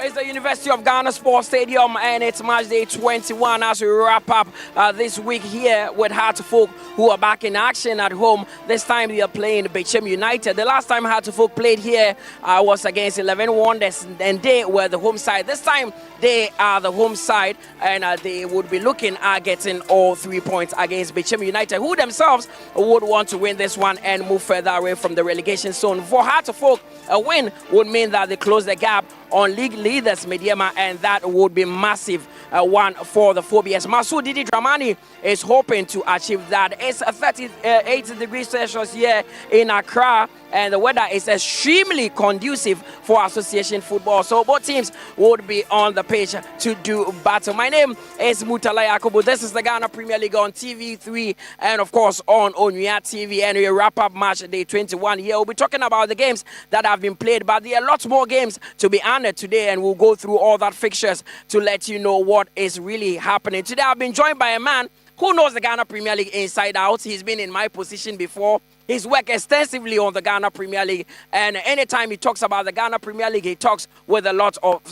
It's the University of Ghana Sports Stadium and it's match day 21 as we wrap up this week here with Heartfolk who are back in action at home. This time they are playing Bechem United. The last time Heartfolk played here was against 11 Wonders and they were the home side. This time they are the home side and they would be looking at getting all 3 points against Bechem United, who themselves would want to win this one and move further away from the relegation zone. For Heartfolk, a win would mean that they close the gap on league leaders Mediama, and that would be massive one for the Phobias. Masoud Didi Dramani is hoping to achieve that. It's 38 degrees Celsius here in Accra, and the weather is extremely conducive for association football. So both teams would be on the pitch to do battle. My name is Mutala Yakubu. This is the Ghana Premier League on TV3 and of course on Onuya TV. And we wrap up match day 21 here. We'll be talking about the games that have been played, but there are lots more games to be honored today, and we'll go through all that fixtures to let you know what is really happening. Today I've been joined by a man who knows the Ghana Premier League inside out. He's been in my position before. He's worked extensively on the Ghana Premier League, and anytime he talks about the Ghana Premier League, he talks with a lot of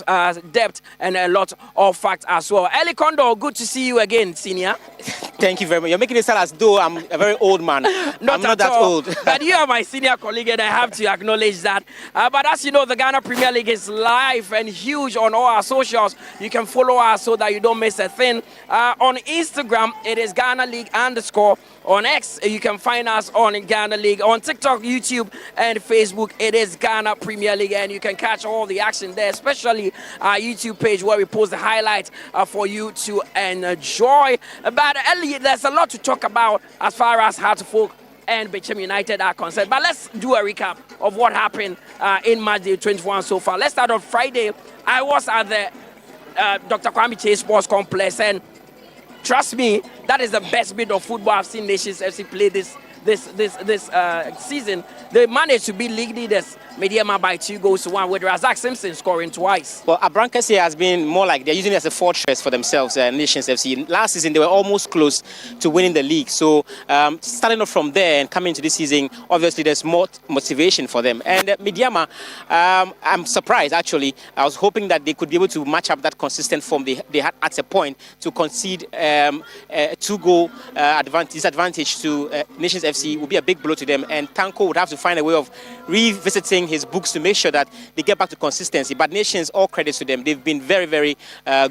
depth and a lot of facts as well. Eli Kondo, good to see you again, senior. Thank you very much. You're making it sound as though I'm a very old man. I'm not that old. But you are my senior colleague, and I have to acknowledge that. But as you know, the Ghana Premier League is live and huge on all our socials. You can follow us so that you don't miss a thing. On Instagram, it is Ghana League _. On X, you can find us on Ghana League. On TikTok, YouTube, and Facebook, it is Ghana Premier League. And you can catch all the action there, especially our YouTube page where we post the highlights for you to enjoy. But Ellie, there's a lot to talk about as far as Heartfolk and Bechem United are concerned. But let's do a recap of what happened in match day 21 so far. Let's start on Friday. I was at the Dr. Kwame Chase Sports Complex, and trust me, that is the best bit of football I've seen Nations FC play this season. They managed to be league leaders, Mediama, by 2-1 with Razak Simpson scoring twice. Well, Abrancas here has been more like they're using it as a fortress for themselves, Nations FC. Last season, they were almost close to winning the league. So starting off from there and coming to this season, obviously there's more motivation for them. And Mediama, I'm surprised, actually. I was hoping that they could be able to match up that consistent form they had at a point to concede a 2-goal disadvantage to Nations FC would be a big blow to them, and Tanko would have to find a way of revisiting his books to make sure that they get back to consistency. But Nations, all credits to them. They've been very, very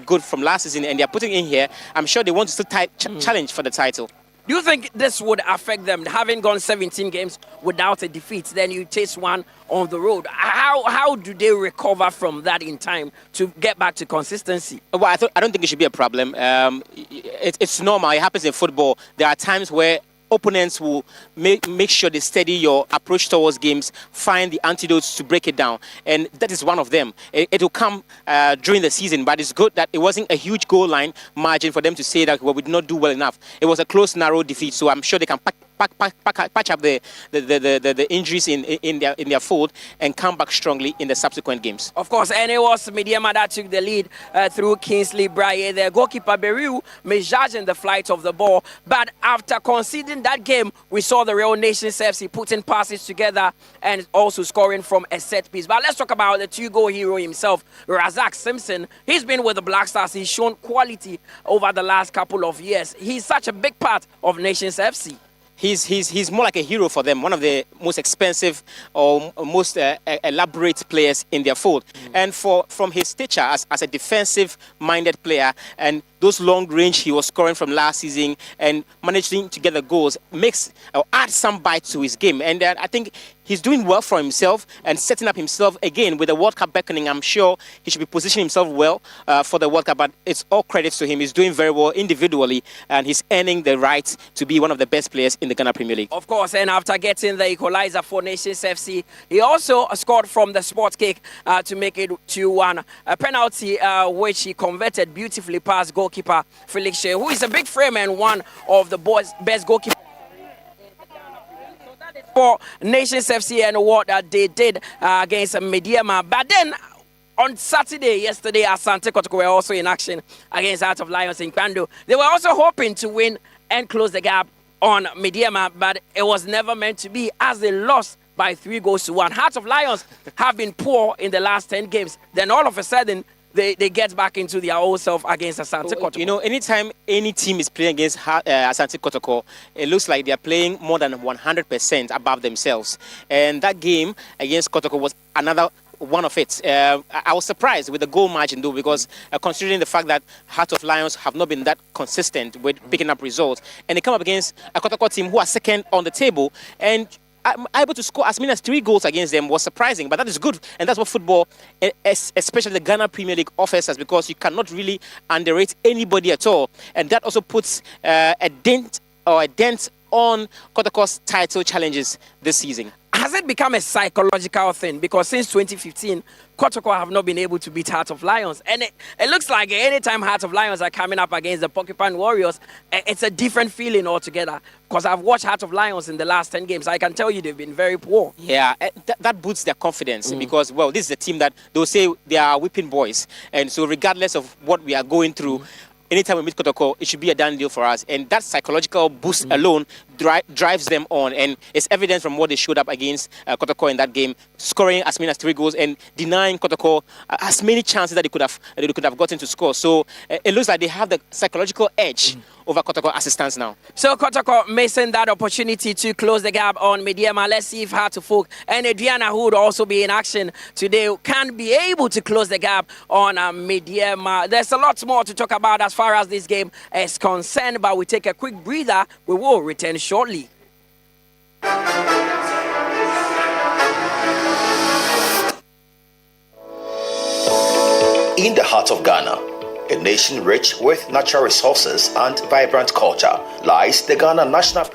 good from last season, and they're putting in here. I'm sure they want to still challenge for the title. Do you think this would affect them, having gone 17 games without a defeat, then you taste one on the road? How do they recover from that in time to get back to consistency? Well, I don't think it should be a problem. It's normal. It happens in football. There are times where opponents will make sure they steady your approach towards games, find the antidotes to break it down, and that is one of them. It will come during the season, but it's good that it wasn't a huge goal line margin for them to say that we did not do well enough. It was a close, narrow defeat, so I'm sure they can patch up the injuries in their fold and come back strongly in the subsequent games. Of course, and it was Mediama that took the lead through Kingsley Braye. The goalkeeper Beru misjudging the flight of the ball, but after conceding that game, we saw the Real Nations FC putting passes together and also scoring from a set piece. But let's talk about the 2-goal hero himself, Razak Simpson. He's been with the Black Stars. He's shown quality over the last couple of years. He's such a big part of Nations FC. He's more like a hero for them, one of the most expensive or most elaborate players in their fold. And from his stature as a defensive-minded player and those long range he was scoring from last season and managing to get the goals makes or adds some bite to his game. And I think he's doing well for himself and setting up himself again with the World Cup beckoning. I'm sure he should be positioning himself well for the World Cup, but it's all credits to him. He's doing very well individually and he's earning the right to be one of the best players in the Ghana Premier League. Of course, and after getting the equalizer for Nations FC, he also scored from the spot kick to make it 2-1. A penalty which he converted beautifully past goalkeeper Felix Shea, who is a big frame and one of the best goalkeepers for Nations FC and what they did against Mediama. But then on Saturday, yesterday, Asante Kotoko were also in action against Heart of Lions in Kwando. They were also hoping to win and close the gap on Mediama, but it was never meant to be as they lost by 3-1. Hearts of Lions have been poor in the last 10 games. Then all of a sudden, they get back into their old self against Asante Kotoko. You know, anytime any team is playing against Asante Kotoko, it looks like they're playing more than 100% above themselves. And that game against Kotoko was another one of it. I was surprised with the goal margin, though, because considering the fact that Heart of Lions have not been that consistent with picking up results, and they come up against a Kotoko team who are second on the table, and able to score as many as 3 goals against them was surprising, but that is good, and that's what football, especially the Ghana Premier League, offers us, because you cannot really underrate anybody at all, and that also puts a dent on Kotoko's title challenges this season. Has it become a psychological thing? Because since 2015, Kotoko have not been able to beat Heart of Lions. And it looks like anytime Heart of Lions are coming up against the Porcupine Warriors, it's a different feeling altogether. Because I've watched Heart of Lions in the last 10 games. I can tell you they've been very poor. Yeah, that boosts their confidence because, well, this is a team that they'll say they are whipping boys. And so regardless of what we are going through, anytime we meet Kotoko, it should be a done deal for us. And that psychological boost alone drives them on. And it's evident from what they showed up against Kotoko in that game, scoring as many as 3 goals and denying Kotoko as many chances that they could have gotten to score. So it looks like they have the psychological edge over Kotoko as it stands now. So Kotoko missing that opportunity to close the gap on Mediema. Let's see if Heart of Folk and Adriana, who would also be in action today, can be able to close the gap on Mediema. There's a lot more to talk about as far as this game is concerned, but we take a quick breather. We will return shortly. In the heart of Ghana, a nation rich with natural resources and vibrant culture, lies the Ghana National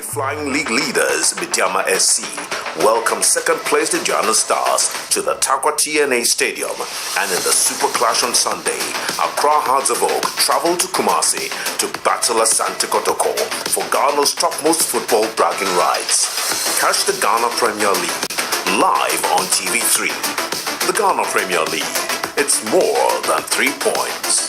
High-flying league leaders, Midyama SC, welcome second-place Ghana Stars to the Takwa TNA Stadium. And in the Super Clash on Sunday, Accra Hearts of Oak travel to Kumasi to battle Asante Kotoko for Ghana's topmost football bragging rights. Catch the Ghana Premier League live on TV3. The Ghana Premier League. It's more than 3 points.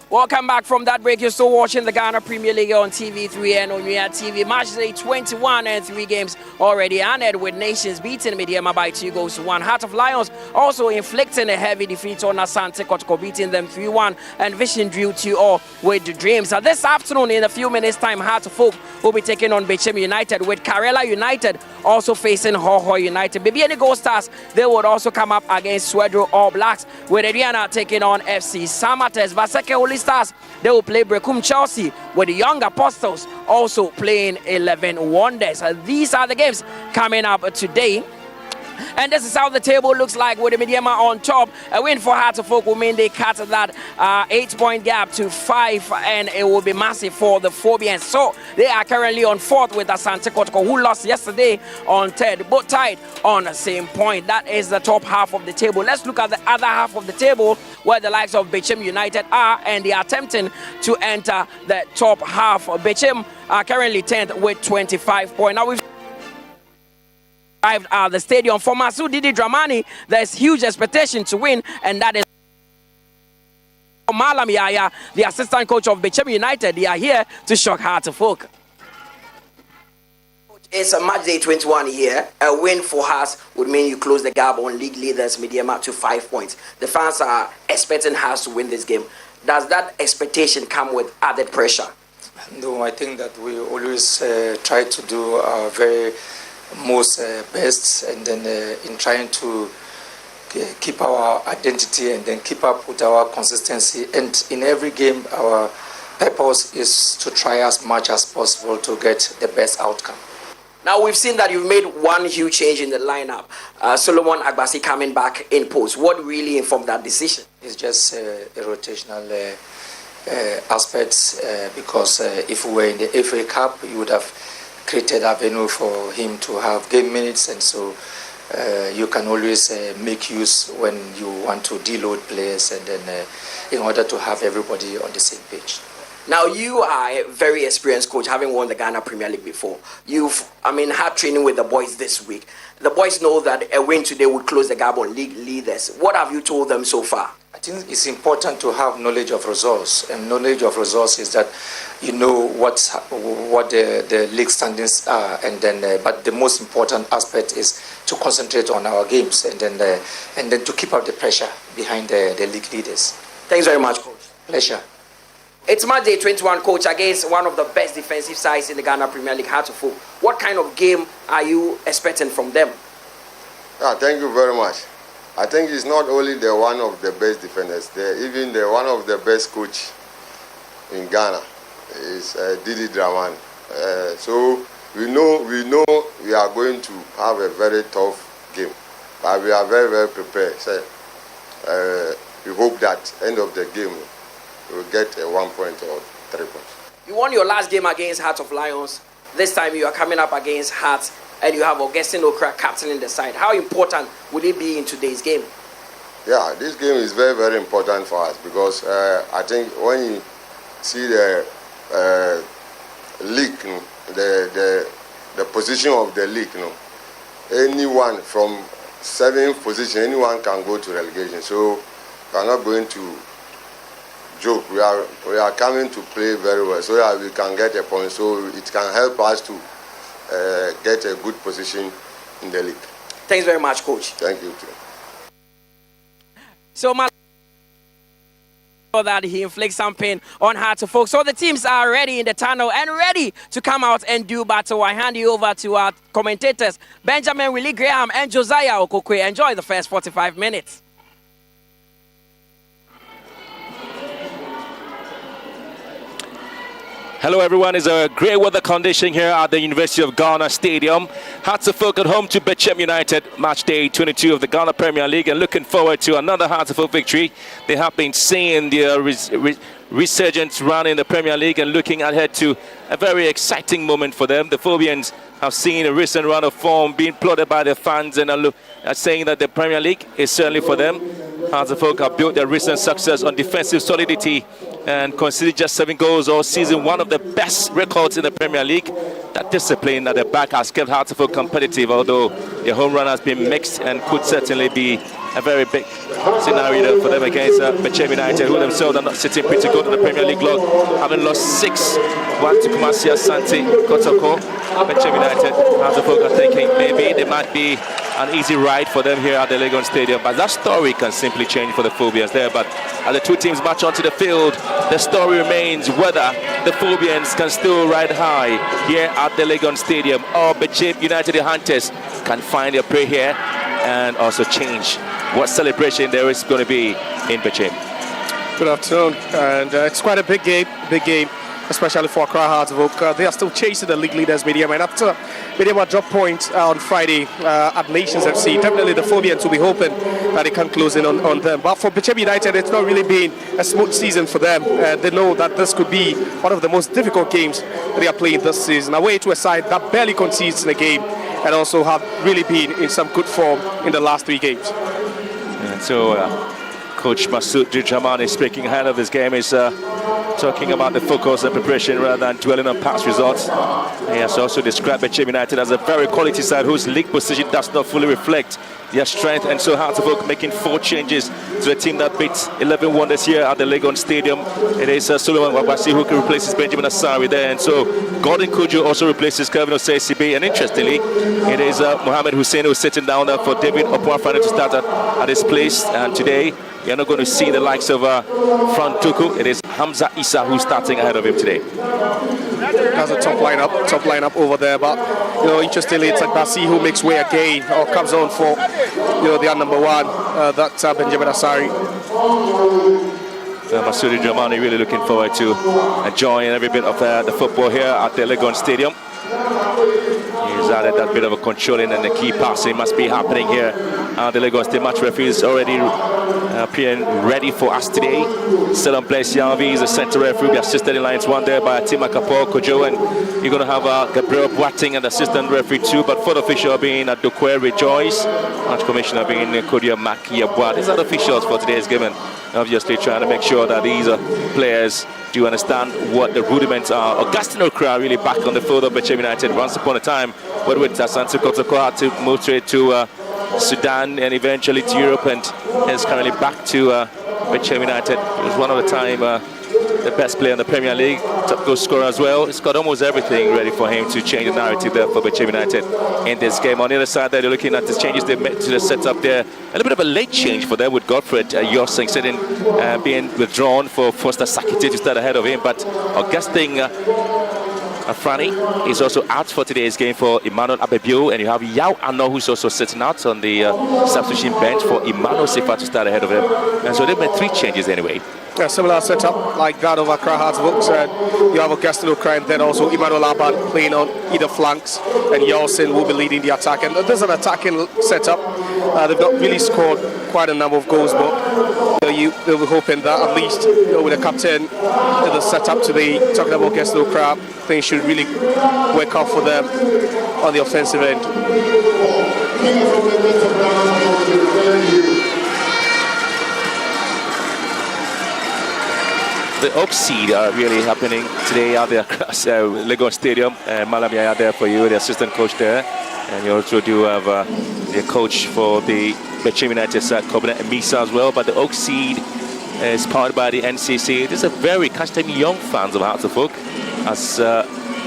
Welcome back from that break. You're still watching the Ghana Premier League on TV3 and on Unia TV. Match day 21 and 3 games already ended with Nations beating Midyama by 2-1. Heart of Lions also inflicting a heavy defeat on Asante Kotoko, beating them 3-1, and Vision drew 2-0 with the Dreams. This afternoon, in a few minutes' time, Heart of Folk will be taking on Bechem United, with Karela United also facing Hoho United. Bibiani Gold Stars, they would also come up against Swedro All Blacks, with Adriana taking on FC Samates. Vaseke Holy Stars, they will play Bechem Chelsea, with the Young Apostles also playing 11 Wonders. These are the games coming up today. And this is how the table looks like, with the Midyama on top. A win for Heart of Folk will mean they cut that 8-point gap to 5, and it will be massive for the Phobians. So they are currently on 4th with Asante Kotoko, who lost yesterday, on 3rd, both tied on the same point. That is the top half of the table. Let's look at the other half of the table, where the likes of Bechem United are, and they are attempting to enter the top half. Bechem are currently 10th with 25 points. Now we've arrived at the stadium. For Masoud Didi Dramani, there's huge expectation to win, and that is Malam Yaya, the assistant coach of Bechem United. They are here to shock Heart of Folk. It's a match day 21 here. A win for Hearts would mean you close the gap on league leaders Midyama to 5 points. The fans are expecting Hearts to win this game. Does that expectation come with added pressure? No, I think that we always try to do our very most best, and then in trying to keep our identity and then keep up with our consistency. And in every game, our purpose is to try as much as possible to get the best outcome. Now, we've seen that you've made one huge change in the lineup. Solomon Agbasi coming back in post. What really informed that decision? It's just a rotational aspects, because if we were in the FA Cup, you would have created avenue for him to have game minutes, and so you can always make use when you want to deload players, and then in order to have everybody on the same page. Now, you are a very experienced coach, having won the Ghana Premier League before. You've, had training with the boys this week. The boys know that a win today would close the gap on league leaders. What have you told them so far? I think it's important to have knowledge of results, and knowledge of results is that you know what the league standings are, and then but the most important aspect is to concentrate on our games, and then to keep up the pressure behind the league leaders. Thanks very much, coach. Pleasure. It's match day 21, coach, against one of the best defensive sides in the Ghana Premier League, Heart of Folk. What kind of game are you expecting from them? Thank you very much. I think it's not only the one of the best defenders, even the one of the best coach in Ghana is Didi Dramani. So we know we are going to have a very tough game, but we are very, very prepared. So, we hope that end of the game we will get 1 point or 3 points. You won your last game against Heart of Lions. This time you are coming up against Hearts, and you have Augustine Okra captaining the side. How important would it be in today's game? Yeah, this game is very, very important for us, because I think when you see the league, the position of the league, anyone from 7th position, anyone can go to relegation. So we are not going to joke. We are coming to play very well, so that we can get a point. So it can help us to get a good position in the league. Thanks very much, coach. Thank you too. So that he inflicts some pain on Heart of Folk. So the teams are ready in the tunnel and ready to come out and do battle. I hand you over to our commentators, Benjamin Willie Graham and Josiah Okokwe. Enjoy the first 45 minutes. Hello everyone, it's a great weather condition here at the University of Ghana Stadium. Hearts of Oak at home to Bechem United, match day 22 of the Ghana Premier League, and looking forward to another Hearts of Oak victory. They have been seeing their resurgent run in the Premier League and looking ahead to a very exciting moment for them. The Phobians have seen a recent run of form being plotted by their fans and are saying that the Premier League is certainly for them. Hearts of Oak have built their recent success on defensive solidity and conceded just 7 goals all season, one of the best records in the Premier League. That discipline at the back has kept Hearts of Oak competitive, although their home run has been mixed and could certainly be a very big scenario for them against Bechem United, who themselves are not sitting pretty good in the Premier League log, having lost 6-1 to Kumasi Asante Kotoko. Bechem United, Hearts of Oak are thinking maybe there might be an easy ride for them here at the Legon Stadium, but that story can simply change for the Phobians there. But as the two teams march onto the field, the story remains whether the Phobians can still ride high here at the Legon Stadium, or Bechem United, the Hunters, can find their prey here and also change what celebration there is going to be in Bechem. Good afternoon, and it's quite a big game, especially for Accra Hearts of Oak. They are still chasing the league leaders, Medium, and after Medium drop point on Friday at Nations FC, definitely the Phobians will be hoping that they can close in on them. But for Bechem United, it's not really been a smooth season for them. They know that this could be one of the most difficult games they are playing this season. Away to a side that barely concedes in a game, and also have really been in some good form in the last 3 games. And so Coach Masoud Dramani, speaking ahead of this game, is talking about the focus and preparation rather than dwelling on past results. He has also described Bechem United as a very quality side whose league position does not fully reflect their strength, and so Hearts of Oak making 4 changes to the team that beat 11-1 this year at the Legon Stadium. It is Solomon Wabasi who replaces Benjamin Asari there, and so Gordon Kujo also replaces Kevin Osei-Sibe, and interestingly, it is Mohamed Hussein who's sitting down there for David Opuafane to start at his place, and today you're not going to see the likes of Frank Tuku. It is Hamza Issa who's starting ahead of him today. That's a top lineup over there, but interestingly, it's like Basi who makes way again or comes on for their number 1. That's Benjamin Asari. Masoudi Dramani really looking forward to enjoying every bit of the football here at the Legon Stadium. He's added that bit of a controlling, and the key passing must be happening here. The Legon State match referee is already appearing ready for us today. Selon Blaise Yanvi is the center referee. We assisted in lines 1 there by Atima Kapo Kojo, and you're going to have Gabriel Boating and the assistant referee too, but fourth official being Adokwe Rejoice, match commissioner being Kodia Maki Abwa. These are the officials for today's game, and obviously trying to make sure that these players do understand what the rudiments are. Augustine Okra really back on the field of Bechem United. Once upon a time, but with Asante Kotoko had to move straight to Sudan and eventually to Europe, and is currently back to Bechem United. He was one of the time the best player in the Premier League, top goal scorer as well. He's got almost everything ready for him to change the narrative there for Bechem United in this game. On the other side there, they're looking at the changes they made to the setup there. A little bit of a late change for them with Godfred Yossing sitting being withdrawn for Foster Sakite to start ahead of him, but Augustine Afrani is also out for today's game for Emmanuel Abebio, and you have Yao Ano who's also sitting out on the substitution bench for Emmanuel Sifa to start ahead of him. And so they've made 3 changes anyway. A similar setup like that of Accra Hearts of Oak. You have Augustine Okra and then also Emmanuel Abad playing on either flanks, and Yeltsin will be leading the attack. And there's an attacking setup. They've not really scored quite a number of goals, but they'll be hoping that at least with the captain in the setup today, talking about Augustine Okra, things should really work out for them on the offensive end. The Oak Seed are really happening today out there across Legon Stadium. Malam Yaya there for you, the assistant coach there. And you also do have the coach for the Bechem United side, Kobina Emisa as well. But the Oak Seed is powered by the NCC. This is a very custom young fans of Hearts of Oak. As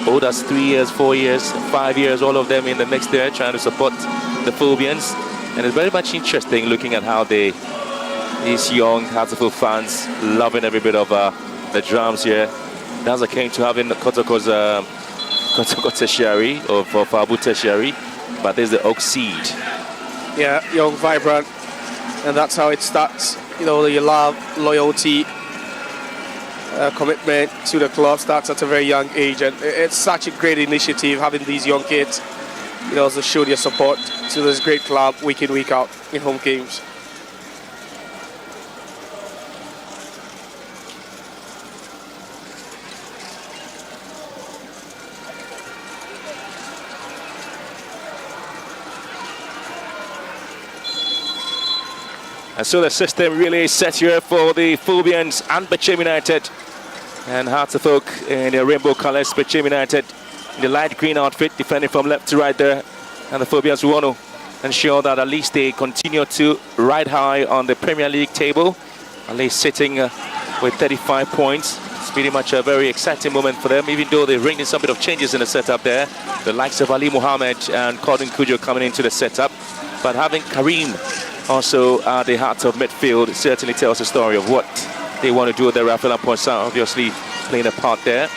old as 3 years, 4 years, 5 years, all of them in the mix there trying to support the Phobians. And it's very much interesting looking at how these young Hearts of Oak fans loving every bit of the drums here. That's akin to having Kotoko's Kotoko Tertiary or Fabu Tertiary, but there's the Oak Seed. Yeah, young, vibrant, and that's how it starts. You love, loyalty, commitment to the club starts at a very young age, and it's such a great initiative having these young kids, also show their support to this great club week in, week out in home games. And so the system really is set here for the Phobians and Bechem United. And Hearts of Oak in their rainbow colours. Bechem United in the light green outfit, defending from left to right there. And the Phobians who want to ensure that at least they continue to ride high on the Premier League table. At least sitting with 35 points. It's pretty much a very exciting moment for them, even though they're bringing some bit of changes in the setup there. The likes of Ali Mohammed and Cordon Cujo coming into the setup. But having Karim also the heart of midfield certainly tells a story of what they want to do with their Rafael Ponsa, obviously playing a part there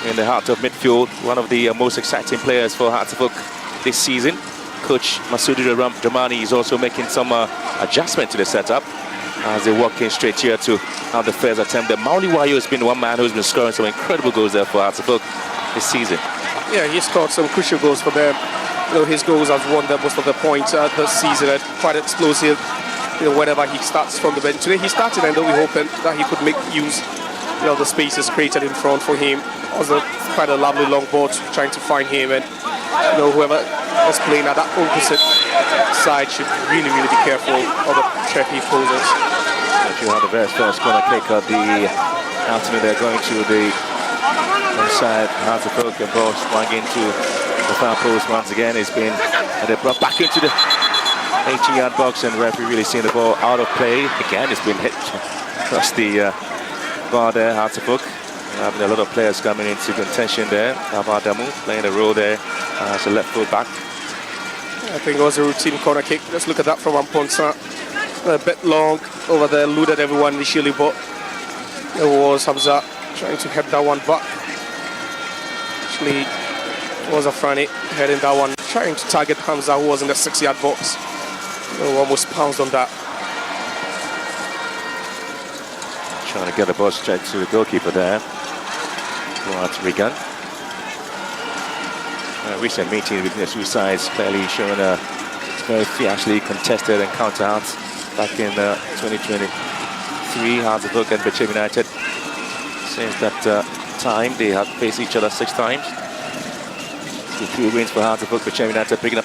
in the heart of midfield. One of the most exciting players for Hearts of Oak this season. Coach Masudi Dramani is also making some adjustment to the setup as they walk in straight here to have the first attempt. The Mauli Wayo has been one man who's been scoring some incredible goals there for Hearts of Oak this season. Yeah, he scored some crucial goals for them. His goals have won them most of the points this season, and quite explosive. Whenever he starts from the bench. Today he started, and we hoping that he could make use of the spaces created in front for him. Also, quite a lovely long ball trying to find him, and whoever is playing at that opposite side should really be careful of the threat he poses. If you have the very first corner kick of the afternoon, they're going to the inside Hearts of Oak, and ball swung into the far post once again. It's been brought back into the 18-yard box, and the referee really seeing the ball out of play. Again, it's been hit across the bar there. Hearts of Oak having a lot of players coming into contention there. Abadamu playing a role there as a left foot back. I think it was a routine corner kick. Let's look at that from Amponsa. A bit long over there, eluded everyone initially, but it was Hamza trying to head that one back. Actually, it was Afrani heading that one, trying to target Hamza, who was in the 6-yard box. Almost pounced on that. Trying to get the ball straight to the goalkeeper there. Go out to Regan. A recent meeting between the two sides clearly showing a very fiercely contested encounter back in 2023. Hearts of Oak and Bechem United. Since that time, they have faced each other 6 times. 2 wins for Hearts of Oak. Bechem United picking up.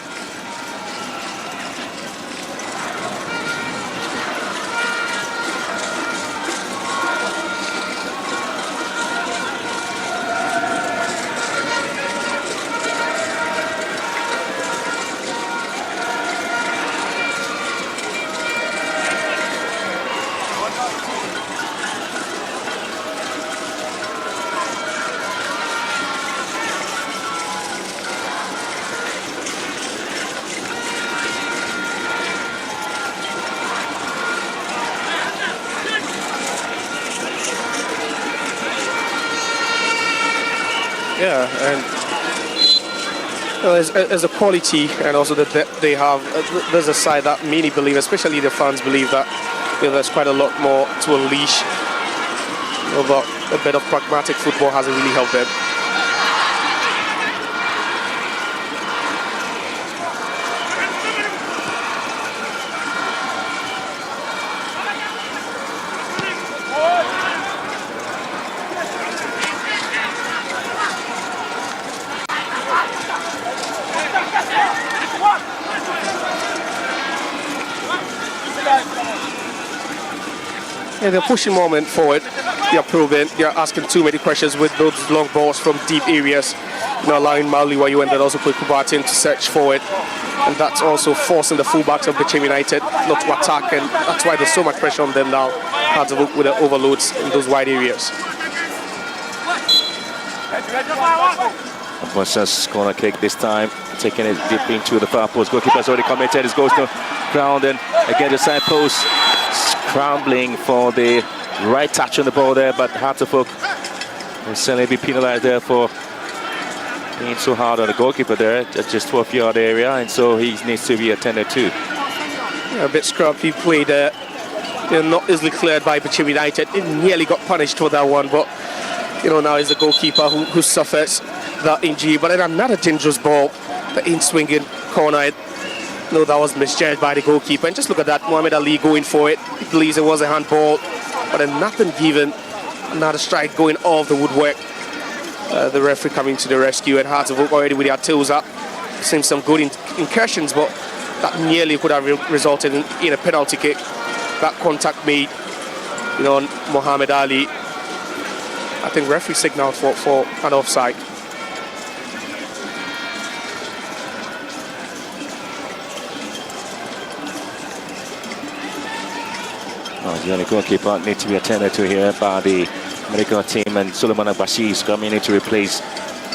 Yeah, and as a quality and also the depth they have, there's a side that many believe, especially the fans believe, that there's quite a lot more to unleash. But a bit of pragmatic football hasn't really helped them. Yeah, they're pushing moment forward. They're probing. They're asking too many questions with those long balls from deep areas, allowing Mauli Wayo and then also put Kubatin to search forward. And that's also forcing the fullbacks of Bechem United not to attack, and that's why there's so much pressure on them now. Hard to work with the overloads in those wide areas. Versus corner kick this time, taking it deep into the far post. Goalkeeper's already committed. His goes to ground, and again the side post. Scrambling for the right touch on the ball there, but Hearts of Oak will certainly be penalized there for being so hard on the goalkeeper there at just 12-yard area, and so he needs to be attended to. Yeah, a bit scrappy play there. Not easily cleared by Bechem United. It nearly got punished for that one, but now is the goalkeeper who suffers that injury. But then another dangerous ball, the in-swinging corner. That was misjudged by the goalkeeper. And just look at that, Mohamed Ali going for it. He believes it was a handball, but then nothing given. Another strike going off the woodwork. The referee coming to the rescue, and Hearts of Oak already with their toes up. Seen some good incursions, but that nearly could have resulted in a penalty kick. That contact made, on Mohamed Ali. I think referee signaled for an offside. The only goalkeeper need to be attended to here by the medical team, and Suleiman Abashi is coming in to replace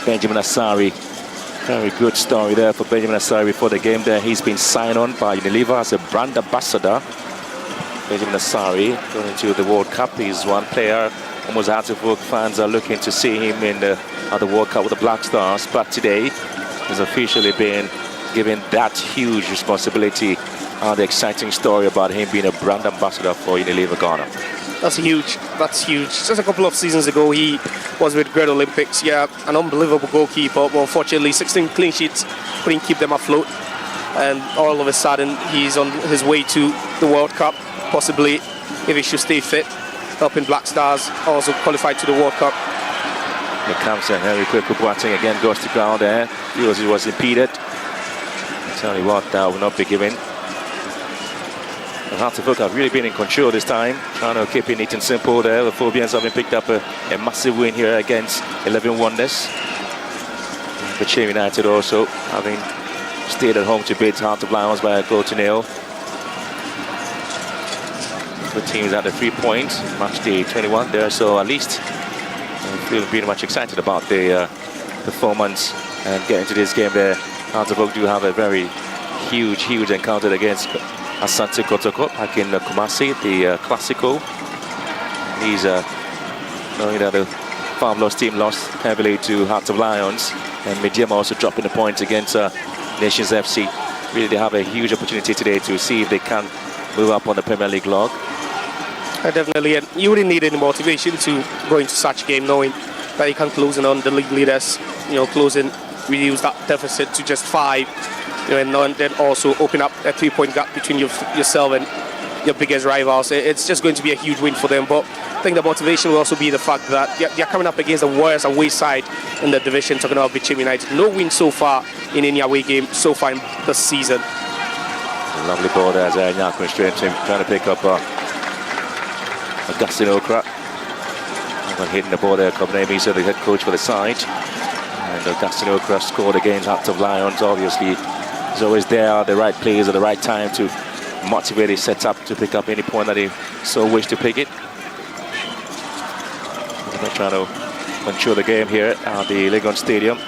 Benjamin Asari. Very good story there for Benjamin Asari before the game there. He's been signed on by Unilever as a brand ambassador. Benjamin Asari going to the World Cup. He's one player. Almost Hearts of Oak fans are looking to see him at the World Cup with the Black Stars, but today he's officially been given that huge responsibility. The exciting story about him being a brand ambassador for Unilever Ghana. That's huge. That's huge. Just a couple of seasons ago, he was with Great Olympics. Yeah, an unbelievable goalkeeper. But unfortunately, 16 clean sheets couldn't keep them afloat. And all of a sudden, he's on his way to the World Cup. Possibly, if he should stay fit, helping Black Stars also qualify to the World Cup. Here comes Henry Kweku Boateng again, goes to ground there. He was impeded. I tell you what, that will not be given. The Hearts of Oak have really been in control this time, trying to keep it neat and simple there. The Phobians having picked up a massive win here against 11 Wonders. Bechem United also having stayed at home to beat Hearts of Lions by a goal to nil. The teams at the 3 points, match day 21 there, so at least I feel pretty much excited about the performance and getting to this game there. Hearts of Oak do have a very huge encounter against Asante Kotoko back in Kumasi, the Classico. He's knowing that the Farm Loss team lost heavily to Hearts of Lions, and Mediama also dropping the points against Nations FC. Really, they have a huge opportunity today to see if they can move up on the Premier League log. Definitely, and you wouldn't need any motivation to go into such a game knowing that you can close in on the league leaders, closing, reduce that deficit to just 5. And then also open up a 3-point gap between yourself and your biggest rivals. It's just going to be a huge win for them. But I think the motivation will also be the fact that they're coming up against the worst away side in the division, talking about Bechem United. No win so far in any away game so far in the season. A lovely ball there as Nyako constrains him, trying to pick up Augustine Okra. Hitting the ball there, Kobnemi, so the head coach for the side. And Augustine Okra scored against Hearts of Lions, obviously. He's always there at the right place at the right time to motivate his setup to pick up any point that he so wish to pick it. They're trying to control the game here at the Legon Stadium.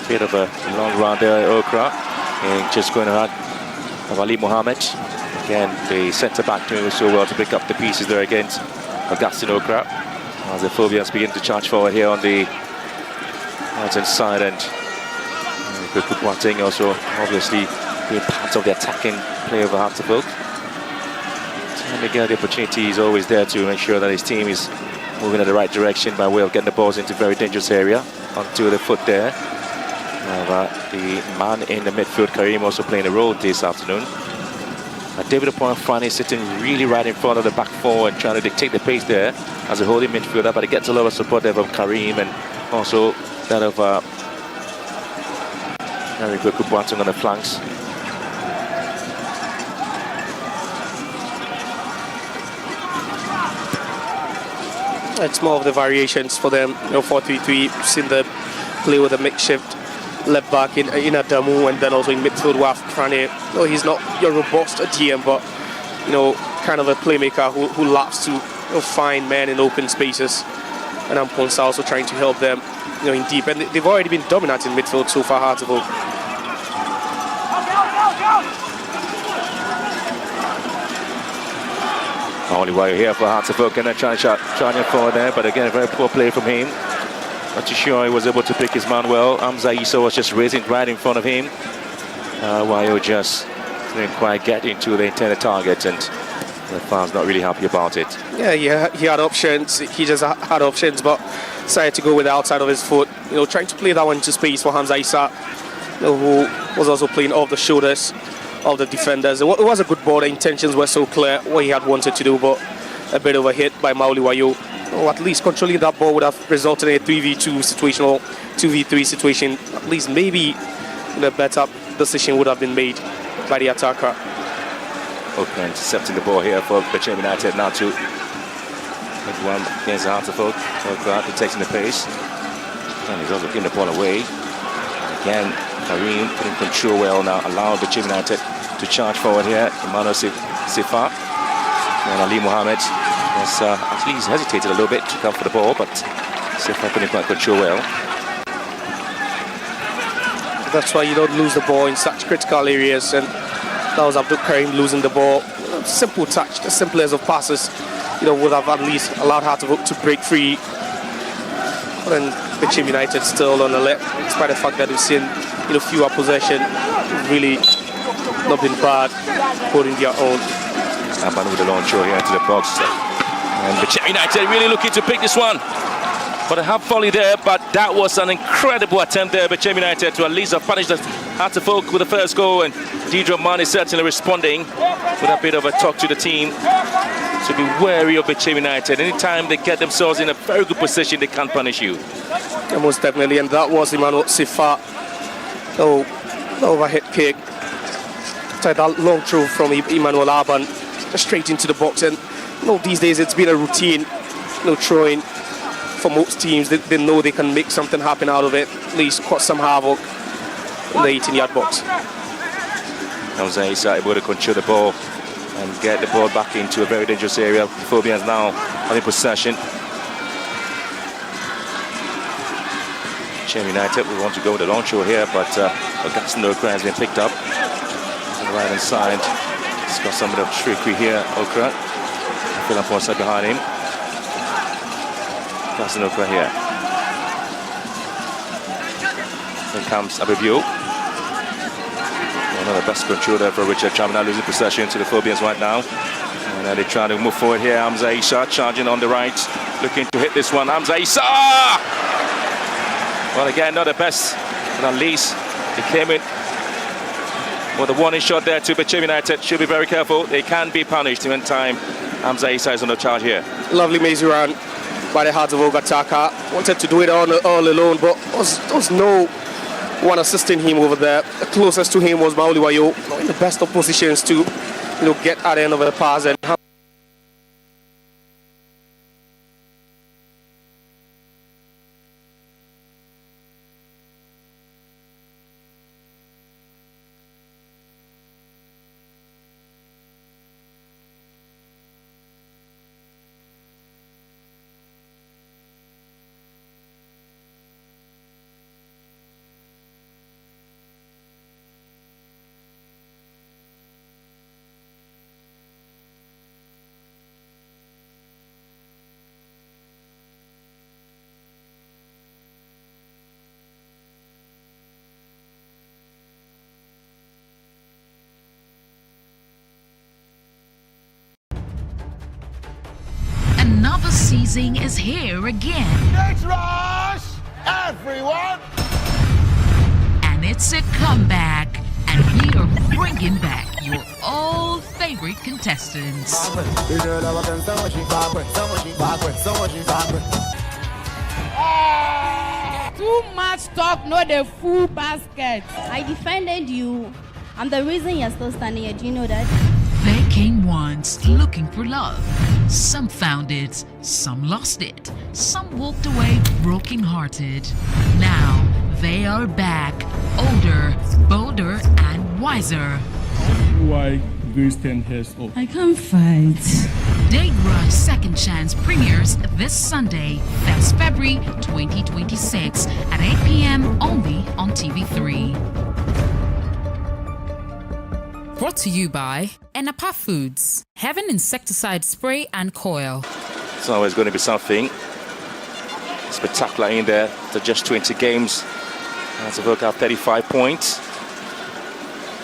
Bit of a long run there, Okra, and just going ahead of Ali Mohammed. Again, the centre back doing so well to pick up the pieces there against Augustine Okra. As the Phobians begin to charge forward here on the right-hand side, and Kweku Boateng also obviously being part of the attacking play of the Hearts of Oak. And again, the opportunity is always there to make sure that his team is moving in the right direction by way of getting the balls into a very dangerous area onto the foot there. The man in the midfield, Karim, also playing a role this afternoon. David Oponfani sitting really right in front of the back four and trying to dictate the pace there as a holding midfielder, but he gets a lot of support there from Karim and also that of Henry Kweku Boateng on the flanks. It's more of the variations for them. 4-3-3, seen them play with a makeshift left back in Adamu, and then also in midfield with Frane. No, he's not your robust GM, but kind of a playmaker who loves to find men in open spaces. And Amponsa also trying to help them, in deep. And they've already been dominant in midfield so far, Hearts of Oak. Only while you're here for Hearts of Oak, and they're trying to forward there, but again, a very poor play from him. Not too sure he was able to pick his man well. Hamza Issa was just raising right in front of him. Wayo just didn't quite get into the intended target, and The fans not really happy about it. Yeah, he had options. He just had options, but decided to go with the outside of his foot. Trying to play that one into space for Hamza Issa, who was also playing off the shoulders of the defenders. It was a good ball. The intentions were so clear what he had wanted to do, but a bit of a hit by Mauli Wayo. At least controlling that ball would have resulted in a 3v2 situation or 2v3 situation. At least maybe a better decision would have been made by the attacker. Okay, intercepting the ball here for Bechem United now to make one against the Hartlepool. Okra detecting the pace. And he's also giving the ball away. And again, Karim putting control well now, allowing Bechem United to charge forward here. Emmanuel Sifa and Ali Mohammed has at least hesitated a little bit to come for the ball, but Sifa couldn't quite control well. That's why you don't lose the ball in such critical areas, and that was Abdul Karim losing the ball. Simple touch, the simplest of passes, would have at least allowed Hartlepool to break free. And Bechem United still on the left, despite the fact that we've seen fewer possession, really not been bad, holding their own. Abanu with the launch here into the box. And Bechem United really looking to pick this one. But a half volley there, but that was an incredible attempt there, Bechem United, to at least have punished the Hartlepool with the first goal. And Deidre Mann is certainly responding with a bit of a talk to the team to be wary of Bechem United. Anytime they get themselves in a very good position, they can punish you. Yeah, most definitely, and that was Emmanuel Sifa. The overhead kick. That long throw from Emmanuel Alban, straight into the box. And these days it's been a routine, throwing. For most teams, they know they can make something happen out of it, at least cause some havoc in the 18-yard box. Hamza Issa able to control the ball and get the ball back into a very dangerous area. The Phobians now having possession. Bechem United, we want to go with the long throw here, but Augustin Okra has been picked up on the right hand side. He's got some of the trickery here, Okra. Philip Ponsa behind him. Augustin Okra here. Then comes Abibu. One of the best controller for Richard Cham, now losing possession to the Phobians right now. And they're trying to move forward here. Hamza Issa charging on the right, looking to hit this one. Hamza Issa! Well, again, not the best, but at least he came in with a warning shot there to Bechem United. Should be very careful. They can be punished in time. Hamza Issa is on the charge here. Lovely mazy run by the Hartlepool attacker. Wanted to do it all alone, but there was no one assisting him over there. The closest to him was Mauli Wayo, in the best of positions to get at the end of the pass. And Another season is here again. Next rush! Everyone! And it's a comeback. And we are bringing back your old favorite contestants. Too much talk, not the full basket. I defended you. I'm the reason you're still standing here. Do you know that? They came once looking for love. Some found it, some lost it, some walked away broken-hearted. Now they are back, older, bolder, and wiser. Why do you stand here so? I can't fight. Date Rush Second Chance premieres this Sunday, that's February 2026 at 8 p.m. only on TV3. Brought to you by Enapa Foods, Heaven Insecticide Spray and Coil. It's always going to be something spectacular in there. After just 20 games, that's a have 35 points.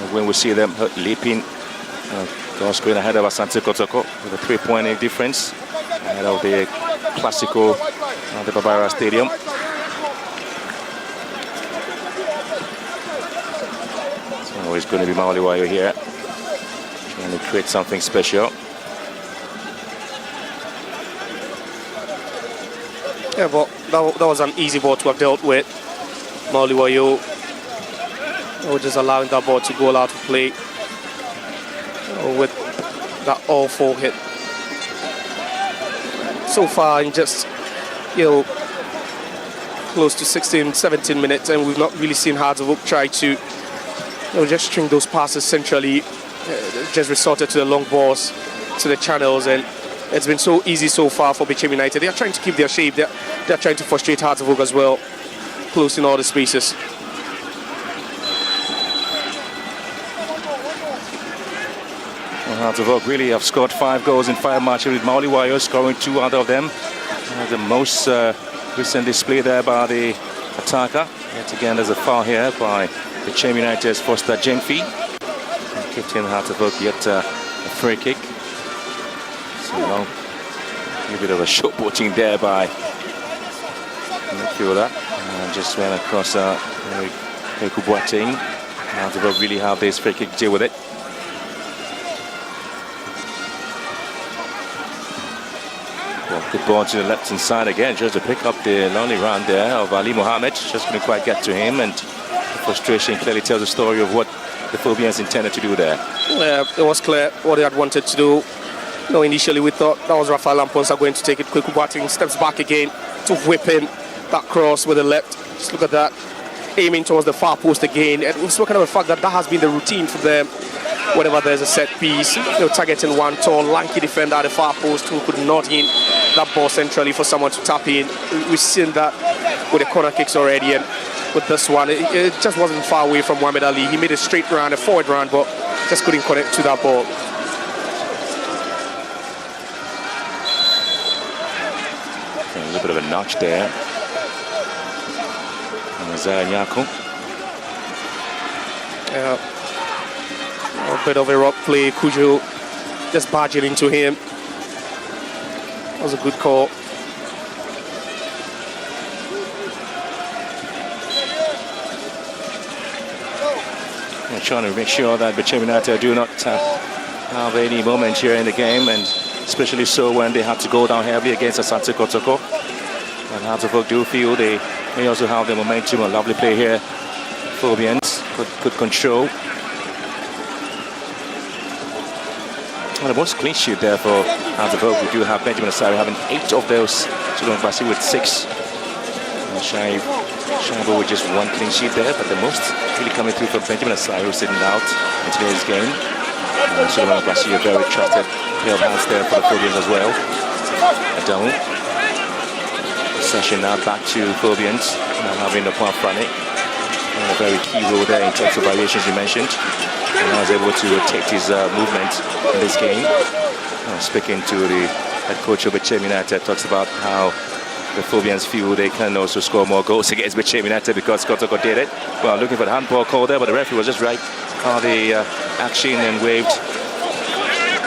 And when we see them leaping Goal screen ahead of Asante Kotoko with a 3-point difference ahead of the Classico at the Barbara Stadium. So it's going to be Mauliwayo here, trying to create something special. Yeah, but that was an easy ball to have dealt with. Mauliwayo just allowing that ball to go out of play with that awful hit. So far in just, close to 16, 17 minutes, and we've not really seen Hearts of Oak try to just string those passes centrally, just resorted to the long balls, to the channels, and it's been so easy so far for Bechem United. They are trying to keep their shape. They're trying to frustrate Hearts of Oak as well, closing all the spaces. Well, Hearts of Oak really have scored 5 goals in 5 matches, with Mauliwayo scoring 2 out of them. The most recent display there by the attacker. Yet again, there's a foul here by Bechem United's Foster Jenfi. Captain Hearts of Oak yet a free kick. So a bit of a showboating there by midfielder. Just went across Heku Boateng. Hearts of Oak really have this free kick to deal with it. Good ball to the left-hand side again, just to pick up the lonely run there of Ali Mohammed. Just couldn't quite get to him, and the frustration clearly tells the story of what the Phobians intended to do there. Yeah, it was clear what they had wanted to do. Initially we thought that was Rafael Lamponsa going to take it. Kweku Boateng steps back again to whip in that cross with the left. Just look at that, aiming towards the far post again. And we've spoken of the fact that has been the routine for them. Whenever there's a set piece, targeting one tall, lanky defender at the far post who could nod in that ball centrally for someone to tap in. We've seen that with the corner kicks already, and with this one, it just wasn't far away from Mohamed Ali. He made a straight run, a forward run, but just couldn't connect to that ball. A little bit of a notch there. And Isaiah Nyako. Yeah. A bit of a rock play. Kujo just barging into him. That was a good call. They're trying to make sure that Bechem United do not have any moment here in the game, and especially so when they have to go down heavily against Asante Kotoko. And Hearts of Oak do feel they may also have the momentum. A lovely play here. Phobians could control. Well, the most clean sheet there for Hearts of Oak. We do have Benjamin Asari having 8 of those. Children Basi with 6. Shaibu with just 1 clean sheet there, but the most really coming through for Benjamin Asari, who's sitting out in today's game. Children Basi, a very trusted pair of hands there for the Phobians as well. Adamu. Session now back to Phobians, now having the Pump running. And a very key role there in terms of variations you mentioned. And I was able to rotate his movement in this game. Speaking to the head coach of Bechem United, talks about how the Phobians feel they can also score more goals against Bechem United because Kotoko did it. Well, looking for the handball call there, but the referee was just right on the action and waived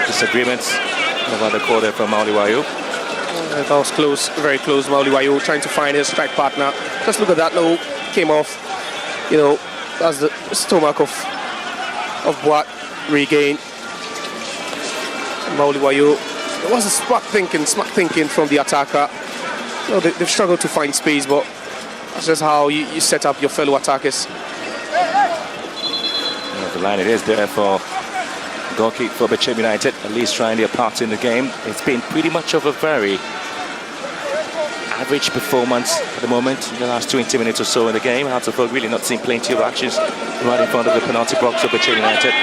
disagreements about the call there from Mauliwayo. That was close, very close. Mauliwayo trying to find his strike partner. Just look at that, no, came off. That's the stomach of Boat regain. Mauliwayo, it was a smart thinking from the attacker. They've struggled to find space, but that's just how you set up your fellow attackers. The line it is there for goal kick for Bechem United, at least trying their part in the game. It's been pretty much of a very average performance at the moment in the last 20 minutes or so in the game. Hearts of Oak really not seeing plenty of actions right in front of the penalty box of Bechem United.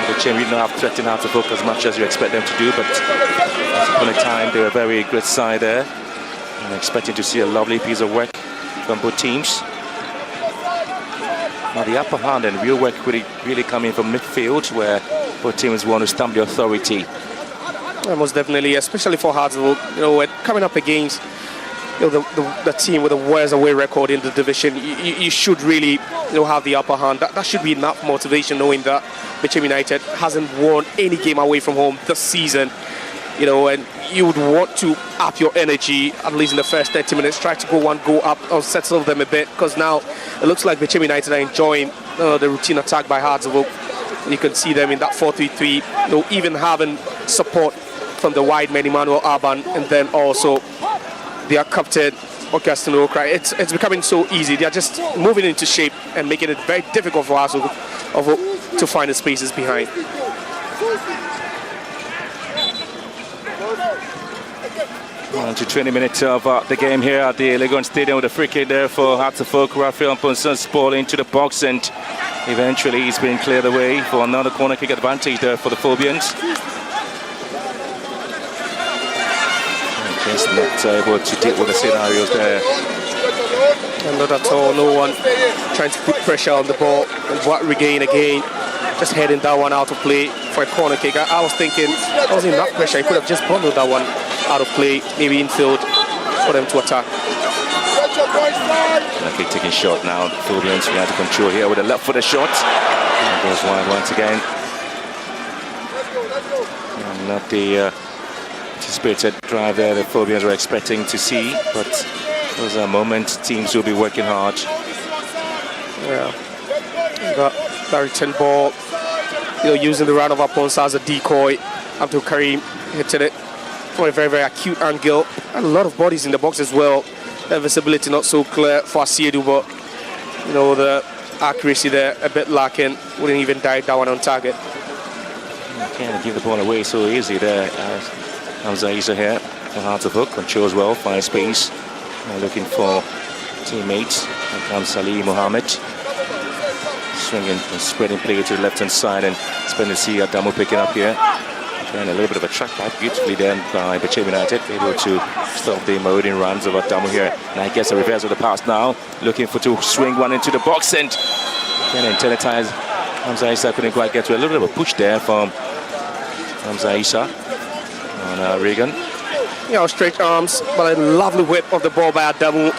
Bechem really not have threatened Hearts of Oak as much as you expect them to do, but once upon a time they were a very good side there. I'm expecting to see a lovely piece of work from both teams. Now the upper hand and real work really coming from midfield, where both teams want to stamp the authority. Most definitely, especially for Hearts of Oak, coming up against the team with the worst away record in the division. You should really have the upper hand. That should be enough motivation, knowing that Bechem United hasn't won any game away from home this season. And you would want to up your energy at least in the first 30 minutes, try to go up or settle them a bit, because now it looks like Bechem United are enjoying the routine attack by Hearts of Oak. You can see them in that 4-3-3, even having support from the wide man Emmanuel Arban, and then also their captain Augustine Okra. It's becoming so easy. They are just moving into shape and making it very difficult for us to find the spaces behind. On to 20 minutes of the game here at the Legon Stadium with a free kick there for Hearts of Oak. Raphael Ponson ball into the box, and eventually he's been cleared away for another corner kick advantage there for the Phobians. Just not able to deal with the scenarios there. And not at all. No one trying to put pressure on the ball. And what regain again. Just heading that one out of play for a corner kick. I was thinking that wasn't enough pressure. He could have just bundled that one out of play, maybe infield for them to attack. Okay, taking shot now. The Phobians we have to control here with a left footed shot. And goes wide once again. And not the anticipated drive there the Phobians were expecting to see, but those are moments teams will be working hard. Yeah, that return ball, using the round of Aponsa as a decoy. Abdul Karim hit it from a very, very acute angle, and a lot of bodies in the box as well. The visibility not so clear for Asiedu, but the accuracy there a bit lacking. Wouldn't even dive that one on target. You can't give the ball away so easy there. Hamza Issa here for Hearts of Oak, controls well, finds space, looking for teammates. Here comes Salih Mohammed, swinging and spreading play to the left hand side, and spending to see Adamu picking up here. And a little bit of a track back, beautifully done by Bechem United, able to stop the marauding runs of Adamu here. And I guess a reverse of the pass now, looking for to swing one into the box, and then Teletize. Hamza Issa couldn't quite get to a little bit of a push there from Hamza Issa on Regan. Straight arms, but a lovely whip of the ball by Adamu.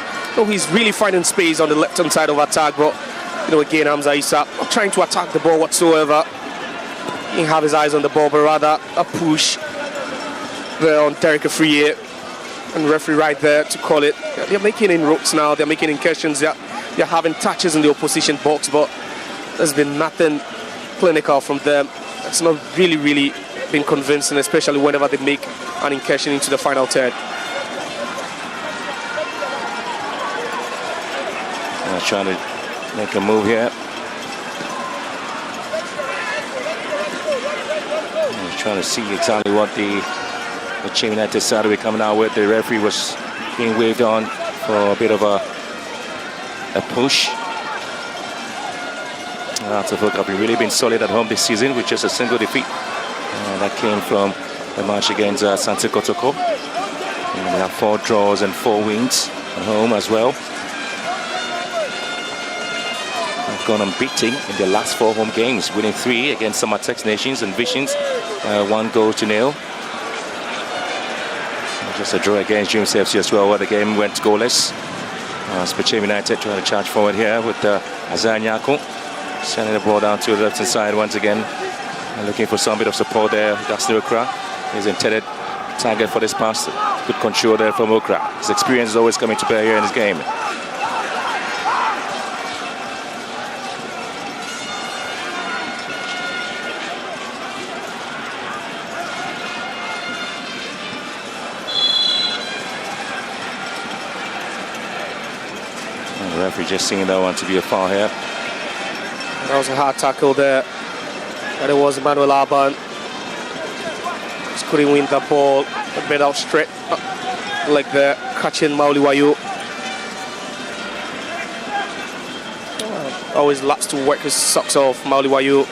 He's really finding space on the left hand side of attack, but again, Hamza Issa not trying to attack the ball whatsoever. He didn't have his eyes on the ball, but rather a push there on Derek Afriye, and referee right there to call it. They're making inroads now, they're making incursions, they're having touches in the opposition box, but there's been nothing clinical from them. It's not really been convincing, especially whenever they make an incursion into the final third. Trying to make a move here. Trying to see exactly what the Bechem United side will be coming out with. The referee was being waved on for a bit of a push. Hearts of Oak have really been solid at home this season with just a single defeat. That came from the match against Santi Kotoko. And they have 4 draws and 4 wins at home as well. They've gone unbeaten in their last 4 home games, winning 3 against Samatex Nations and Visions, 1-0. Just a draw against Dreams FC as well, where the game went goalless. Bechem United trying to charge forward here with Azan Yako, sending the ball down to the left hand side once again. Looking for some bit of support there. Augustine Okra is intended target for this pass. Good control there from Okra. His experience is always coming to bear here in this game. And the referee just seeing that one to be a foul here. That was a hard tackle there. And it was Emmanuel Arban. Just couldn't win the ball. A bit out straight like the catching Mauli Wayo. Always loves to work his socks off, Mauli Wayo.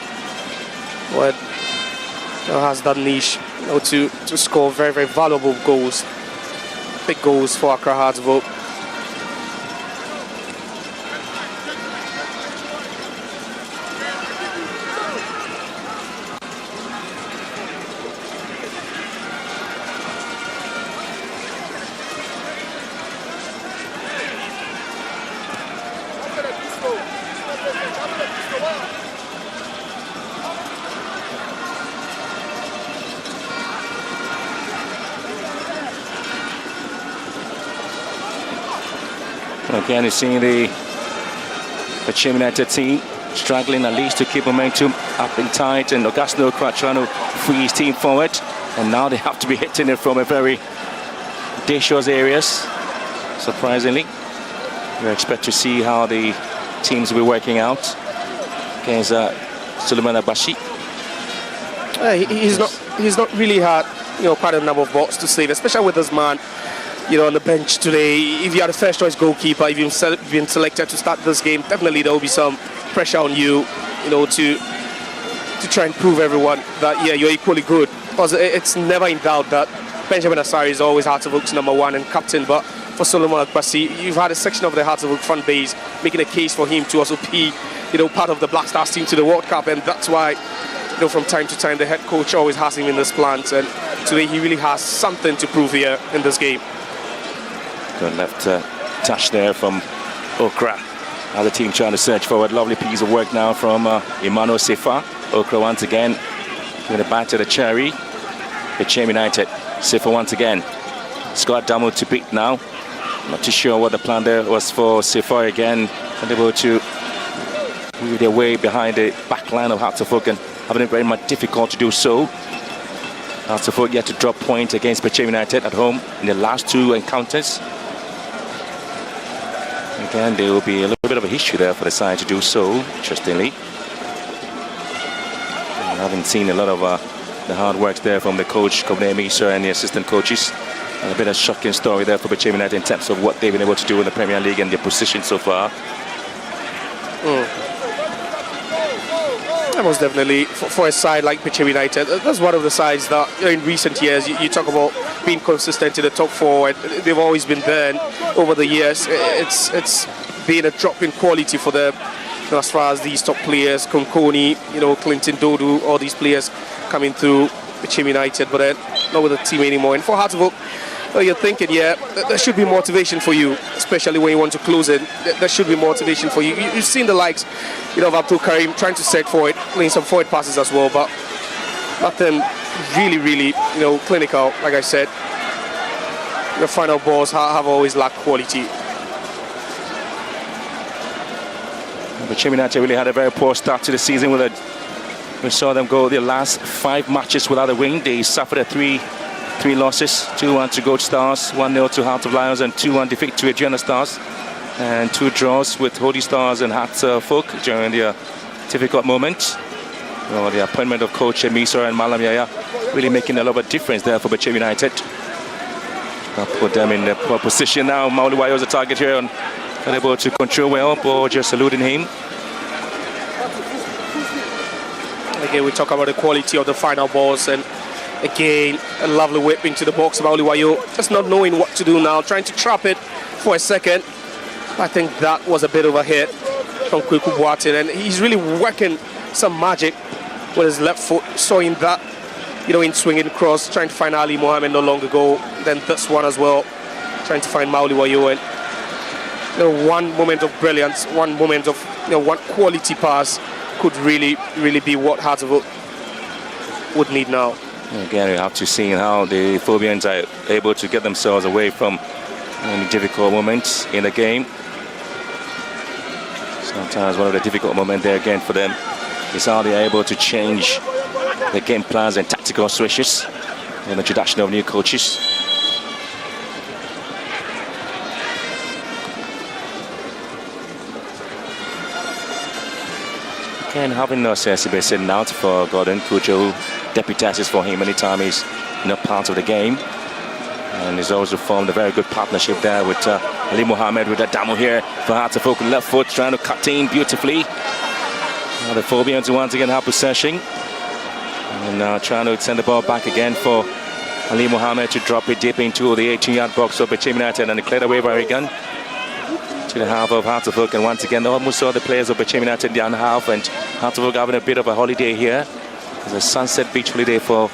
But has that niche to score very, very valuable goals. Big goals for Accra Hearts of Oak. Again, you're seeing the Bechem United team struggling at least to keep momentum up and tight, and Augustino trying to free his team forward, and now they have to be hitting it from a very dangerous areas. Surprisingly, we expect to see how the teams will be working out against Suleiman Abashi. He's not really had quite a number of balls to save, especially with this man on the bench today. If you are the first choice goalkeeper, if you've been selected to start this game, definitely there will be some pressure on you, to try and prove everyone that you're equally good, because it's never in doubt that Benjamin Asari is always Hearts of Oak's #1 and captain. But for Solomon Agbasi, you've had a section of the Hearts of Oak fan base making a case for him to also be part of the Black Stars team to the World Cup, and that's why from time to time the head coach always has him in this plant, and today he really has something to prove here in this game. Good left touch there from Okra. Other team trying to search forward. Lovely piece of work now from Emmanuel Sefa. Okra once again with a back to the cherry. Bechem United. Sefa once again. Scott Damu to beat now. Not too sure what the plan there was for Sefa again. Unable to move their way behind the back line of Hearts of Oak, and having it very much difficult to do so. Hearts of Oak yet to drop points against Bechem United at home in the last 2 encounters. Again, there will be a little bit of a history there for the side to do so, interestingly. I haven't seen a lot of the hard work there from the coach, Kobne Misa, and the assistant coaches. And a bit of shocking story there for Bechem United in terms of what they've been able to do in the Premier League and their position so far. That was definitely, for a side like Bechem United, that's one of the sides that in recent years you talk about being consistent in the top 4, and they've always been there, and over the years it's been a drop in quality for them as far as these top players, Konkoni, Clinton Dodu, all these players coming through Bechem United, but then not with the team anymore. And for Hearts of Oak, you're thinking, there should be motivation for you, especially when you want to close it. There should be motivation for you. You've seen the likes, of Abdul Karim trying to set forward, playing some forward passes as well, but nothing really, clinical. Like I said, the final balls have always lacked quality. Bechem United really had a very poor start to the season. We saw them go their last 5 matches without a win. They suffered a 3 losses, 2-1 to Gold Stars, 1-0 to Hearts of Lions, and 2-1 defeat to Aegina Stars, and 2 draws with Holy Stars and Hearts of Oak during their difficult moment. The appointment of coach Emisa and Malam Yaya really making a lot of difference there for Bechem United. I'll put them in the poor position now. Mauliwayo is a target here, and unable to control well, or just eluding him. Again, we talk about the quality of the final balls, and again, a lovely whip into the box of Mauliwayo, just not knowing what to do now, trying to trap it for a second. I think that was a bit of a hit from Kweku Boateng, and he's really working some magic with his left foot, showing that, in swinging cross, trying to find Ali Mohammed not long ago. Then this one as well, trying to find Mauliwayo, and one moment of brilliance, one moment of one quality pass could really be what Hearts of Oak would need now. Again, we have to see how the Phobians are able to get themselves away from any difficult moments in the game. Sometimes one of the difficult moments there again for them is how they are able to change the game plans and tactical switches in the introduction of new coaches. Again, having Sesibe sitting out for Gordon Kujo, deputizes for him anytime he's not part of the game. And he's also formed a very good partnership there with Ali Mohammed with Adamu here for Hearts of Oak, left foot trying to cut in beautifully. Now the Phobians once again have possession. And now trying to send the ball back again for Ali Mohammed to drop it deep into the 18-yard box of Bechem United, and cleared away by Regan to the half of Hearts of Oak. And once again, almost saw the players of Bechem United in the other half, and Hearts of Oak having a bit of a holiday here. It's a sunset beach holiday for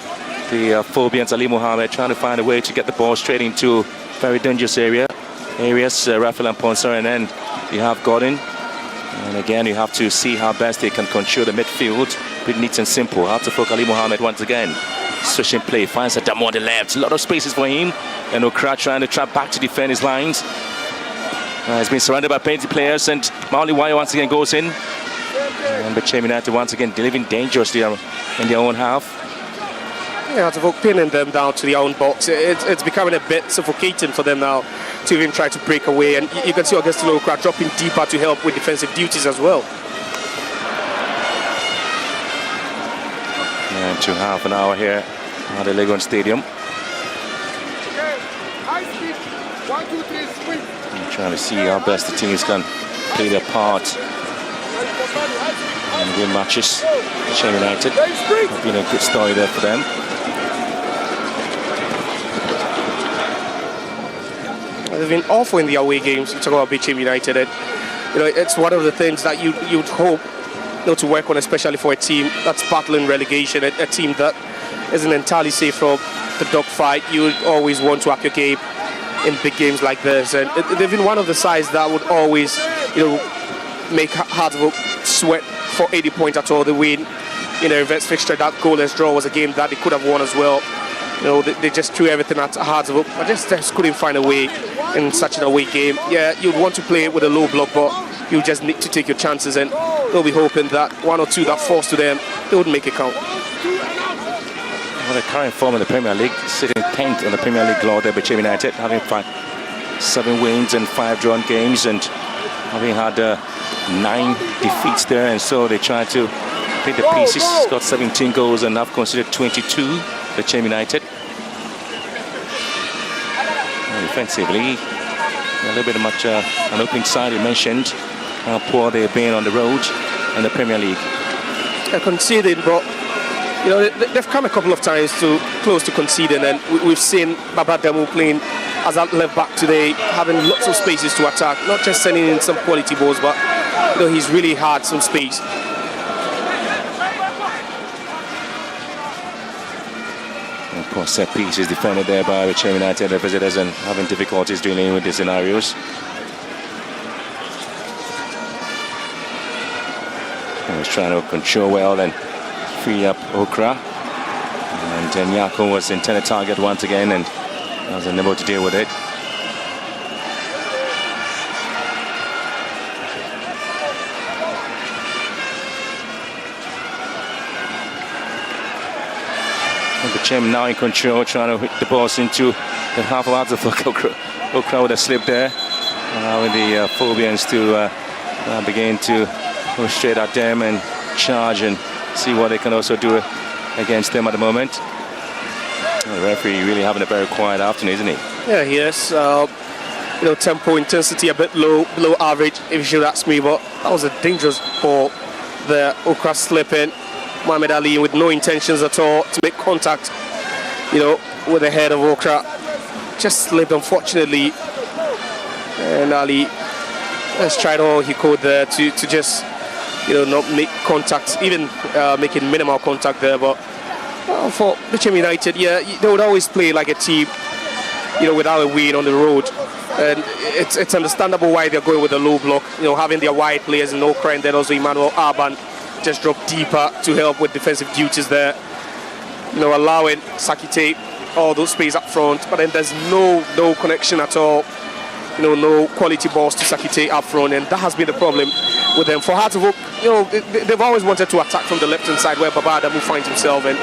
the Phobians. Ali Mohammed trying to find a way to get the ball straight into very dangerous areas, Raphael and Ponsor, and then you have Gordon. And again, you have to see how best they can control the midfield. Pretty neat and simple. Hearts of Oak, Ali Mohammed once again. Switching play, finds Adamu on the left. A lot of spaces for him. And Okra trying to trap back to defend his lines. It's been surrounded by plenty players, and Mauli Wayo once again goes in. And Bechem United once again delivering dangerously in their own half. Yeah, it's about pinning them down to their own box. It's becoming a bit suffocating for them now to even try to break away. And you can see Augustine Okra dropping deeper to help with defensive duties as well. And to half an hour here at the Legon Stadium. I'm trying to see how best the teams can play their part and win matches. Bechem United have been a good story there for them. They've been awful in the away games. You talk about Bechem United, and it's one of the things that you'd hope to work on, especially for a team that's battling relegation, a team that isn't entirely safe from the dogfight. You would always want to up your game in big games like this, and they've been one of the sides that would always, make Hearts of Oak sweat for 80 points at all. The win in a reverse fixture, that goalless draw was a game that they could have won as well. They just threw everything at Hearts of Oak, but just couldn't find a way in such an away game. Yeah, you'd want to play with a low block, but you just need to take your chances, and they'll be hoping that one or two that falls to them, they would make it count. Well, the current form in the Premier League, sitting 10th on the Premier League glory there, Bechem United, having 7 wins and 5 drawn games, and having had 9 defeats there, and so they try to play the pieces. Got 17 goals and have considered 22. Bechem United. And defensively, a little bit much an opening side. You mentioned how poor they've been on the road in the Premier League. They're conceding, but they've come a couple of times close to conceding, and we've seen Baba Demu playing as a left back today, having lots of spaces to attack, not just sending in some quality balls, but he's really had some space. Of course, set piece is defended there by Bechem United, the visitors, and having difficulties dealing with the scenarios. He was trying to control well and free up Okra. And then Yako was the intended target once again and was unable to deal with it. Bechem now in control, trying to hit the balls into the half of Hearts of Oak. Okra with a slip there. With the Phobians to begin to go straight at them and charge and see what they can also do against them at the moment. The referee really having a very quiet afternoon, isn't he? Yeah, he is. Tempo, intensity a bit low, below average, if you should ask me, but that was a dangerous ball. The Okra slipping. Mohamed Ali with no intentions at all to make contact, with the head of Okra. Just slipped, unfortunately. And Ali has tried all he could there to just, not make contact, even making minimal contact there. But for Bechem United, yeah, they would always play like a team, without a win on the road. And it's understandable why they're going with a low block, having their wide players in Okra and then also Emmanuel Arban just drop deeper to help with defensive duties there. Allowing Sakite all those space up front, but then there's no connection at all. No quality balls to Sakite up front, and that has been the problem with them. For Hearts of Oak, they've always wanted to attack from the left-hand side where Baba Adamu finds himself, and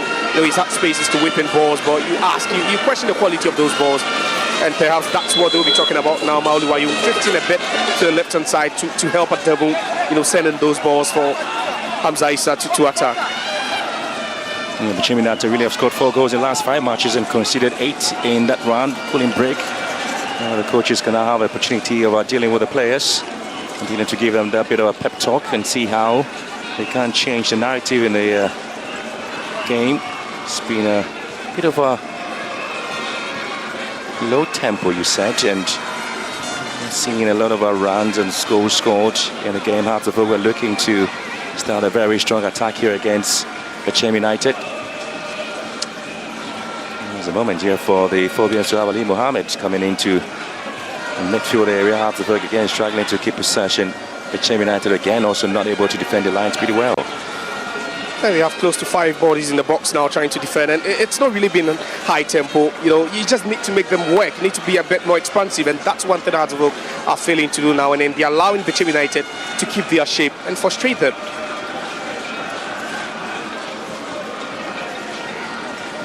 he's had spaces to whip in balls, but you question the quality of those balls, and perhaps that's what they'll be talking about now. Mauli Wayo drifting a bit to the left-hand side to help Adamu, sending those balls for Hamza Issa to attack. Bechem United really have scored 4 goals in the last 5 matches and conceded 8 in that round, pulling break. The coaches can now have an opportunity of dealing with the players and being able to give them that bit of a pep talk and see how they can change the narrative in the game. It's been a bit of a low tempo, you said, and seeing a lot of runs and goals scored in the game. Hearts of Oak were looking to start a very strong attack here against Bechem United. There's a moment here for the Phobians to have Ali Mohammed coming into the midfield area. Hearts of Oak again struggling to keep possession. Bechem United again also not able to defend the lines pretty well. We have close to 5 bodies in the box now trying to defend, and it's not really been high tempo. You just need to make them work. You need to be a bit more expansive, and that's one thing Hearts of Oak are failing to do now. And then they're allowing Bechem United to keep their shape and frustrate them.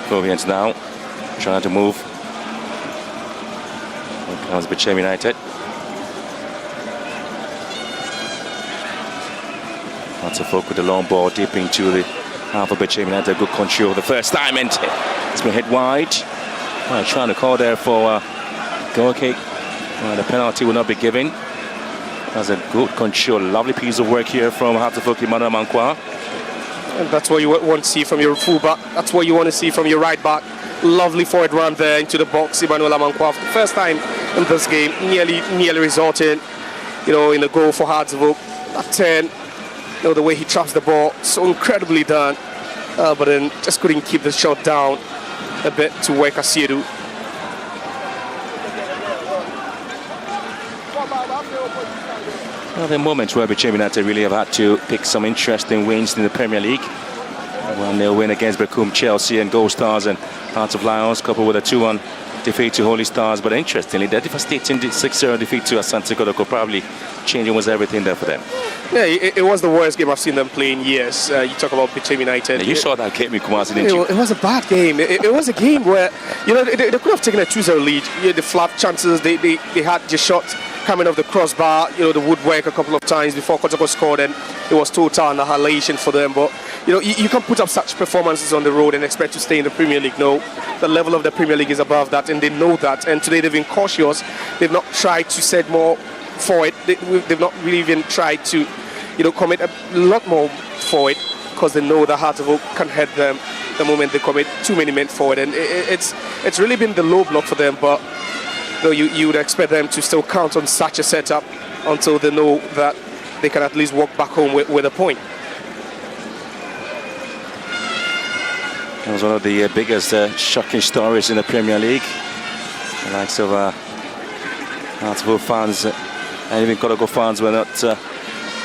Kovians now trying to move. Here comes Bechem United. Hearts of Oak with the long ball deep into the half of Bechem United. Good control the first time, and it's been hit wide. Trying to call there for goal kick. The penalty will not be given. That's a good control. Lovely piece of work here from Hearts of Oak, Emmanuel Amankwa. And that's what you want to see from your fullback. That's what you want to see from your right back. Lovely forward run there into the box, Emmanuel Amankwa. For the first time in this game, nearly resulting, in a goal for Hearts of Oak. That 10, the way he traps the ball, so incredibly done. But then just couldn't keep the shot down a bit to work Asiedu. Well, there are moments where Bechem United really have had to pick some interesting wins in the Premier League. 1-0 win against Bechem, Chelsea and Gold Stars, and Hearts of Lions, coupled with a 2-1 defeat to Holy Stars. But interestingly, that devastating 6-0 defeat to Asante Kotoko probably changing almost everything there for them. Yeah, it was the worst game I've seen them play in years. You talk about Bechem United. Yeah, you saw that game in Kumasi, didn't you? It was a bad game. It was a game where, they could have taken a 2-0 lead. The flat chances, they had just shots coming off the crossbar, the woodwork a couple of times before Kotoko scored, and it was total annihilation for them. But, you can't put up such performances on the road and expect to stay in the Premier League. No, the level of the Premier League is above that, and they know that. And today they've been cautious. They've not tried to set more forward. They've not really even tried to, commit a lot more forward, because they know the Hearts of Oak can hurt them the moment they commit too many men forward. And it's really been the low block for them, but you would expect them to still count on such a setup until they know that they can at least walk back home with a point. It was one of the biggest shocking stories in the Premier League. The likes of Hearts of Oak fans and even Kotoko fans were not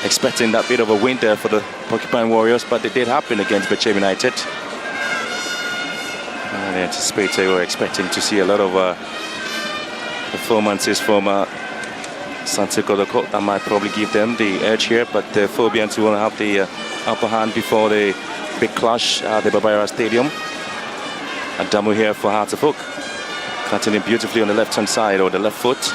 expecting that bit of a win there for the Porcupine Warriors, but it did happen against Bechem United. And they anticipated, they were expecting to see a lot of performances from Asante Kotoko that might probably give them the edge here, but the Phobians will have the upper hand before the big clash at the Babayara Stadium. Adamu here for Hearts of Oak, cutting in beautifully on the left-hand side or the left foot.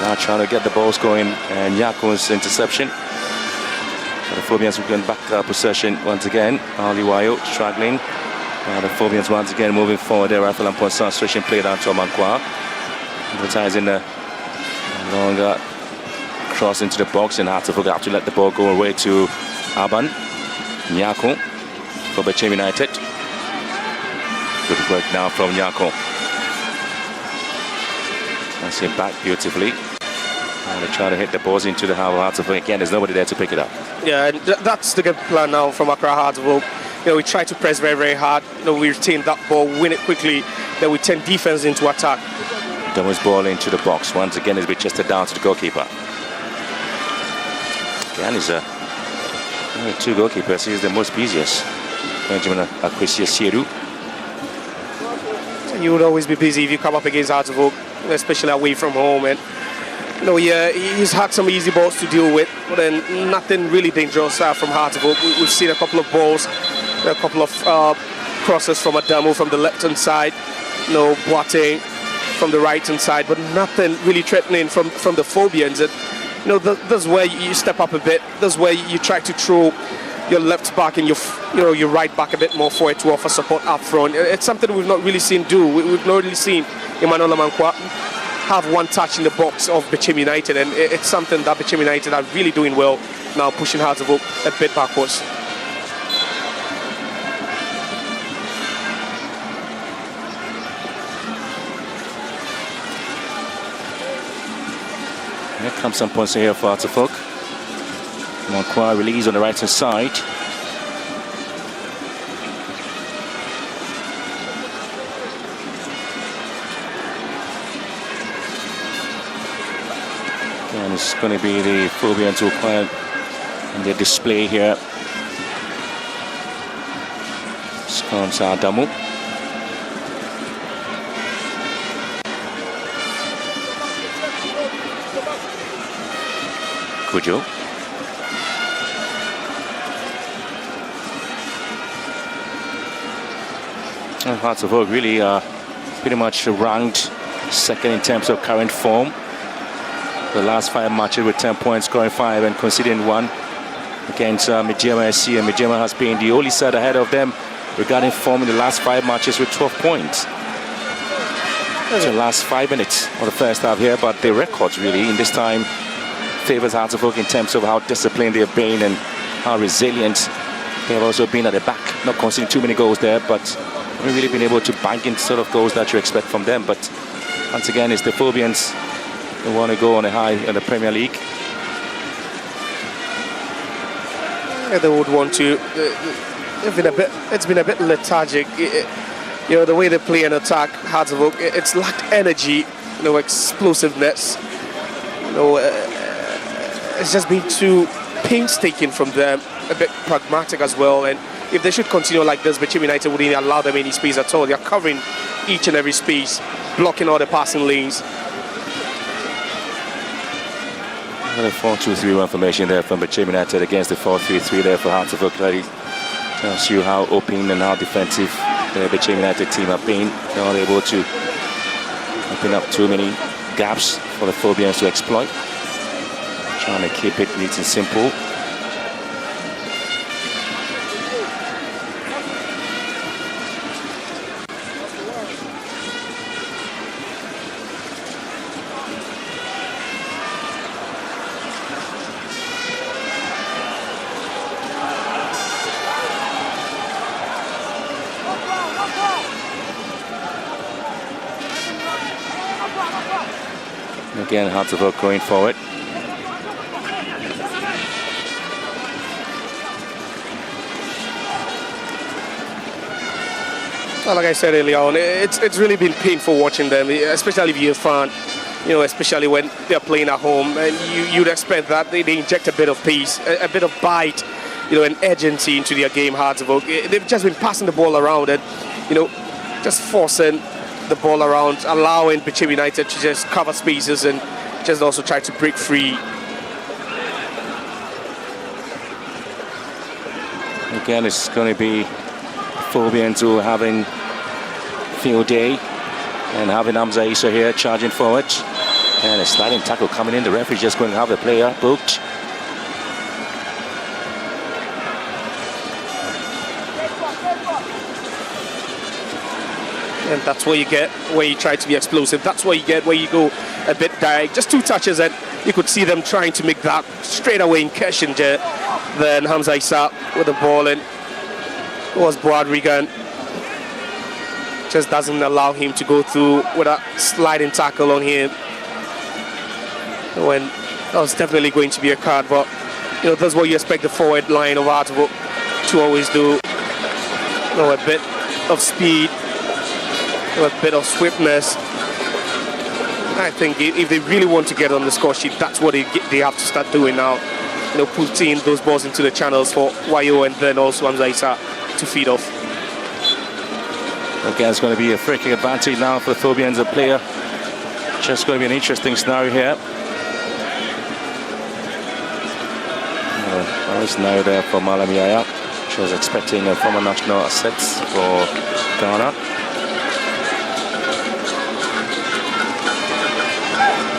Now trying to get the balls going, and Yako's interception. But the Phobians will get back possession once again. Ali Wayo struggling. The Phobians once again moving forward. Their rifle and point switching play down to Amankwa. Advertising the longer cross into the box, and Hearts of Oak have to let the ball go away to Aban. Nyako for Bechem United. Good work now from Nyako. That's it back beautifully. And they try to hit the balls into the Hearts of Oak. Again, there's nobody there to pick it up. Yeah, and that's the game plan now from Accra Hearts of Oak. We try to press very, very hard. We retain that ball, win it quickly. Then we turn defense into attack. Thomas ball into the box. Once again, it's been chested down to the goalkeeper. Again, he's two goalkeepers. He's the most busiest. Benjamin Akwesi Asiedu. You would always be busy if you come up against Hearts of Oak, especially away from home. And he's had some easy balls to deal with, but then nothing really dangerous from Hearts of Oak. We've seen a couple of balls, a couple of crosses from Adamu from the left-hand side, Boateng from the right-hand side, but nothing really threatening from the Phobians. And, this is where you step up a bit. This is where you try to throw your left back and your right back a bit more forward to offer support up front. It's something we've not really seen do. We've not really seen Emmanuel Amankwa have one touch in the box of Bechem United, and it's something that Bechem United are really doing well now, pushing Hearts of Oak a bit backwards. Here comes some points here for Hearts of Oak. Amankwa release on the right hand side. And it's going to be the Phobians who acquire in their display here. Scones Adamu. Kujo. Hearts of Oak really pretty much ranked second in terms of current form. The last 5 matches with 10 points, scoring 5 and conceding 1 against Bechem SC, and Bechem has been the only side ahead of them regarding form in the last 5 matches with 12 points. The last 5 minutes of the first half here, but the records really in this time favors Hearts of Oak in terms of how disciplined they've been and how resilient they have also been at the back, not conceding too many goals there, but haven't really been able to bank in sort of goals that you expect from them. But once again, it's the Phobians who want to go on a high in the Premier League. Yeah, they would want to. It's been a bit lethargic. You know, the way they play and attack, Hearts of Oak, it's lacked energy, you know, explosiveness. You know, it's just been too painstaking from them, a bit pragmatic as well. And if they should continue like this, Bechem United wouldn't allow them any space at all. They're covering each and every space, blocking all the passing lanes. A 4-2-3-1 formation there from Bechem United against the 4-3-3 there for Hearts of Oak. That tells you how open and how defensive the Bechem United team have been. They're not able to open up too many gaps for the Phobians to exploit. Trying to keep it neat and simple. Again, Hearts of Oak going forward. Well, like I said earlier on, it's really been painful watching them, especially if you're a fan, you know, especially when they're playing at home, and you'd expect that they inject a bit of pace, a bit of bite, you know, and urgency into their game. Hearts of Oak, they've just been passing the ball around and, you know, just forcing the ball around, allowing Bechem United to just cover spaces and just also try to break free. Again, it's going to be Phobians who are having field day and having Hamza Issa here charging forward. And a sliding tackle coming in. The referee just going to have the player booked. And that's what you get when you try to be explosive. That's what you get when you go a bit direct. Just 2 touches and you could see them trying to make that straight away in Keshinger. Then Hamza Issa with the ball, and it was Brad Regan. Just doesn't allow him to go through with a sliding tackle on him. When that was definitely going to be a card, but you know, that's what you expect the forward line of Hearts of Oak to always do. You know, a bit of speed, a bit of swiftness. I think if they really want to get on the score sheet, that's what they have to start doing now. You know, putting those balls into the channels for Wayo and then also Hamza Issa to feed off. Again, it's going to be a free kick advantage now for the Phobians, a player. Just going to be an interesting scenario here. Nice scenario there for Malam Yaya. She was expecting a former national assets for Ghana.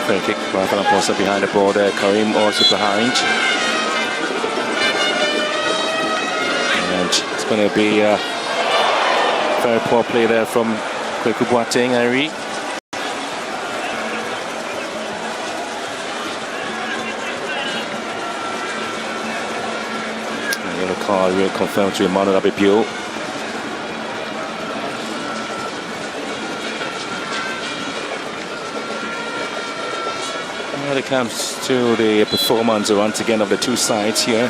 Free kick, Rafael Posa behind the ball there. Karim also behind. And it's going to be a very poor play there from Kweku Boateng, Henry. Yellow card will confirm to Emmanuel Abibio. When it comes to the performance once again of the 2 sides here,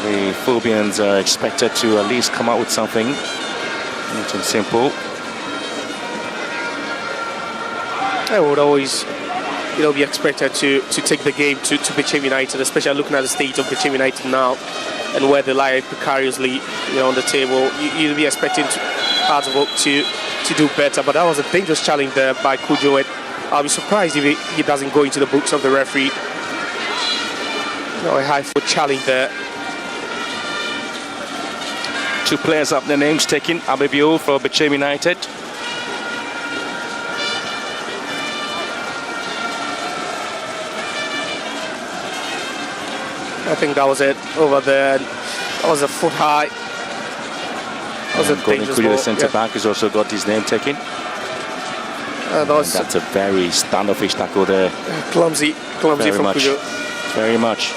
the Phobians are expected to at least come out with something neat and simple. I would always, you know, be expected to take the game to Bechem United, especially looking at the state of Bechem United now. and where they lie precariously, on the table, you'd be expecting Hearts of Oak to do better. But that was a dangerous challenge there by Kujo, and I'll be surprised if he doesn't go into the books of the referee. A high foot challenge there. 2 players up, their names taken. Abibio for Bechem United. I think that was it over there. That was a foot high. That was a dangerous ball. The centre back has also got his name taken. That's a very standoffish tackle there. Clumsy from Kujo. Very much.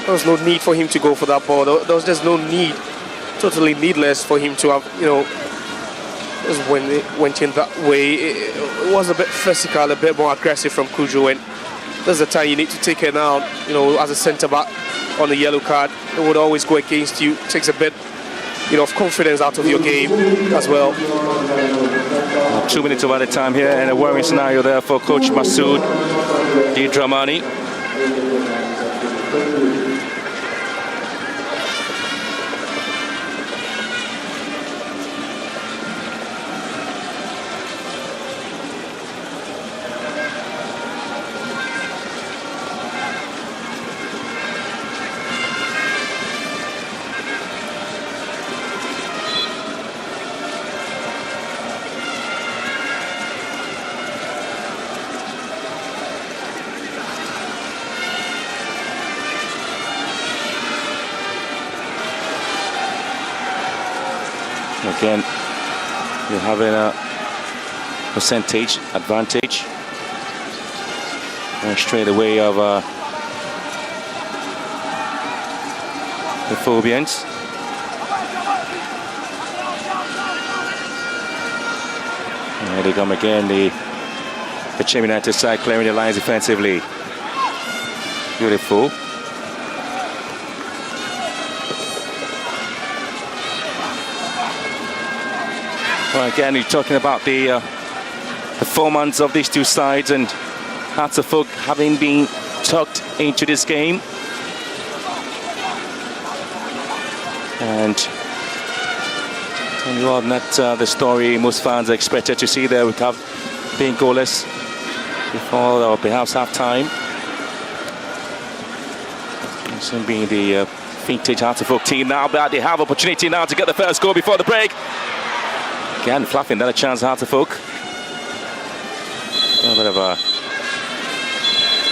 There was no need for him to go for that ball. There was just no need. Totally needless for him to have, just when it went in that way. It was a bit physical, a bit more aggressive from Kujo, and there's the time you need to take it out, as a centre back on the yellow card. It would always go against you. It takes a bit, of confidence out of your game as well. 2 minutes of added time here, and a worrying scenario there for Coach Masood Di Dramani. Again, you're having a percentage advantage. And straight away of the Phobians. And here they come again, the Bechem United side clearing the lines defensively. Beautiful. Well, again, you're talking about the performance of these two sides, and Hearts of Oak having been tucked into this game. And you are not the story most fans expected to see there. We have being goalless before or perhaps half time. This will be the vintage Hearts of Oak team now, but they have opportunity now to get the first goal before the break. Again, Fluffing, that a chance, Hearts of Oak. A bit of a,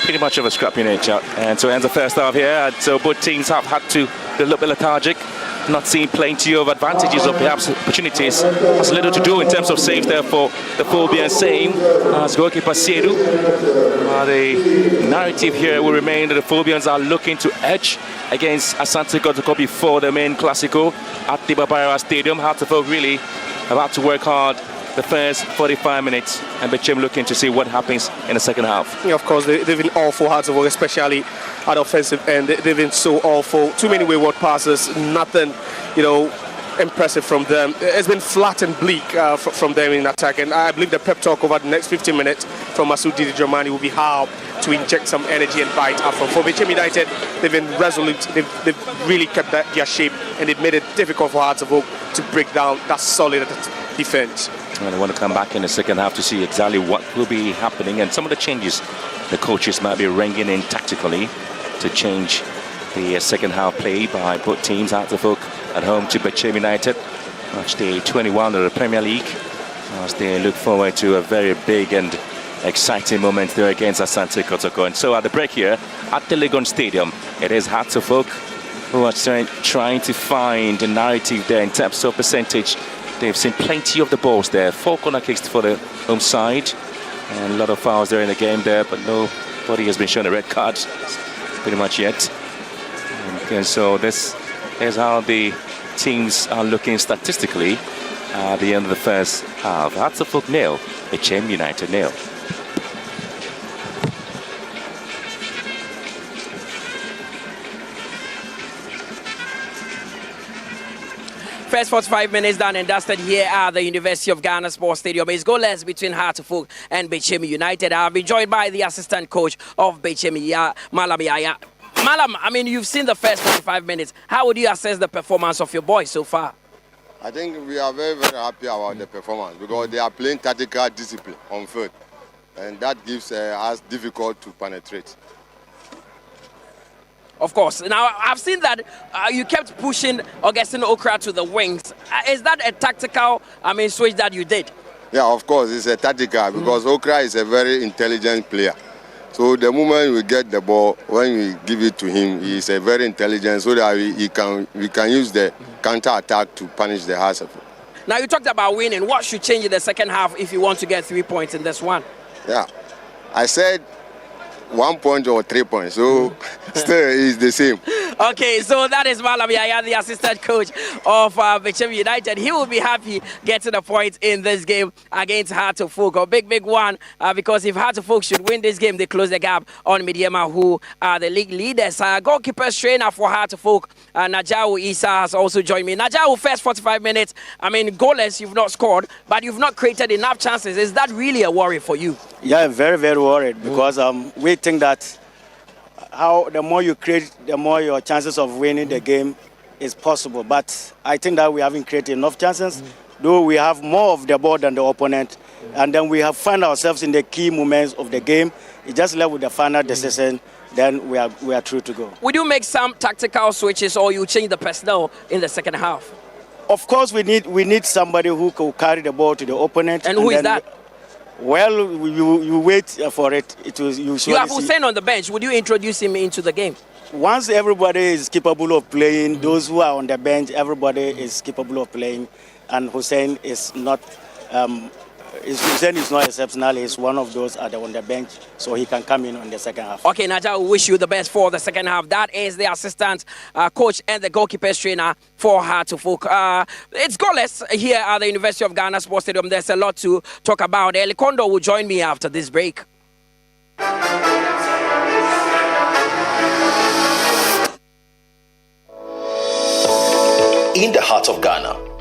pretty much of a scrappy nature. And so it ends the first half here. And so both teams have had to be a little bit lethargic, not seeing plenty of advantages or perhaps opportunities. Has little to do in terms of saves there for the Phobia, same as goalkeeper Sedu. The narrative here will remain that the Phobians are looking to edge against Asante Kotoko before the main Classico at the Babara Stadium. Hearts of Oak really about to work hard the first 45 minutes, and Bechem looking to see what happens in the second half. Yeah, of course, they've been awful, Hearts of Oak, especially at offensive end. They've been so awful. Too many wayward passes, nothing, impressive from them. It's been flat and bleak from them in attack, and I believe the pep talk over the next 15 minutes from Masood Di Dramani will be how to inject some energy and bite up from. For Bechem United, they've been resolute. They've really kept their shape, and they've made it difficult for Hearts of Oak to break down that solid defense. And I want to come back in the second half to see exactly what will be happening and some of the changes the coaches might be ringing in tactically to change the second half play by both teams. Hearts of Oak at home to Bechem United, match day 21 of the Premier League, as they look forward to a very big and exciting moment there against Asante Kotoko. And so at the break here at the Legon Stadium, it is Hearts of Oak who are trying to find the narrative there in terms of percentage. They've seen plenty of the balls there. 4 corner kicks for the home side, and a lot of fouls there in the game there, but nobody has been shown a red card pretty much yet. And so this is how the teams are looking statistically at the end of the first half. Hearts of Oak 0, Bechem United 0. First 45 minutes done and dusted here at the University of Ghana Sports Stadium. It's goalless between Hearts of Oak and Bechem United. I've been joined by the assistant coach of Bechem, Malam Yaya. Malam, I mean, you've seen the first 45 minutes. How would you assess the performance of your boys so far? I think we are very, very happy about the performance because they are playing tactical discipline on field. And that gives us difficult to penetrate. Of course. Now, I've seen that you kept pushing Augustine Okra to the wings. Is that a tactical, switch that you did? Yeah, of course, it's a tactical because Okra is a very intelligent player. So the moment we get the ball, when we give it to him, he is a very intelligent, so that we can use the counter-attack to punish the Hatsufok. Now, you talked about winning. What should change in the second half if you want to get 3 points in this one? Yeah, I said 1 point or 3 points, so still it's the same. Okay, so that is Malam Yaya, the assistant coach of Bechem United. He will be happy getting a point in this game against Hatsufok. A big one, because if Hatsufok should win this game, they close the gap on Mediama, who are the league leaders. Goalkeeper's trainer for Hatsufok, Najau Isa, has also joined me. Najau, first 45 minutes, goalless, you've not scored, but you've not created enough chances. Is that really a worry for you? Yeah, very, very worried because we think that the more you create, the more your chances of winning the game is possible. But I think that we haven't created enough chances, though we have more of the ball than the opponent. And then we have found ourselves in the key moments of the game. It just left with the final decision, then we are through to go. Would you make some tactical switches or you change the personnel in the second half? Of course, we need somebody who can carry the ball to the opponent. And who is that? Well, you wait for it. You have Hussein on the bench. Would you introduce him into the game? Once everybody is capable of playing, those who are on the bench, everybody is capable of playing. And Hussein is not exceptional. He's one of those on the bench, so he can come in on the second half. Okay, Naja, we wish you the best for the second half. That is the assistant coach and the goalkeeper's trainer for Hatsufok. It's goalless here at the University of Ghana Sports Stadium. There's a lot to talk about. Elikondo will join me after this break. In the heart of Ghana,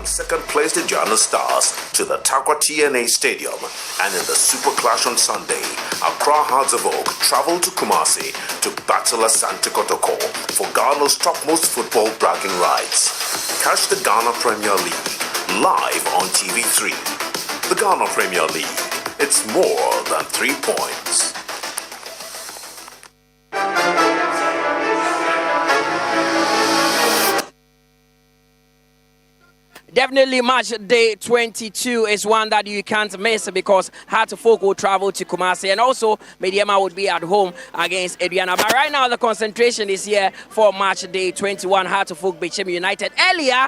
welcome second-placed Ghana Stars to the Takwa TNA Stadium. And in the Super Clash on Sunday, Accra Hearts of Oak travel to Kumasi to battle Asante Kotoko for Ghana's topmost football bragging rights. Catch the Ghana Premier League live on TV3. The Ghana Premier League. It's more than 3 points. Definitely match day 22 is one that you can't miss because Hearts of Oak will travel to Kumasi and also Mediama would be at home against Aduana. But right now the concentration is here for match day 21, Hearts of Oak Bechem United. Earlier,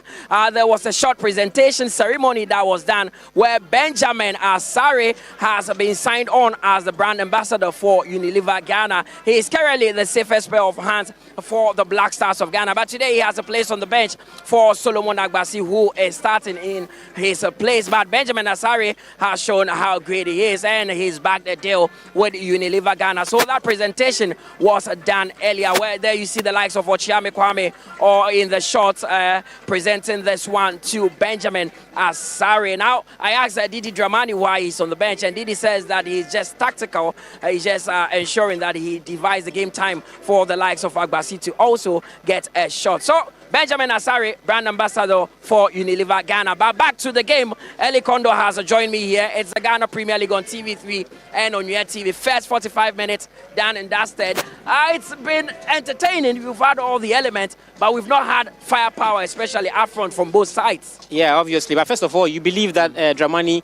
there was a short presentation ceremony that was done where Benjamin Asare has been signed on as the brand ambassador for Unilever Ghana. He is currently the safest pair of hands for the Black Stars of Ghana. But today he has a place on the bench for Solomon Agbasi, who is starting in his place. But Benjamin Asare has shown how great he is and he's backed a deal with Unilever Ghana. So that presentation was done earlier where there you see the likes of Ochiame Kwame or in the shots presenting this one to Benjamin Asare. Now I asked Didi Dramani why he's on the bench and Didi says that he's just tactical. He's just ensuring that he divides the game time for the likes of Agbasi to also get a shot. So Benjamin Asare, brand ambassador for Unilever Ghana. But back to the game, Eli Kondo has joined me here. It's the Ghana Premier League on TV3 and on your TV. First 45 minutes done and dusted. It's been entertaining. We've had all the elements, but we've not had firepower, especially up front from both sides. Yeah, obviously. But first of all, you believe that Dramani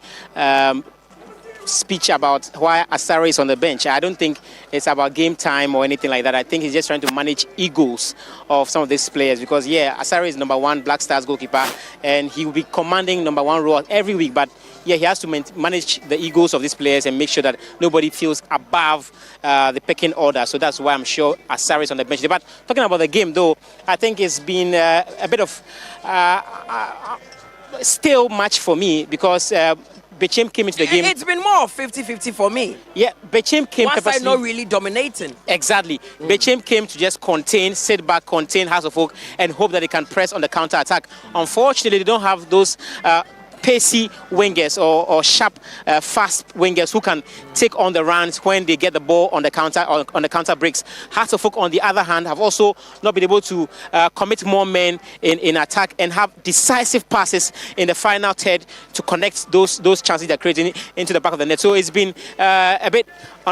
speech about why Asare is on the bench. I don't think it's about game time or anything like that. I think he's just trying to manage egos of some of these players because, yeah, Asare is #1 Black Stars goalkeeper and he will be commanding #1 role every week. But, yeah, he has to manage the egos of these players and make sure that nobody feels above the pecking order. So that's why I'm sure Asare is on the bench. But talking about the game, though, I think it's been a bit of still match for me because Bechem came into the game. It's been more 50-50 for me. Yeah, Bechem came one side not really dominating. Exactly. Bechem came to just contain, sit back, contain Hearts of Oak and hope that they can press on the counter-attack. Unfortunately, they don't have those pacey wingers or sharp, fast wingers who can take on the runs when they get the ball on the counter or on the counter breaks. Hearts of Oak, on the other hand, have also not been able to commit more men in attack and have decisive passes in the final third to connect those chances they're creating into the back of the net. So it's been a bit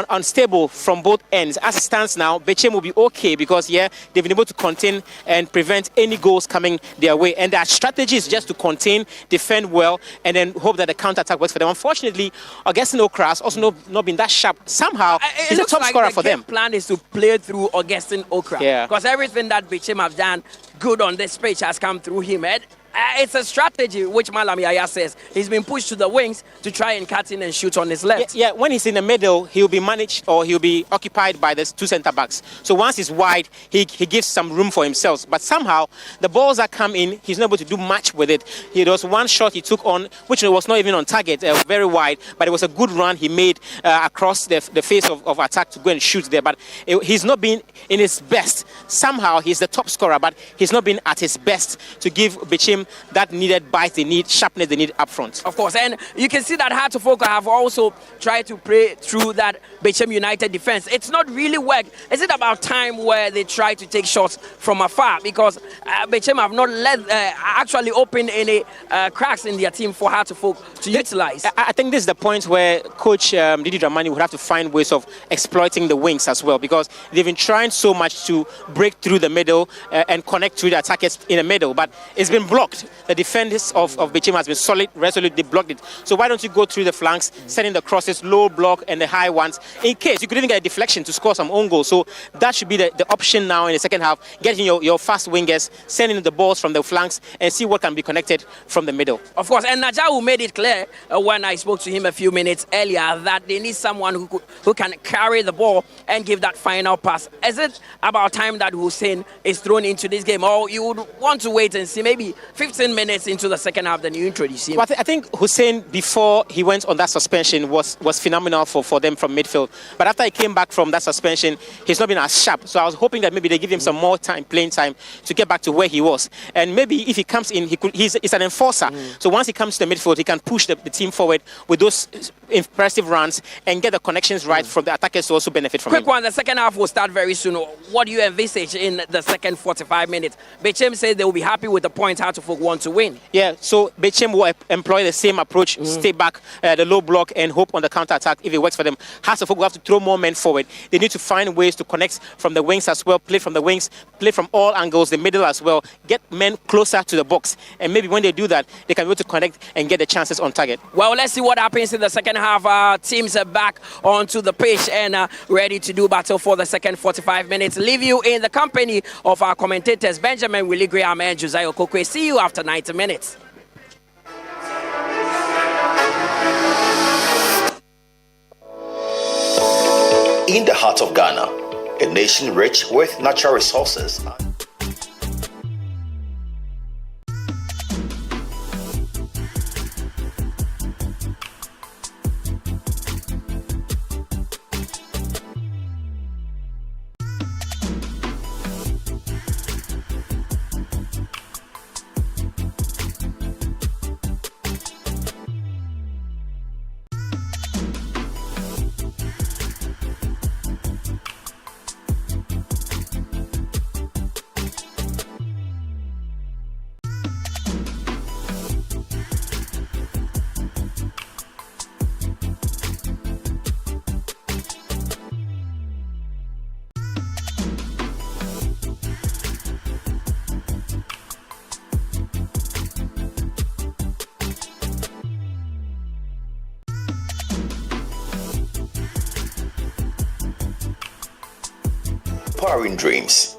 unstable from both ends. As it stands now, Bechem will be okay because, yeah, they've been able to contain and prevent any goals coming their way. And their strategy is just to contain, defend well, and then hope that the counter-attack works for them. Unfortunately, Augustine Okra has also not been that sharp. Somehow, he's a top scorer for them. The plan is to play through Augustine Okra. Yeah. Because everything that Bechem have done good on this pitch has come through him. It's a strategy which Malam Yaya says he's been pushed to the wings to try and cut in and shoot on his left. Yeah, when he's in the middle, he'll be managed or he'll be occupied by the two centre backs. So once he's wide, he gives some room for himself. But somehow the balls that come in, he's not able to do much with it. There was one shot he took on, which was not even on target, very wide, but it was a good run he made across the face of attack to go and shoot there. But he's not been in his best. Somehow he's the top scorer, but he's not been at his best to give Bechem that needed bite they need, sharpness they need up front. Of course, and you can see that Hearts of Oak have also tried to play through that Bechem United defense. It's not really worked. Is it about time where they try to take shots from afar? Because Bechem have not actually opened any cracks in their team for Hearts of Oak to utilize. I think this is the point where Coach Didi Dramani would have to find ways of exploiting the wings as well, because they've been trying so much to break through the middle and connect to the attackers in the middle, but it's been blocked. The defenders of Bechem has been solid, resolute, they blocked it. So why don't you go through the flanks, sending the crosses, low block and the high ones, in case you could even get a deflection to score some own goals. So that should be the option now in the second half, getting your fast wingers, sending the balls from the flanks and see what can be connected from the middle. Of course, and Najawu made it clear when I spoke to him a few minutes earlier that they need someone who can carry the ball and give that final pass. Is it about time that Hussein is thrown into this game, or you would want to wait and see maybe 15 minutes into the second half, then you introduce him. Well, I think Hussein, before he went on that suspension, was phenomenal for them from midfield. But after he came back from that suspension, he's not been as sharp. So I was hoping that maybe they give him some more time, playing time, to get back to where he was. And maybe if he comes in, he's an enforcer. So once he comes to the midfield, he can push the team forward with those impressive runs and get the connections right from the attackers to also benefit from him. Quick one, the second half will start very soon. What do you envisage in the second 45 minutes? Bechem said they will be happy with the points Hartlepool want to win. Yeah, so Bechem will employ the same approach, stay back, the low block, and hope on the counter-attack if it works for them. Hartlepool will have to throw more men forward. They need to find ways to connect from the wings as well, play from the wings, play from all angles, the middle as well, get men closer to the box. And maybe when they do that, they can be able to connect and get the chances on target. Well, let's see what happens in the second half. Teams are back onto the pitch and ready to do battle for the second 45 minutes. Leave you in the company of our commentators, Benjamin Willie Graham and Josiah Okokwe. See you after 90 minutes. In the heart of Ghana, a nation rich with natural resources. Powering dreams.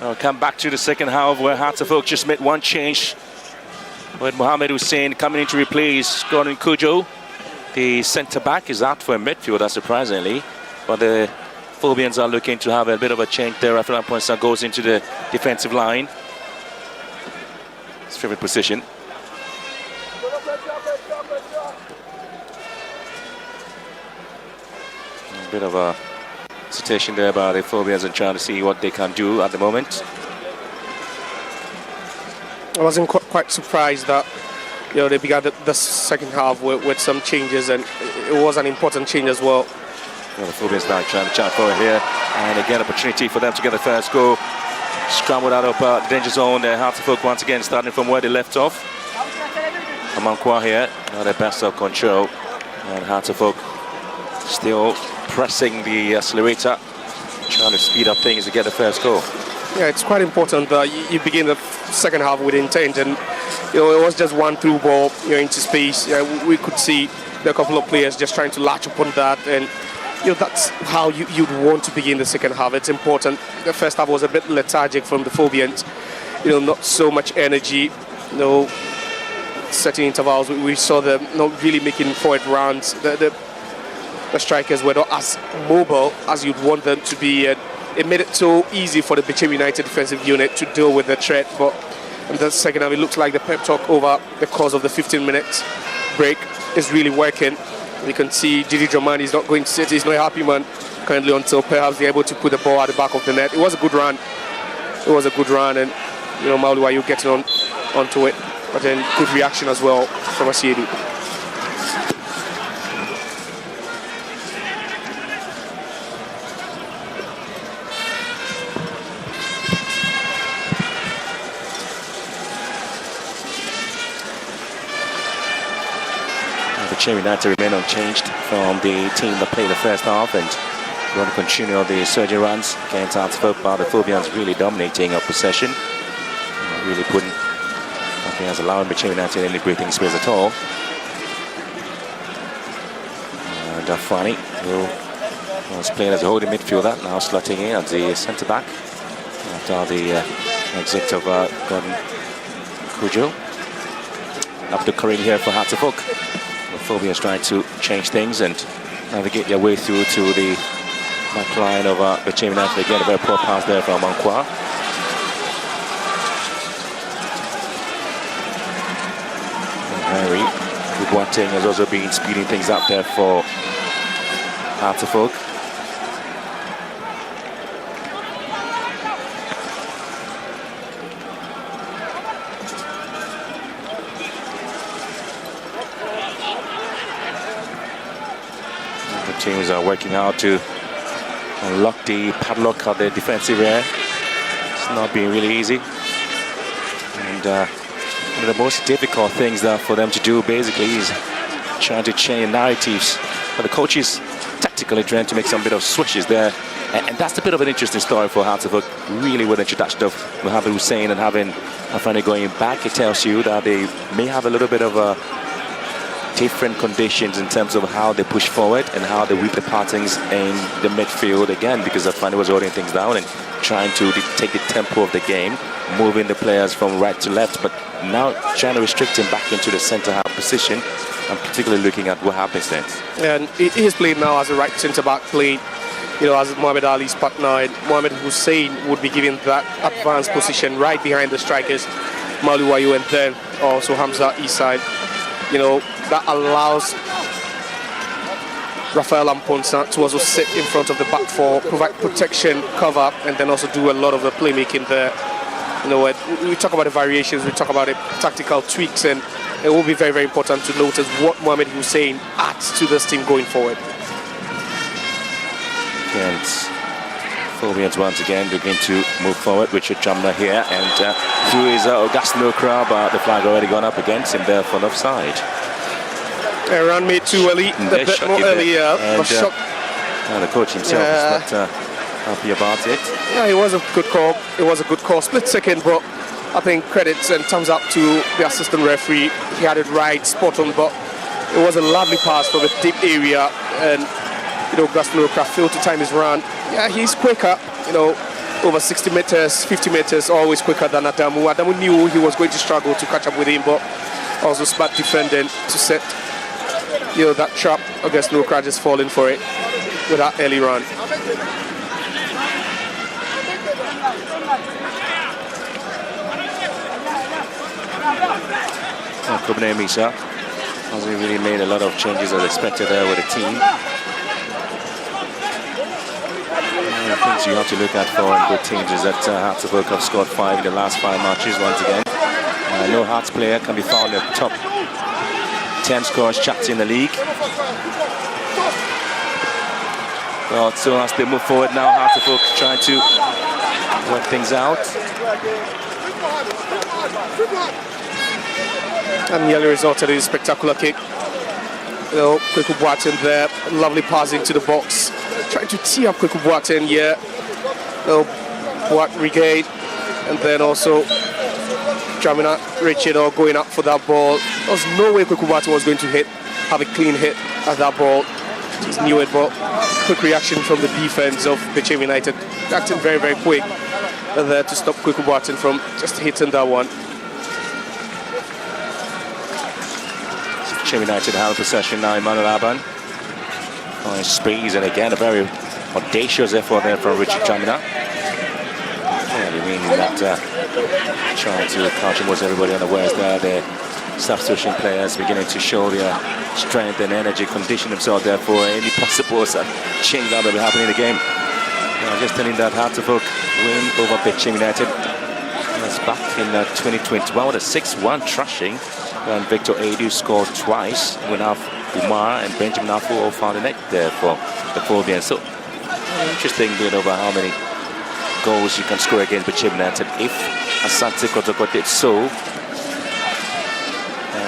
I'll come back to the second half where Hartlepool just made one change. with Mohamed Hussein coming in to replace Gordon Kujo. The centre-back is out for a midfielder, surprisingly. But the Phobians are looking to have a bit of a change there. Rafael Amponsa goes into the defensive line. His favorite position. A bit of a hesitation there by the Phobians and trying to see what they can do at the moment. I wasn't quite surprised that they began the second half with some changes, and it was an important change as well. Well, the Phobians now trying to chat forward here, and again opportunity for them to get the first goal. Scrambled out of the danger zone. Hartlepool once again starting from where they left off. Amankwa here, now the best of control, and Hartlepool still pressing the accelerator, trying to speed up things to get the first goal. Yeah, it's quite important that you begin the second half with intent, and it was just one through ball into space. We could see a couple of players just trying to latch upon that, and that's how you'd want to begin the second half. It's important. The first half was a bit lethargic from the Phobians, not so much energy, certain intervals. We saw them not really making forward runs. The strikers were not as mobile as you'd want them to be, and it made it so easy for the Bechem United defensive unit to deal with the threat. But in the second half, it looks like the pep talk over the course of the 15 minutes break is really working. You can see Didi Dramani is not going to sit. He's not a happy man currently until perhaps they're able to put the ball at the back of the net. It was a good run. And Mauluayu getting onto it, but then good reaction as well from Asiedu. Bechem United remain unchanged from the team that played the first half, and going to continue the surging runs against Hartlepool. The Phobians really dominating our possession, really putting nothing as allowing Bechem United any breathing space at all. And Afani, who was playing as a holding midfielder, now slotting in as the centre back after the exit of Gordon Kujo. Abdul Karim here for Hartlepool. The Phobians trying to change things and navigate their way through to the back line of Bechem United. Again, a very poor pass there from Amankwa. Henry Boateng has also been speeding things up there for Hartlepool. Teams are working hard to unlock the padlock of the defensive area. It's not been really easy. And one of the most difficult things for them to do basically is trying to change narratives. But the coach is tactically trying to make some bit of switches there. And that's a bit of an interesting story for Hartlepool. Really, with the introduction of Mohamed Hussein and having Afani going back, it tells you that they may have a little bit of a different conditions in terms of how they push forward and how they whip the patterns in the midfield again, because Afani was holding things down and trying to take the tempo of the game, moving the players from right to left, but now trying to restrict him back into the centre half position, and particularly looking at what happens then. And he is playing now as a right centre back, playing as Mohamed Ali's partner, and Mohamed Hussein would be given that advanced position right behind the strikers, Mauluayu, and then also Hamza Isai. That allows Rafael Amponsa to also sit in front of the back four, provide protection, cover, and then also do a lot of the playmaking there. We talk about the variations, we talk about the tactical tweaks, and it will be very, very important to notice what Mohamed Hussein adds to this team going forward. And Phobians once again begin to move forward. Richard Jamna here, and through his Augustino crowd, but the flag already gone up against him there for offside. Run made too early, a bit more earlier. And the coach himself is not happy about it. Yeah, it was a good call. It was a good call. Split second, but I think credits and thumbs up to the assistant referee. He had it right, spot on, but it was a lovely pass from a deep area, and Augustino failed to time his run. Yeah, he's quicker. over 60 meters, 50 meters, always quicker than Adamu. Adamu knew he was going to struggle to catch up with him, but also smart defending to set that trap. I guess Nokra just falling for it with that early run. Kubne Misha hasn't really made a lot of changes as expected there with the team. One of the things you have to look at for good teams is that Hearts of Oak have scored 5 in the last 5 matches once again. No Hearts player can be found in the top 10 scorers charts in the league. Well, so as they move forward now, Hearts of Oak trying to work things out. And nearly resulted in a spectacular kick. Kweku Boateng there, lovely pass into the box. Trying to tee up Kweku Boateng here. Boat Brigade, and then also Jamina Richard going up for that ball. There was no way Kweku Boateng was going to have a clean hit at that ball. Just knew it, but quick reaction from the defense of Bechem United, acting very, very quick there to stop Kweku Boateng from just hitting that one. Bechem United have possession now. Emmanuel Aban on speeds, and again a very audacious effort there from Richard Jamina. Really meaning that trying to catch almost everybody unawares there. The substitution players beginning to show their strength and energy, condition themselves there for any possible change that will be happening in the game. Just telling that Hearts of Oak win over Bechem United. That's back in 2021 with a 6-1 thrashing. And Victor Edu scored twice. We have Umar and Benjamin Afu all found the net there for the Phobians. So interesting bit over how many goals you can score against Bechem United if Asante Kotoko did so.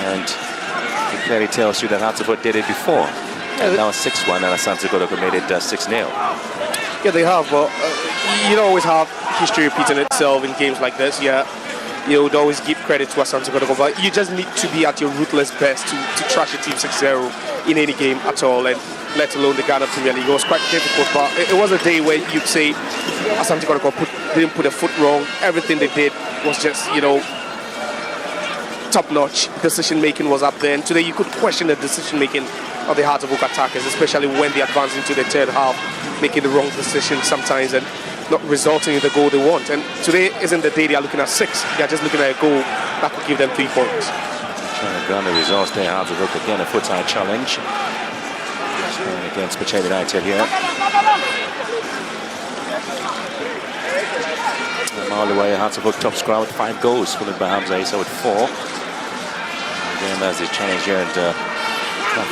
And it clearly tells you that Hearts of Oak did it before. And now 6-1 and Asante Kotoko made it 6-0. Yeah, they have, but you don't always have history repeating itself in games like this. Yeah, you would always give credit to Asante Kotoko, but you just need to be at your ruthless best to trash a team 6-0 in any game at all, and let alone the Ghana Premier League. It was quite difficult, but it was a day where you'd say Asante Kotoko didn't put a foot wrong. Everything they did was just, top-notch. Decision-making was up there, and today you could question the decision-making of the Hearts of Oak attackers, especially when they advance into the third half, making the wrong decision sometimes and not resulting in the goal they want. And today isn't the day they are looking at 6. They are just looking at a goal that could give them 3 points. Trying to ground the results there. Hearts of Oak again, a foot-high challenge. Going against Bechem United here. All the way, Hearts of Oak top scorer with 5 goals, followed by Hamza Issa with 4. Again, as the challenge here, and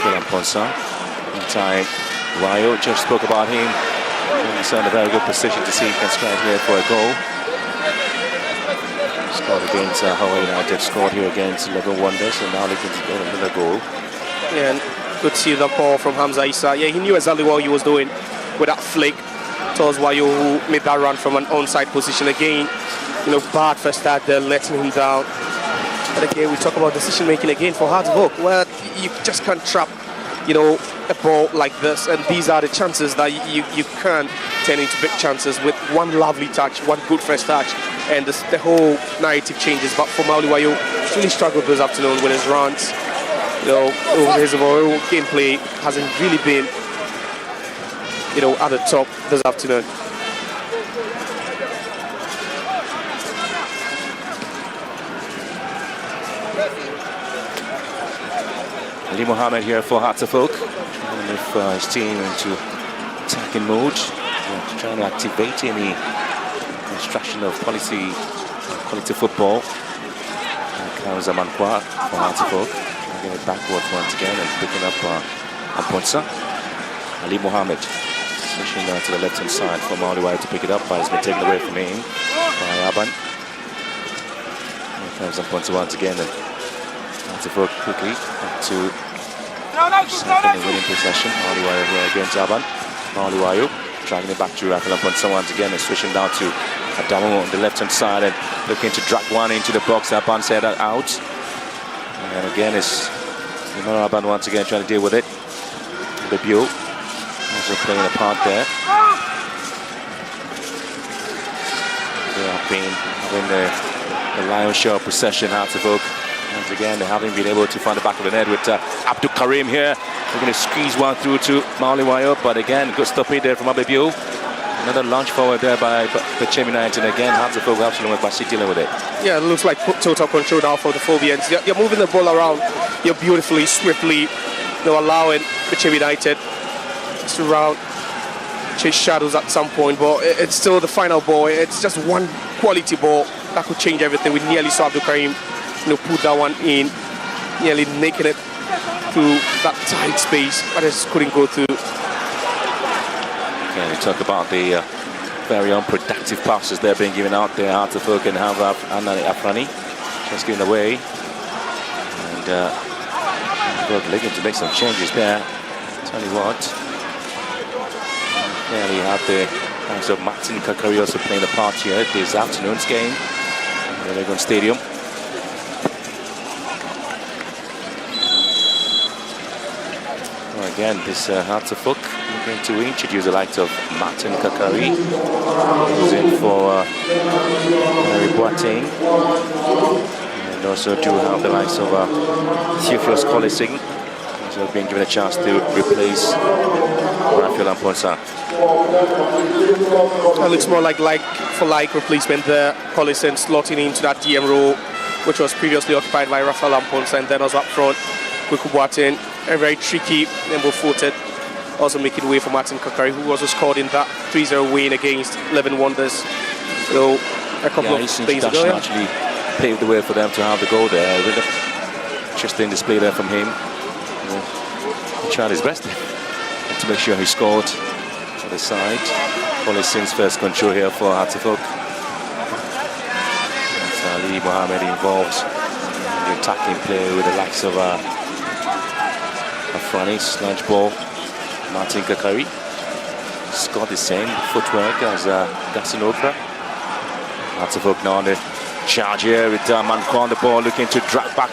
Phil Ponsa. Meantime, Wayo just spoke about him. He's in a very good position to see if he can strike here for a goal. Scored against Hawaii United, scored here against Lego Wonders, and now looking to get another goal. Yeah, and good to see the ball from Hamza Issa. Yeah, he knew exactly what he was doing with that flick towards Wayo, who made that run from an onside position again. Bad first start there, letting him down. And again, we talk about decision making again for Hearts of Oak. Well, you just can't trap, a ball like this, and these are the chances that you can turn into big chances with one lovely touch, one good first touch, and the whole narrative changes. But for Mauli Wayo, really struggled this afternoon with his runs. His overall gameplay hasn't really been, at the top this afternoon. Ali Mohammed here for Hearts of Oak, trying to move his team into attacking mode, trying to activate any construction of quality football. Comes Amankwa for Hearts of Oak, getting it backwards once again and picking up Amponsa. Ali Mohammed switching down to the left hand side for Mauliwai to pick it up, but it's been taken away from him by Aban. Here comes Amponsa once again, and Hearts of Oak quickly back to second winning possession. Mauliwai here against Aban. Mauliwai dragging it back to Rafael Amponsa once again and switching down to Adamu on the left hand side and looking to drag one into the box. Aban said that out. And again it's Aban once again trying to deal with it. Debut also playing a part there. They have been having the lion's share of possession, Hearts of Oak. Once again, they haven't been able to find the back of the net with Abdul Karim here. They're going to squeeze one through to Maliwayo, but again, good stoppage there from Abebu. Another launch forward there by Bechem United. Again, Hearts of Oak absolutely by dealing with it. Yeah, it looks like total control now for the Phobians. You're moving the ball around, you're beautifully, swiftly, allowing Bechem United to round, chase shadows at some point, but it's still the final ball. It's just one quality ball that could change everything. We nearly saw Abdul Karim put that one in, nearly making it through that tight space, but it just couldn't go through. Again, we talk about the very unproductive passes they're being given out there. Hearts of Oak and Afrani just giving away. And Oak looking to make some changes there. Tell you what. Clearly had the likes of Martin Kakari also playing a part here this afternoon's game at the Legon Stadium. Well, again, this Hearts of Oak looking to introduce the likes of Martin Kakari, who's in for Mary Boateng, and also do have the likes of Theophilus Collising, who's being given a chance to replace Raphael Amponsa. It looks more like for replacement there. Collison slotting into that DM role, which was previously occupied by Raphael Amponsa, and then also up front, Kweku Boateng, a very tricky, nimble-footed, also making way for Martin Kakari, who also scored in that 3-0 win against 11 Wonders. So a couple of days ago, actually paved the way for them to have the goal there. Really interesting display there from him. He tried his best to make sure he scored for the side. Collison's first control here for Hearts of Oak. That's Ali Mohammed involved in the attacking play with the likes of Afrani, lunge ball. Martin Kakari scored the same footwork as Gaston Okra. Hearts of Oak now on the charge here with Mankwa on the ball, looking to drag back.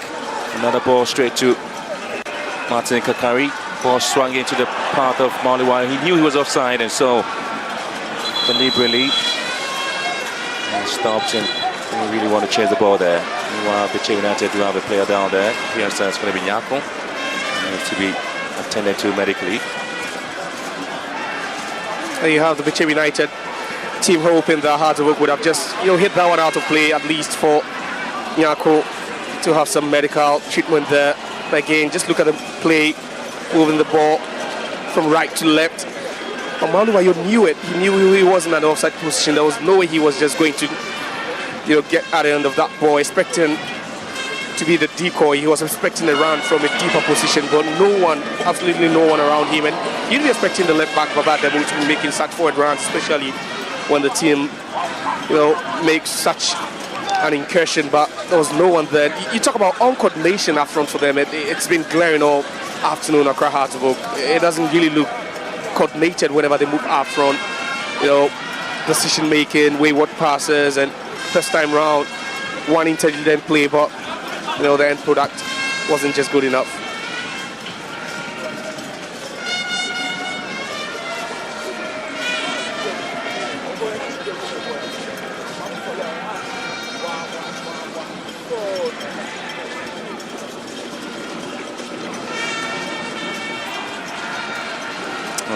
Another ball straight to Martin Kakari. Ball swung into the path of Maliwayo. He knew he was offside, and so deliberately stopped and didn't really want to chase the ball there. Meanwhile, Bechem United do have a player down there. Here it's going to be Nyako. Needs to be attended to medically. There you have the Bechem United team hoping that Hearts of Oak would have just hit that one out of play, at least for Nyako to have some medical treatment there. But again, just look at the play, moving the ball from right to left. Maliwayo knew it. He knew he wasn't in an offside position. There was no way he was just going to get at the end of that ball, expecting to be the decoy. He was expecting a run from a deeper position, but no one, absolutely no one around him. And you'd be expecting the left back Babademo to be making such forward runs, especially when the team makes such an incursion, but there was no one there. You talk about uncoordination up front for them. It's been glaring all afternoon across Hearts of Oak. It doesn't really look coordinated whenever they move up front. Decision making, wayward passes, and first time round, one intelligent play, but the end product wasn't just good enough.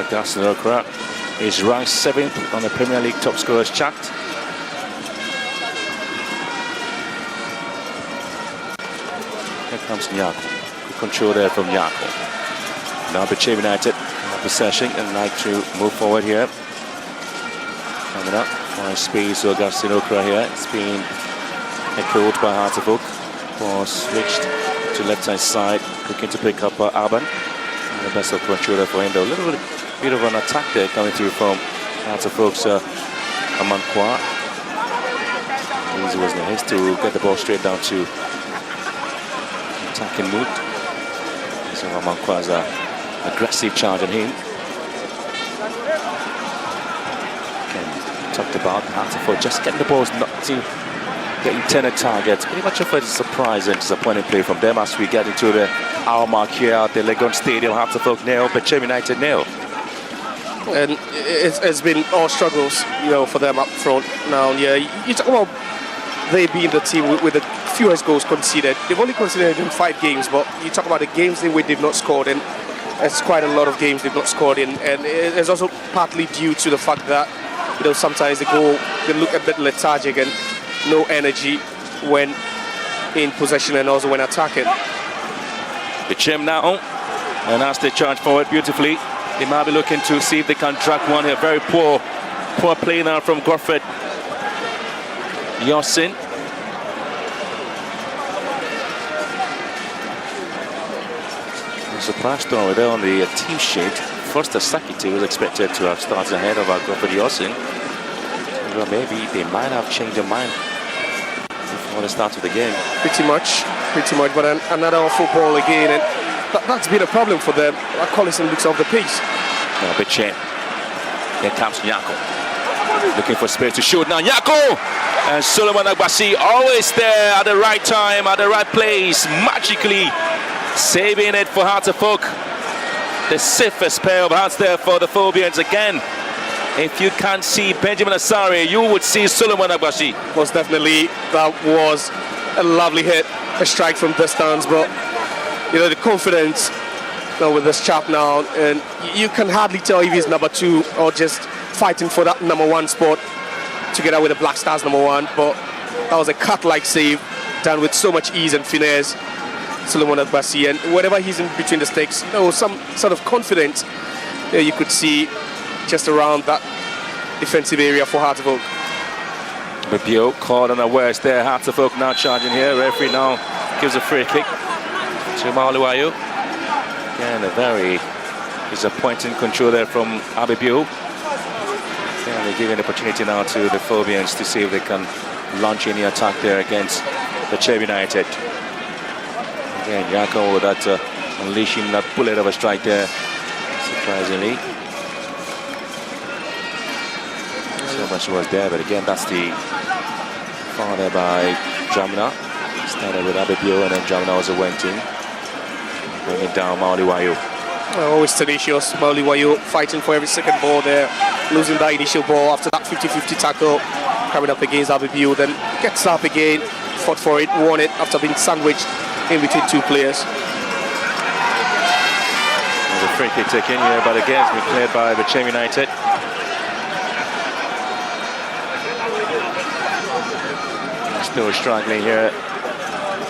Gaston Okra is ranked 7th on the Premier League top scorers chart. Here comes Nyako. Good control there from Nyako. Now Bechem United possession and like to move forward here. Coming up, find space for Gaston Okra here. It's been echoed by Hearts of Oak. Ball switched to left hand side, looking to pick up Alban. And the best of control there for him though. A little bit of an attack there coming through from Hearts of Oak's Amankwa. Easy wasn't his to get the ball straight down to attacking mood. So Amankwa's aggressive charge on him. Again, talked about Hearts of Oak just getting the balls not to get intended targets. Pretty much of a surprise and disappointing play from them as we get into the hour mark here at the Legon Stadium. Hearts of Oak nil, Bechem United nil. And it's been all struggles, for them up front. Now, you talk about they being the team with the fewest goals conceded. They've only conceded in 5 games, but you talk about the games in which they've not scored, and it's quite a lot of games they've not scored in. And it's also partly due to the fact that, sometimes they look a bit lethargic and no energy when in possession and also when attacking. Bechem now, and as they charge forward beautifully, they might be looking to see if they can track one here. Very poor play now from Godfred Yosin. Surprise story there on the team sheet. First, Sakiti was expected to have started ahead of Godfred Yosin. Well, maybe they might have changed their mind before the start of the game. Pretty much. But another awful ball again, and that's been a problem for them. Collison looks off the pace. Now, Bechem. Here comes Nyako. Looking for space to shoot now. Nyako! And Solomon Agbasi always there at the right time, at the right place, magically saving it for Hearts of Oak. The safest pair of hands there for the Phobians again. If you can't see Benjamin Asare, you would see Solomon Agbasi. Most definitely, that was a lovely hit, a strike from distance, but the confidence with this chap now, and you can hardly tell if he's number 2 or just fighting for that number 1 spot together with the Black Stars number 1. But that was a cut-like save done with so much ease and finesse. Solomon Agbasi, and whenever he's in between the stakes, some sort of confidence you could see just around that defensive area for Hearts of Oak. Babio caught unawares there. Hearts of Oak now charging here. Referee now gives a free kick to Mauluayu. Again, a very disappointing control there from Abibio. And they're giving the opportunity now to the Phobians to see if they can launch any attack there against the Bechem United. Again, Yako with that unleashing that bullet of a strike there, surprisingly. So much was there, but again, that's the foul there by Jamna. Started with Abibio, and then Jamna also went in, bringing down Mauluayu. Always tenacious, Mauluayu fighting for every second ball there, losing that initial ball after that 50-50 tackle, coming up against Abibio, then gets up again, fought for it, won it after being sandwiched in between 2 players. There's a free kick taken here, but again it's been cleared by Bechem United. Still struggling here,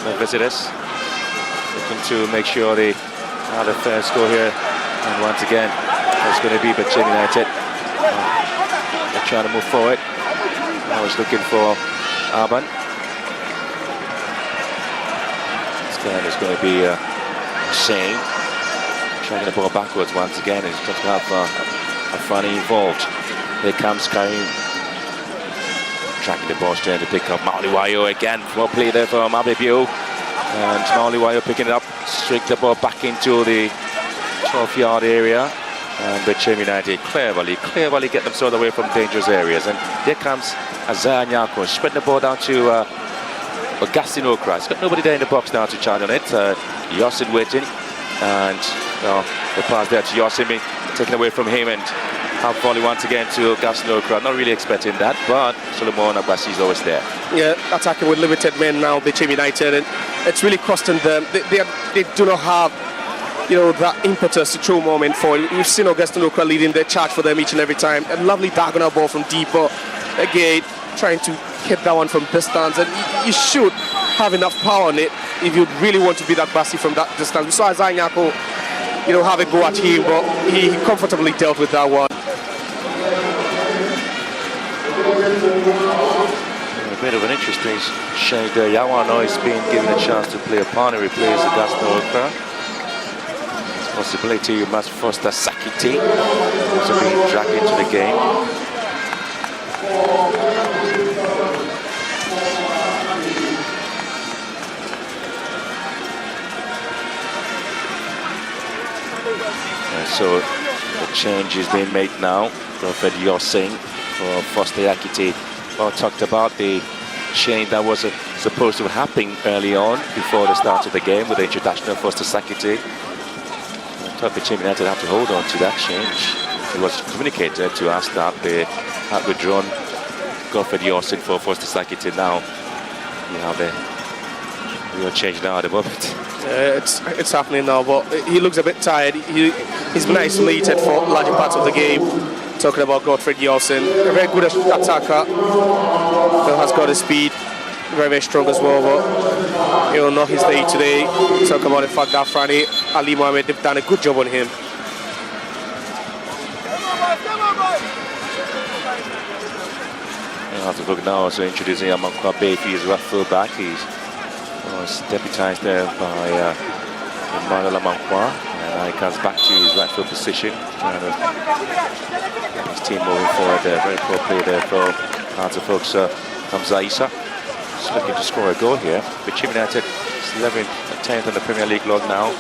the visitors. Looking to make sure they have a fair score here. And once again, it's going to be Bechem United. They're trying to move forward. I was looking for Arban. It's going to be Shane tracking the ball backwards once again. He's going to have Afrani involved. Here comes Karim tracking the ball straight to pick up Mauluayu again. Well played there from Abibio, and Mauluayu picking it up, streak the ball back into the 12-yard area, and Bechem United cleverly get themselves away from dangerous areas. And here comes Azar Nyako, spreading the ball down to Augustine Okra. He's got nobody there in the box now to charge on it. Yosin waiting, and the pass there to Yosin taken away from him, and half volley once again to Augustine Okra. Not really expecting that, but Solomon Agbasi is always there. Yeah, attacking with limited men now, Bechem United, and it's really costing them. They do not have that impetus to throw moment for. We've seen Augustine Okra leading their charge for them each and every time. A lovely diagonal ball from deep, but again trying to hit that one from distance, and you should have enough power on it if you really want to beat that Agbasi from that distance. We saw Azar Nyako, have a go at him, but he comfortably dealt with that one. A bit of an interesting shade there. Yawano is being given a chance to play a partner, replace Augustine Okra. Possibility you must foster Sakiti, also being dragged into the game. And so the change is being made now. Prophet Yosin for Foster Yakiti. Well, talked about the change that was supposed to happen early on before the start of the game with the introduction of Foster Sakiti. I thought Bechem United have to hold on to that change. It was communicated to us that they had withdrawn Godfrey Yossin for first executive. Now you have the real change now at the moment. It's happening now, but he looks a bit tired. He's been isolated for larger parts of the game. Talking about Godfrey Yossin, a very good attacker that has got his speed, very, very strong as well, but you know, not his day today. Talk about the fact that Franny Ali Mohammed, they've done a good job on him. You have to look now, also introducing Amankwa Befi as right full back. He's deputized there by Emmanuel Amankwa, and now he comes back to his right field position. His team moving forward there, very poor play there from Hearts of Oak's Hamza Issa. Just looking to score a goal here. Bechem United is 11th and 10th on the Premier League log now.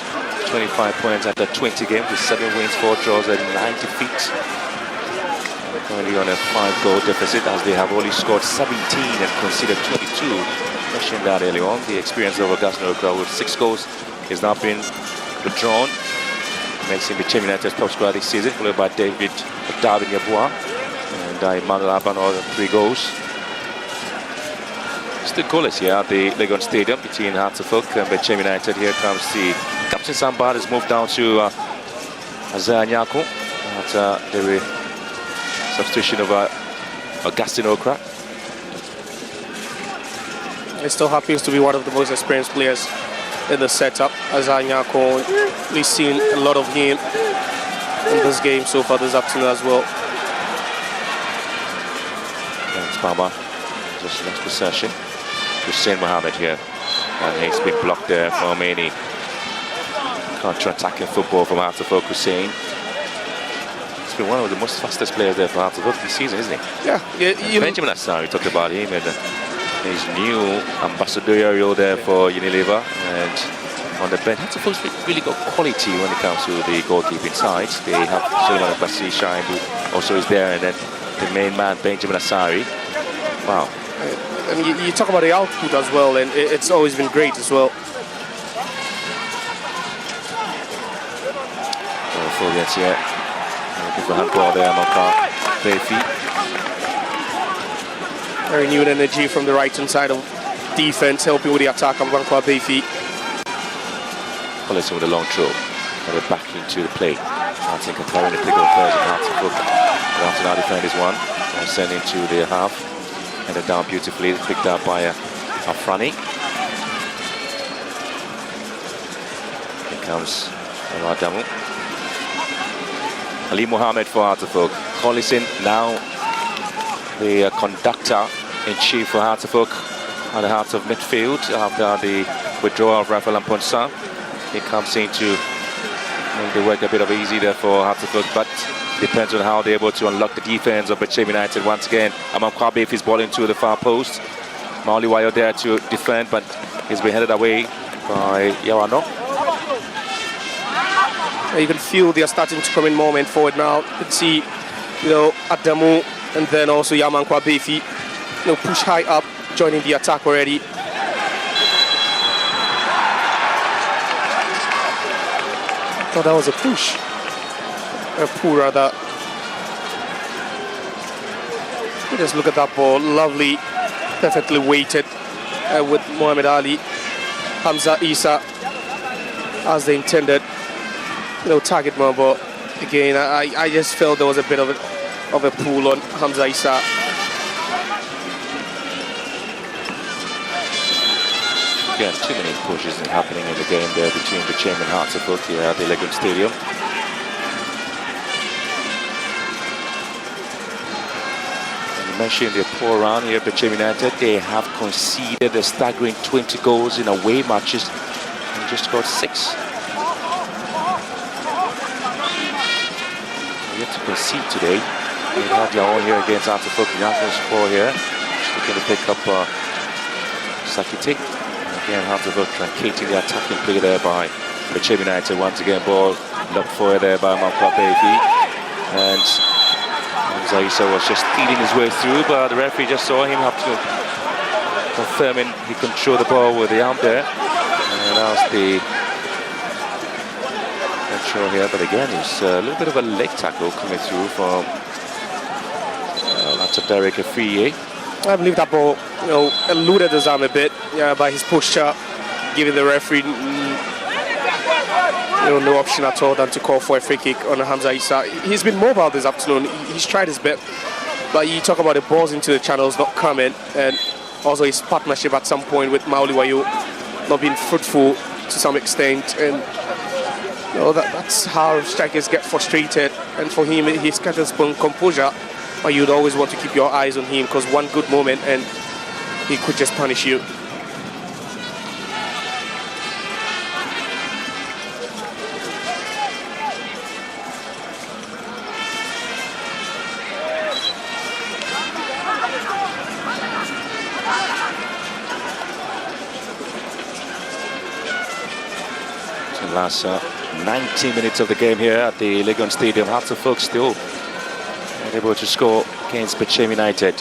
25 points after 20 games with 7 wins, 4 draws and 9 defeats. Currently on a 5-goal deficit as they have only scored 17 and conceded 22. Mentioned that earlier on. The experience of Augustine Okra with 6 goals is now been withdrawn. Makes him Bechem United's top scorer this season, followed by David Darwin Yabua and Emmanuel Abano, 3 goals. Still goalless here at the Legon Stadium between Hearts of Oak and Bechem United. Here comes the captain Sambad has moved down to Azar Nyako at the substitution of Augustine Okra. He still happens to be one of the most experienced players in the setup. Azar Nyako, we've seen a lot of him in this game so far this afternoon as well. Thanks, Baba. Just next possession. Hussein Mohammed here, and he's been blocked there from any counter-attacking football from Hearts of Oak. Hussein. He's been one of the most fastest players there for Hearts of Oak this season, isn't he? Yeah. Benjamin Assar, we talked about him and his new ambassadorial role there for Unilever, and on the bench, Hearts of Oak really got quality when it comes to the goalkeeping side. They have Solomon Abbasi Shine, who also is there, and then the main man Benjamin Assari. Wow. I mean, you talk about the output as well, and it's always been great as well. Full gets here. Looking for handball there, Amankwa Befi. A renewed energy from the right-hand side of defense, helping with the attack. Amankwa Befi. Collison with a long throw. Got it back into the play. I think comparing the pick of players in Hearts of Oak. After now defend is one. And send into the half. Headed down beautifully, picked up by Afrani. Here comes Adamu. Ali Mohammed for Hearts of Oak. Collison now the conductor-in-chief for Hearts of Oak at the heart of midfield after the withdrawal of Rafael Amponsa. He comes in to make the work a bit of easy there for Hearts of Oak, but depends on how they're able to unlock the defense of Bechem United once again. Amankwa Befi is ball into the far post. Mauli Wayo there to defend, but he's been headed away by Yawano. You can feel they are starting to come in moment forward now. You can see, you know, Adamu and then also Amankwa Befi, you know, push high up, joining the attack already. Oh, that was a push. A pull rather. Just look at that ball, lovely, perfectly weighted with Muhammad Ali, Hamza Issa as they intended. You know, target man, but again, I just felt there was a bit of a pull on Hamza Issa. Again, too many pushes happening in the game there between Bechem and Hearts of Oak here at the Legon Stadium. Mentioned their poor run here, Bechem United. They have conceded a staggering 20 goals in away matches and just got 6. Yet to concede today. They have their own here against Hearts of Oak. Yanko score here. Just looking to pick up Sakiti. Again, Hearts of Oak truncating the attacking play there by Bechem United. Once again, ball looked forward there by Amankwa Befi. And Zaisa was just feeding his way through, but the referee just saw him have to confirming he controlled the ball with the arm there. And that was the Not sure here, but again, it's a little bit of a leg tackle coming through from lots of Derek Afiye. I believe that ball, eluded his arm a bit by his posture, giving the referee no option at all than to call for a free kick on Hamza Issa. He's been mobile this afternoon. He's tried his best, but you talk about the balls into the channels not coming, and also his partnership at some point with Mauli Wayo not being fruitful to some extent, and that's how strikers get frustrated. And for him, he's got his composure, but you'd always want to keep your eyes on him, because one good moment and he could just punish you. Last 90 minutes of the game here at the Legon Stadium. Hearts of Folk still not able to score against Bechem United.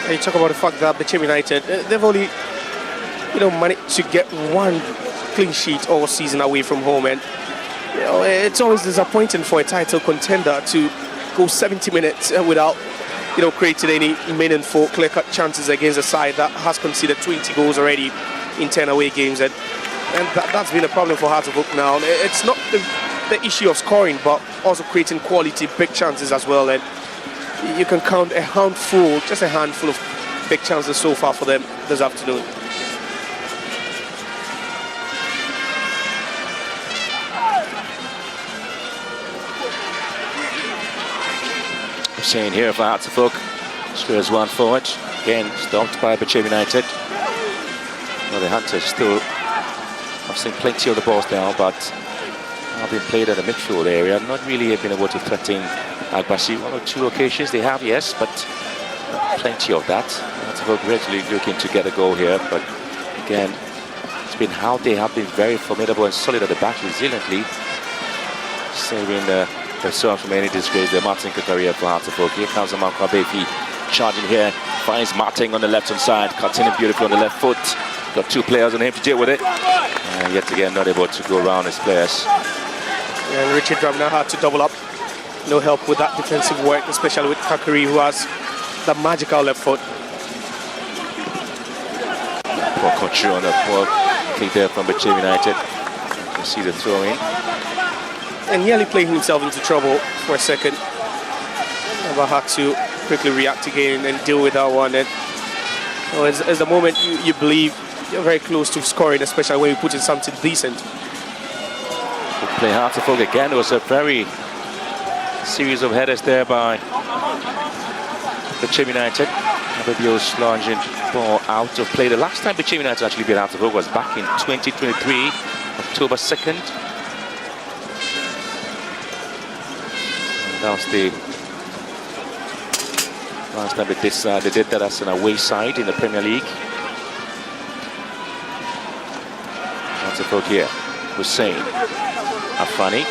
And you talk about the fact that Bechem United, they've only managed to get one clean sheet all season away from home, and it's always disappointing for a title contender to go 70 minutes without creating any meaningful clear-cut chances against a side that has conceded 20 goals already in 10 away games, and that's been a problem for Hearts of Oak now. It's not the issue of scoring, but also creating quality big chances as well, and you can count just a handful of big chances so far for them this afternoon. Saying here for Hearts of Folk, squares one forward, again stopped by Bechem United. Well, the Hunters still have seen plenty of the balls now, but have been played at the midfield area, not really have been able to threaten Agbasi. One or two occasions they have, yes, but plenty of that. Hearts of Folk gradually looking to get a goal here, but again, it's been how they have been very formidable and solid at the back, resiliently saving themselves from any disgrace. The Martin career for Hearts of Folk. Here comes Amankwa Befi charging here, finds Martin on the left hand side, cutting him beautifully on the left foot. Got two players on him to deal with it, and yet again not able to go around his players. And Richard Dramina had to double up. No help with that defensive work, especially with Kakari, who has the magical left foot. Poor control on the ball kick there from Bechem United. You can see the throw in. And nearly playing himself into trouble for a second. But had to quickly react again and deal with that one. And as the moment you believe you're very close to scoring, especially when you put in something decent. Good play Hearts of Folk again. It was a very series of headers there by Bechem United. Abedio's lunging ball out of play. The last time Bechem United actually beat Hearts of Folk was back in 2023, October 2nd. That was the last time they did that as an away side in the Premier League. Hearts of Folk here, Hussein, Afani,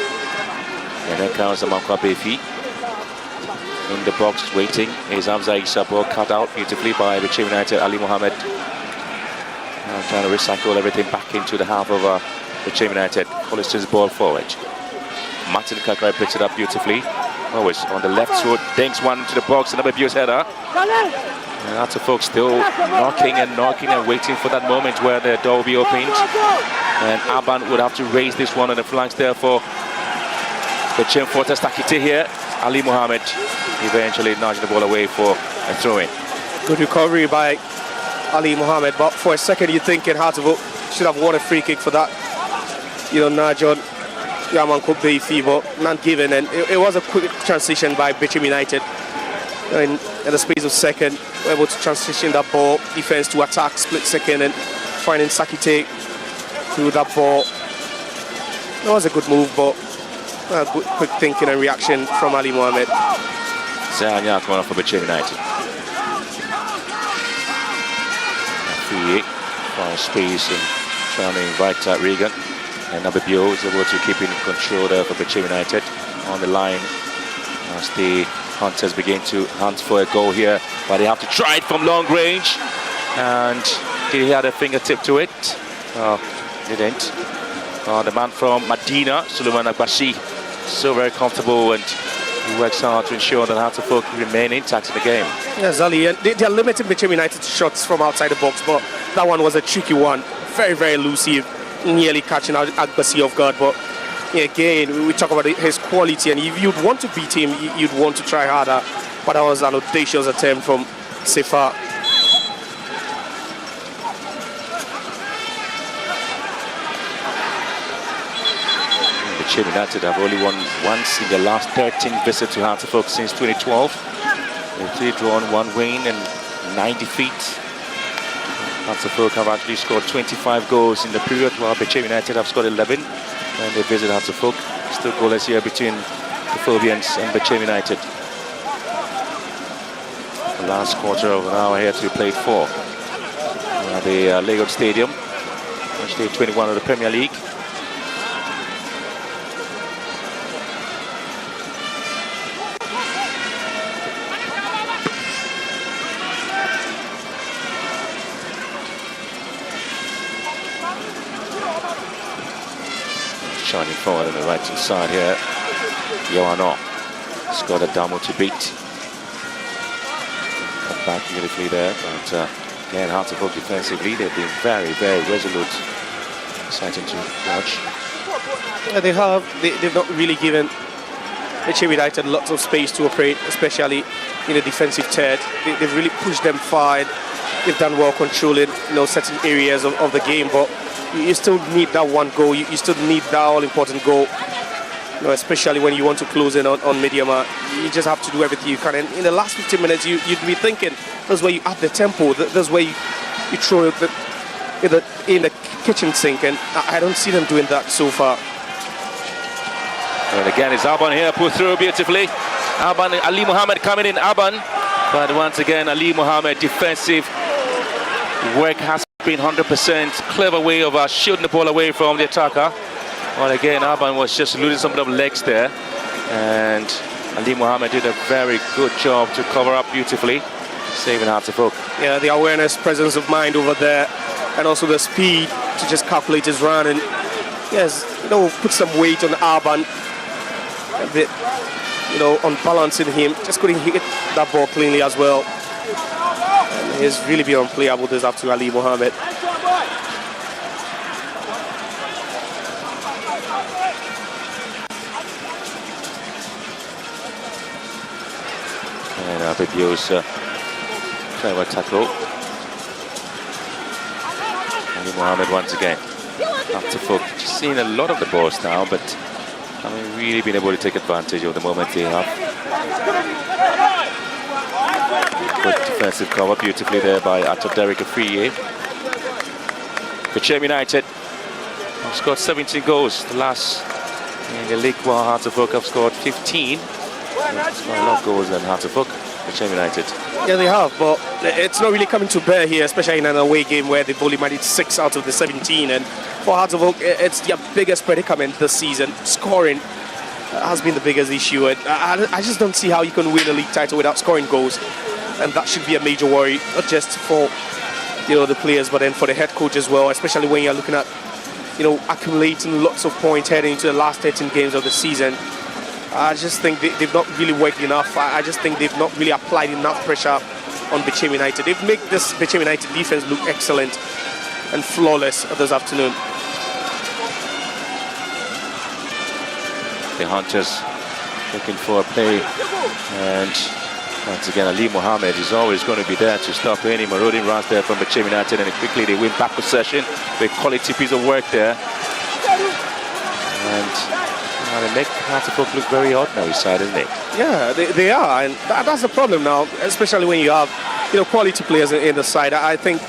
and then comes Amankwa Befi in the box waiting. Is Hamza Issa, ball cut out beautifully by Bechem United. Ali Mohammed trying to recycle everything back into the half of Bechem United. Holliston's ball forward. Martin Kakrai picks it up beautifully. Always on the left foot, dinks one into the box, another abuse header. And Hearts of Folk still knocking and waiting for that moment where the door will be opened. And Aban would have to raise this one on the flanks there for Bechem Fortes Takite here. Ali Mohammed eventually nudging the ball away for a throw-in. Good recovery by Ali Mohammed, but for a second you're thinking Hearts of Oak should have won a free kick for that. Nudge on Amankwa Befi, but not given, and it was a quick transition by Bechem United. In the space of second, we're able to transition that ball, defense to attack, split second, and finding Sakite through that ball. That was a good move, but good quick thinking and reaction from Ali Mohammed. Zanya coming off for Bechem United. Free from space and trying to invite Regan. And Nabibio is able to keep in control there for Bechem United on the line as the Hunters begin to hunt for a goal here, but they have to try it from long range. And he had a fingertip to it. Didn't. The man from Medina, Suleiman Agbashi, so very comfortable, and he works hard to ensure that Hartlepool remain intact in the game. Yes, Ali, and they are limiting Bechem United's shots from outside the box, but that one was a tricky one. Very, very elusive, nearly catching Agbashi off guard. But again, we talk about his quality, and if you'd want to beat him, you'd want to try harder. But that was an audacious attempt from Sefa. Bechem United have only won once in the last 13 visits to Hartlepool since 2012. They've 3 drawn, 1 win and 9 defeats. Hartlepool have actually scored 25 goals in the period, while Bechem United have scored 11 when they visit Hartlepool. Still goalless here between the Phobians and Bechem United. The last quarter of an hour here to be played for at the Lagos Stadium, match day 21 of the Premier League. Shining forward on the right hand side here. Yoano has got a Damo to beat. Cut back beautifully there, but again, Hartlepool defensively, they've been very, very resolute. Exciting to watch. Yeah, they've not really given Bechem United lots of space to operate, especially in the defensive third. They've really pushed them forward. They've done well controlling certain areas of the game, but you still need that one goal. You still need that all-important goal, especially when you want to close in on Mediama. You just have to do everything you can. And in the last 15 minutes, you'd be thinking, that's where you add the tempo, that's where you throw it in the kitchen sink, and I don't see them doing that so far. And again, it's Aban here, put through beautifully. Aban, Ali Mohammed coming in, Aban. But once again, Ali Mohammed, defensive work has been 100%. Clever way of shooting the ball away from the attacker. Well, again, Aban was just losing some of the legs there. And Ali Mohammed did a very good job to cover up beautifully, saving Hartlepool. Yeah, the awareness, presence of mind over there, and also the speed to just calculate his run. And yes, put some weight on Aban. A bit, on balancing him. Just couldn't hit that ball cleanly as well. And he's really been unplayable this after Ali Mohammed. And Bibio's clever tackle. Ali Mohammed once again. Hartlepool just seeing a lot of the balls now, but haven't really been able to take advantage of the moment they have. Good defensive cover beautifully there by Derek Afriye. Bechem United have scored 17 goals. The last in the league, while Hartlepool have scored 15. They've scored a lot of goals than Hartlepool. Bechem United. Yeah, they have, but it's not really coming to bear here, especially in an away game where they've only managed 6 out of the 17. And for Hartlepool, it's their biggest predicament this season. Scoring has been the biggest issue. And I just don't see how you can win a league title without scoring goals. And that should be a major worry, not just for the players, but then for the head coach as well, especially when you're looking at accumulating lots of points heading into the last 13 games of the season. I just think they've not really worked enough. I just think they've not really applied enough pressure on Bechem United. They've made this Bechem United defense look excellent and flawless this afternoon. The Hunters looking for a play, and once again Ali Mohammed is always going to be there to stop any marauding runs there from Bechem United, and quickly they win back possession with quality piece of work there. And they make Hartlepool look very ordinary side, isn't it? Yeah, they are, and that's the problem now, especially when you have quality players in the side. I think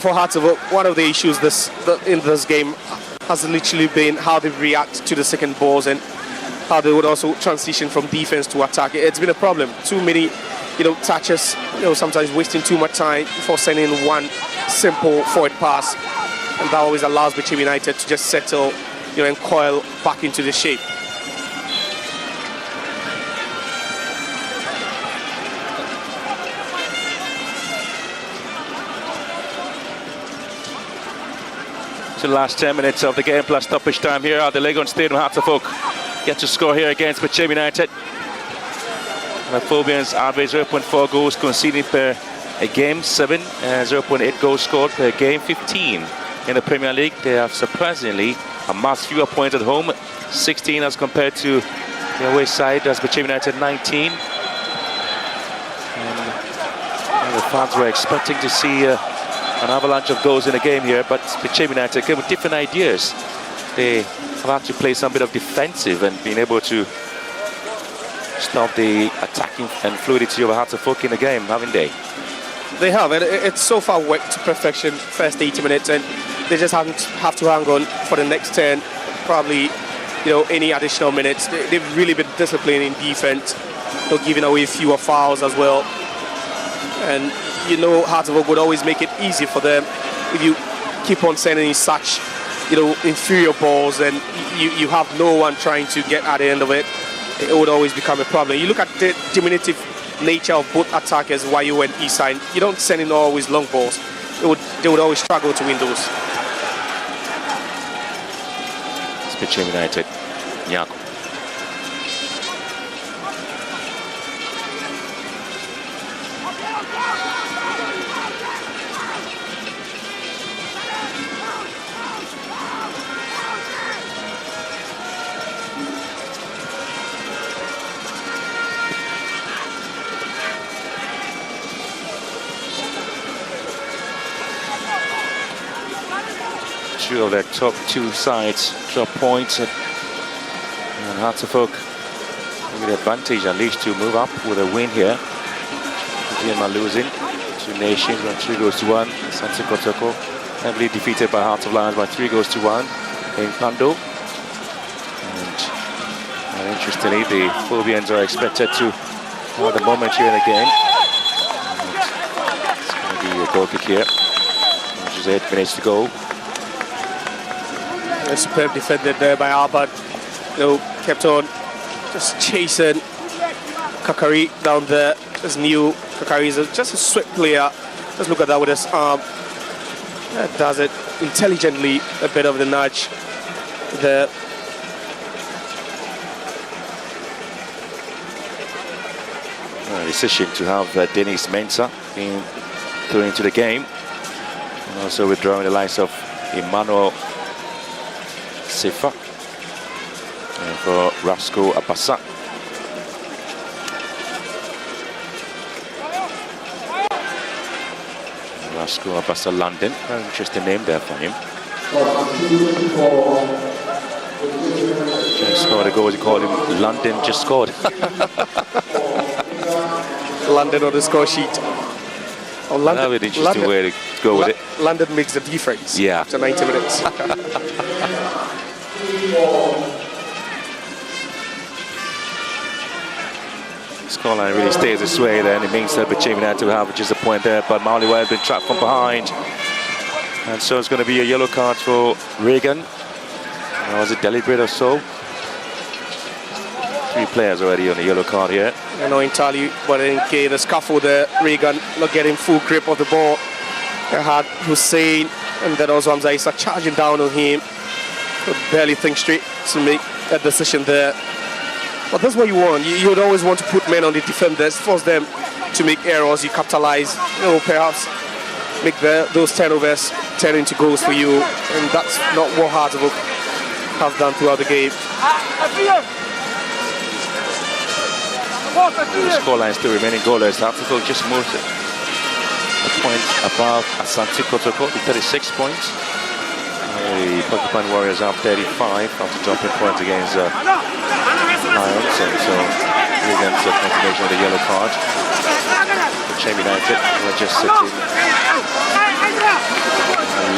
for Hartlepool, one of the issues in this game has literally been how they react to the second balls and how they would also transition from defense to attack. It's been a problem. Too many touches, sometimes wasting too much time for sending one simple forward pass, and that always allows Bechem United to just settle and coil back into the shape. to the last 10 minutes of the game plus stoppage time here at the Legon Stadium. Hearts of Oak get to score here against Bechem United. The Phobians average 0.4 goals conceded per a game, 7, 0.8 goals scored per game, 15 in the Premier League. They have surprisingly amassed fewer points at home, 16 as compared to the away side, as Bechem United 19. And the fans were expecting to see an avalanche of goals in the game here, but Bechem United came with different ideas. They have had to play some bit of defensive and been able to stop the attacking and fluidity of Hearts of Oak in the game, haven't they? They have, and it's so far worked to perfection first 80 minutes, and they just have to hang on for the next 10, probably, any additional minutes. They've really been disciplined in defense, giving away fewer fouls as well. And Hearts of Oak would always make it easy for them if you keep on sending in such, inferior balls, and you have no one trying to get at the end of it. It would always become a problem. You look at the diminutive nature of both attackers, YU and Eastside. You don't send in always long balls. They would always struggle to win those. It's Bechem United. Nyako. Two of their top two sides drop points, and Hearts of Oak with the advantage at least to move up with a win here. Gma losing to Nations by 3 goals to 1. Santi Kotoko heavily defeated by Hearts of Lions by 3 goals to 1 in Pando. And interestingly, the Phobians are expected to have the moment here in the game. And it's going to be a goal kick here. Just 8 minutes to go. A superb defended there by Albert. Kept on just chasing Kakari down there. This new Kakari is just a swift player. Just look at that with his arm. That does it intelligently. A bit of the nudge there. Decision to have Dennis Mensah being thrown into the game, and also withdrawing the likes of Emmanuel Sefa and for Rasco Abassa. Rasco Abassa London, very interesting name there for him. Just scored a goal, you call him London just scored. London on the score sheet. Oh, London, that would be an interesting way to go with it. London makes the difference. Yeah. After 90 minutes. Scoreline really stays this way then. It means that Bechem had to have just a point there, but Maliwell has been trapped from behind. And so it's going to be a yellow card for Reagan. Was it deliberate or so? 3 players already on the yellow card here. I know entirely, but in case the scuffle there, Reagan not getting full grip of the ball. They had Hussein and then also Hamza Issa charging down on him. Could barely think straight to make a decision there. But that's what you want. You would always want to put men on the defenders, force them to make errors. You capitalize, perhaps make those turnovers turn into goals for you. And that's not what Hearts of Oak have done throughout the game. The scoreline still remaining goalless. Hearts of Oak just moved a point above Asante Kotoko with 36 points. The Porcupine Warriors have 35 after dropping points against Lions, and so against the confirmation of the yellow card. Bechem United were just sitting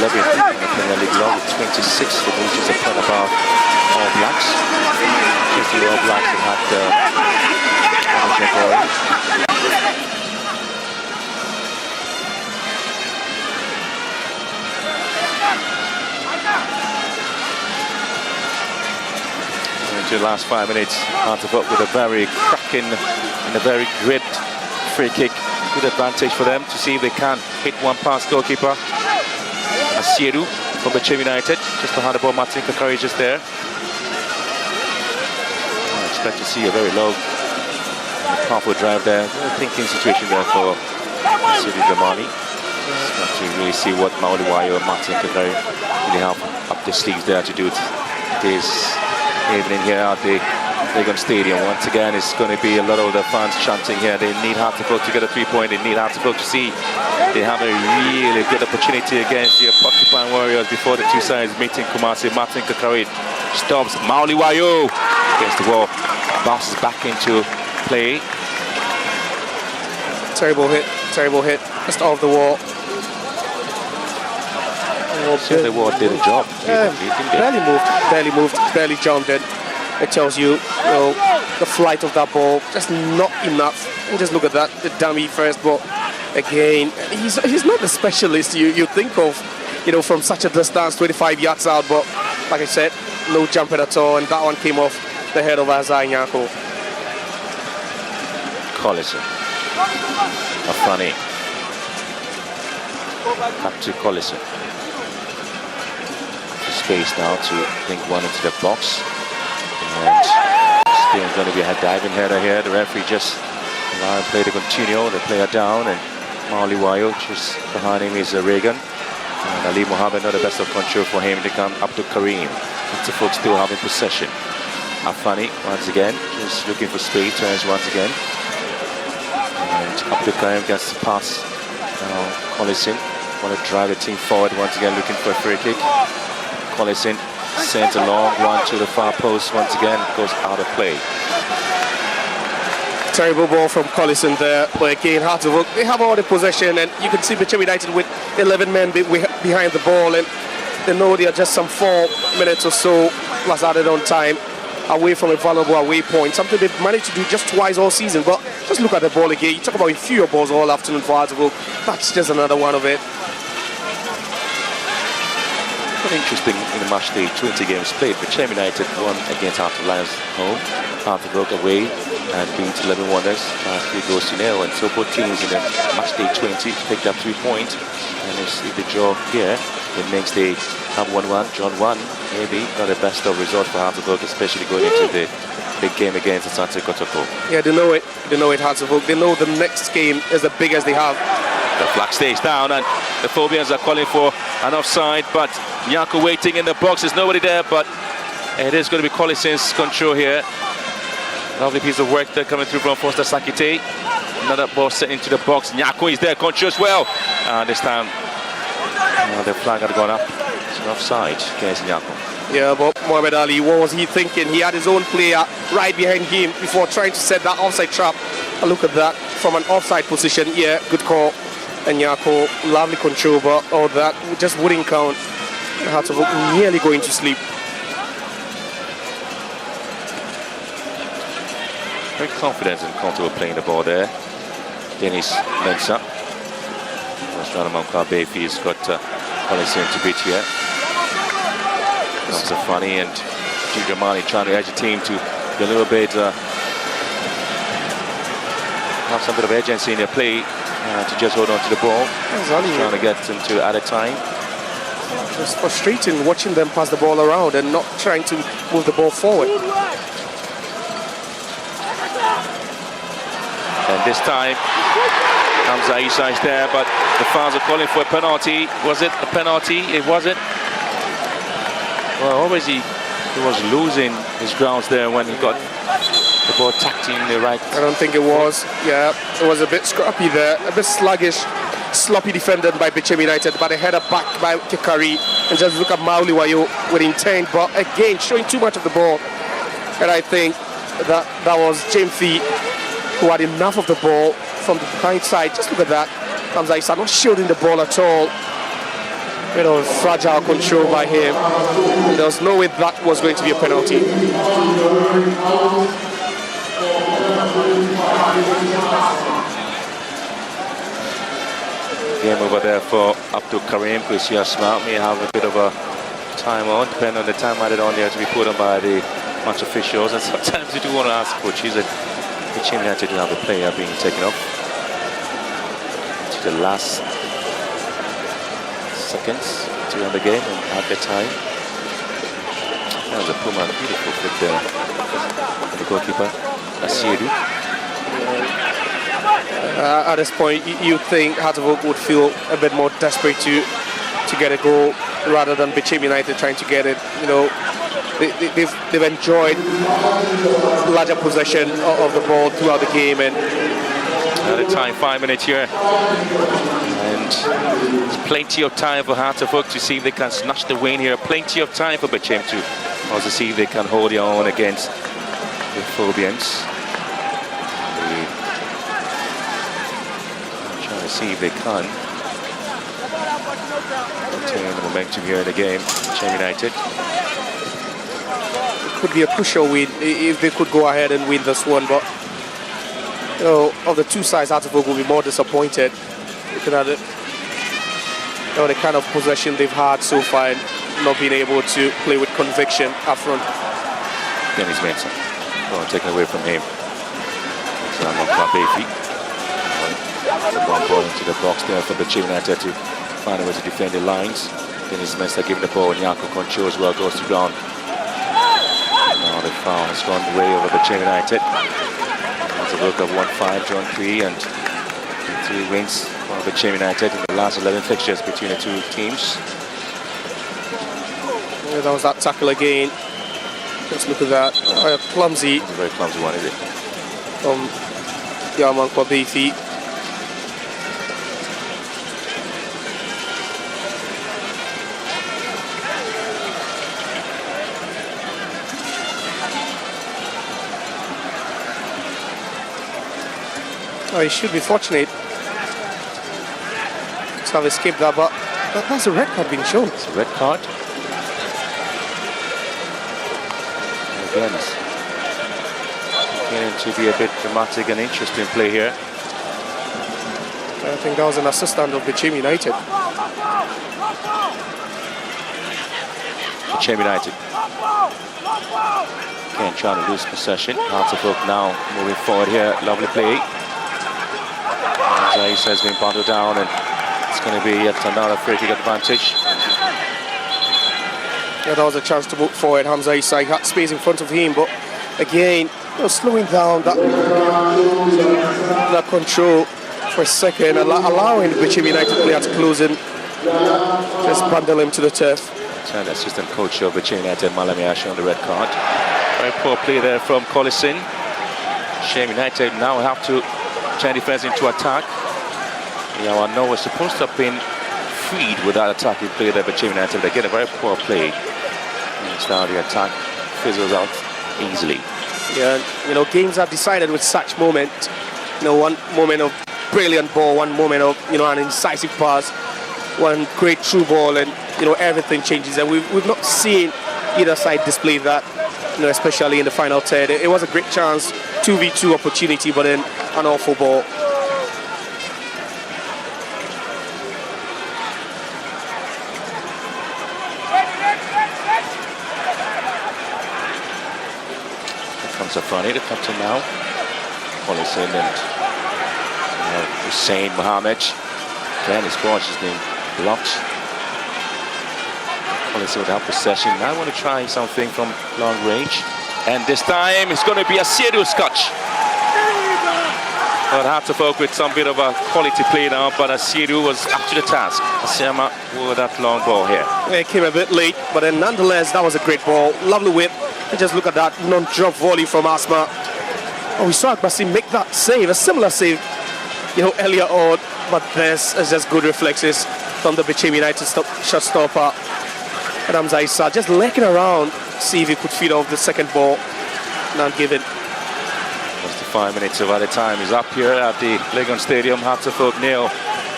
11th in the Premier League law with 26, which is a point above All Blacks. Just the All Blacks that had into the last 5 minutes, Hearts of Oak with a very cracking and a very great free kick. Good advantage for them to see if they can hit one past goalkeeper Asiedu. from Bechem United. Just behind the ball, Martin Kakari is just there. I expect to see a very low, powerful drive there. A thinking situation there for Sidi Dramani. Not to really see what Mauliwayo and Martin Kakari really have up their sleeves there to do it this evening here at the Legon Stadium. Once again, it's going to be a lot of the fans chanting here. They need Hartlepool to get a 3-point. They need Hartlepool to see they have a really good opportunity against the Porcupine Warriors before the two sides meeting Kumasi. Martin Kakari stops Mauliwayo against the wall, bounces back into play. Terrible hit, just off the wall. So the wall did a job. Barely moved, barely jumped in. It tells you, the flight of that ball, just not enough. And just look at that, the dummy first ball. Again, he's not the specialist you think of, from such a distance, 25 yards out. But like I said, no jumping at all, and that one came off the head of Azai Nyako. Collison. Afani. Back to Collison. Space now to link one into the box. And still going to be a diving header here. The referee just allowing play to continue. The player down, and Mauliwayo just behind him is Reagan. And Ali Mohammed, not the best of control for him to come up to Kareem. The folks still having possession. Afani once again, just looking for space, turns once again. And Abdul Karim gets the pass. Now Collison want to drive the team forward once again, looking for a free kick. Collison sends a long one to the far post once again, goes out of play. Terrible ball from Collison there, but again, Hartlepool, they have all the possession, and you can see Bechem United with 11 men behind the ball, and they know they are just some 4 minutes or so plus added on time away from a valuable away point, something they've managed to do just twice all season. But just look at the ball again. You talk about fewer balls all afternoon for Hartlepool. That's just another one of it. Quite interesting in the match day, 20 games played. Bechem United won against Hartlepool Lions home, Hartlepool away, and beat 11 Wonders 3-0. And so both teams in the match day 20 picked up 3 points. And if they draw here, it makes they have 1-1, John 1. Maybe not the best of result for Hartlepool, especially going into the big game against Asante Kotoko. Yeah, they know it. They know it, Hartlepool. They know the next game is the biggest they have. The flag stays down, and the Phobians are calling for an offside, but Nyako waiting in the box. There's nobody there, but it is going to be Collison's control here. Lovely piece of work there coming through from Foster Sakite. Another ball set into the box. Nyako is there, control as well. And this time, the flag had gone up. It's an offside against Nyako. Yeah, but Mohamed Ali, what was he thinking? He had his own player right behind him before trying to set that offside trap. And look at that, from an offside position. Yeah, good call. And Nyako, lovely control, but all that just wouldn't count. Had to look nearly going to sleep. Very confident and comfortable playing the ball there. Dennis Mensah. Rashana Mamkabefi's got Collison to beat here. That's funny, and Jamani trying to edge the team to be a little bit have some bit of agency in their play to just hold on to the ball. Trying to get them to add a time. It's frustrating watching them pass the ball around and not trying to move the ball forward. And this time, Hamza Isa is there, but the fans are calling for a penalty. Was it a penalty? It wasn't. Well, always he was losing his grounds there when he got the ball tacked in the right. I don't think it was. Yeah, it was a bit scrappy there, a bit sluggish, sloppy defended by Bechem United, but a header back by Kikari. And just look at Mauliwayo with intent, but again showing too much of the ball. And I think that was Jamfi who had enough of the ball from the behind side. Just look at that. Hamza Isa not shielding the ball at all. Fragile control by him. There was no way that was going to be a penalty. Game over there for Abdul Karim. Kusia Smart may have a bit of a time on, depending on the time added on there to be put on by the match officials. And sometimes you do want to ask coaches that the team had to have the player being taken off to the last seconds to end the game and at the time. That was a Puma, beautiful fit there. The goalkeeper, Asiedu. At this point, you think Hearts of Oak would feel a bit more desperate to get a goal rather than Bechem United trying to get it. You know, they've enjoyed larger possession of the ball throughout the game, and at a time, 5 minutes here, and there's plenty of time for Hearts of Oak to see if they can snatch the win here. Plenty of time for Bechem to also see if they can hold their own against the Phobians. Trying to see if they can maintain the momentum here in the game. Bechem United. It could be a crucial win if they could go ahead and win this one, but you know, of the two sides, Hearts of Oak will be more disappointed looking at it. You know, the kind of possession they've had so far and not being able to play with conviction up front. Dennis Mensah. Oh, taken away from him. It's the one ball into the box there for Bechem United to find a way to defend the lines. Dennis Mensah giving the ball, and Yako Concho as well goes to ground. Now the foul has gone the way over Bechem United. It's a work of 1-5, drawn 3, and 3 wins for Bechem United in the last 11 fixtures between the two teams. Yeah, that was that tackle again. Let's look at that. Clumsy. It's a very clumsy one, is it? Yaman Kwabefi. Oh, he should be fortunate to have escaped that, but that's a red card being shown. It's a red card. Again, it's beginning to be a bit dramatic and interesting play here. I think that was an assistant of Bechem United. Bechem United. Again, trying to lose possession. Hearts of Oak now moving forward here. Lovely play. Zaisa has been bundled down, and it's going to be yet another free kick advantage. Yeah, that was a chance to move forward. Hamza Issa had space in front of him, but again, you know, slowing down that control for a second, allowing the Bechem United player to close in, just bundle him to the turf. And the assistant coach of Bechem United, Malami Ashi, on the red card. Very poor play there from Collison. Bechem United now have to turn defense into attack. Yeah, I know we're supposed to have been freed with that attacking play there, Bechem United. They get a very poor play. And now the attack fizzles out easily. Yeah, you know, games are decided with such moment. You know, one moment of brilliant ball, one moment of, you know, an incisive pass, one great through ball, and you know, everything changes. And we've not seen either side display that, you know, especially in the final third. It was a great chance, 2v2 opportunity, but then an awful ball. Safrani, the captain now. Collison and Hussein Mohammed. Again, his ball has been blocked. Collison would have possession. Now I want to try something from long range. And this time it's going to be a serious catch. But Hearts of Oak with some bit of a quality play now, but Asiru was up to the task. Asiama with that long ball here. Yeah, it came a bit late, but then nonetheless, that was a great ball. Lovely whip. And just look at that non-drop volley from Asma. Oh, we saw Agbasi make that save, a similar save, you know, earlier on. But this is just good reflexes from the Bechem United shot stopper. Adam Zaisa just lurking around, see if he could feed off the second ball. Not given. 5 minutes of other time is up here at the Legon Stadium. Hearts of Oak nil,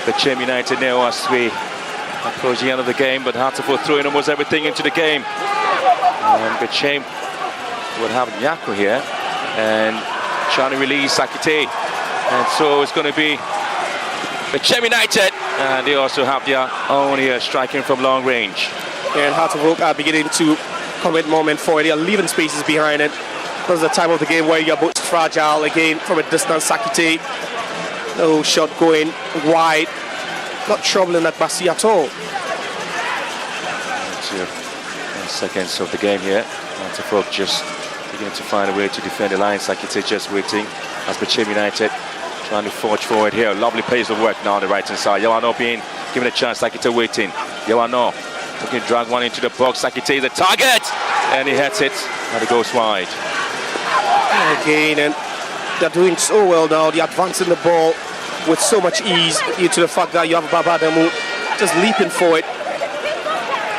Bechem United nil as we approach the end of the game. But Hearts of Oak throwing almost everything into the game. And Bechem would have Nyako here and trying to release Sakite. And so it's going to be Bechem United, and they also have their own here striking from long range. And Hearts of Oak are beginning to commit moment forward. They are leaving spaces behind it. This is the time of the game where you're both fragile. Again, from a distance, Sakite. No shot going wide. Not troubling Agbasi at all. to seconds of the game here. Folk just beginning to find a way to defend the line. Sakite just waiting as Bechem United trying to forge forward here. Lovely pace of work now on the right hand side. Yawano being given a chance. Sakite waiting. Yawano looking to drag one into the box. Sakite is the target, and he hits it, and it goes wide. Again, and they're doing so well now. They're advancing the ball with so much ease due to the fact that you have Babadamu just leaping for it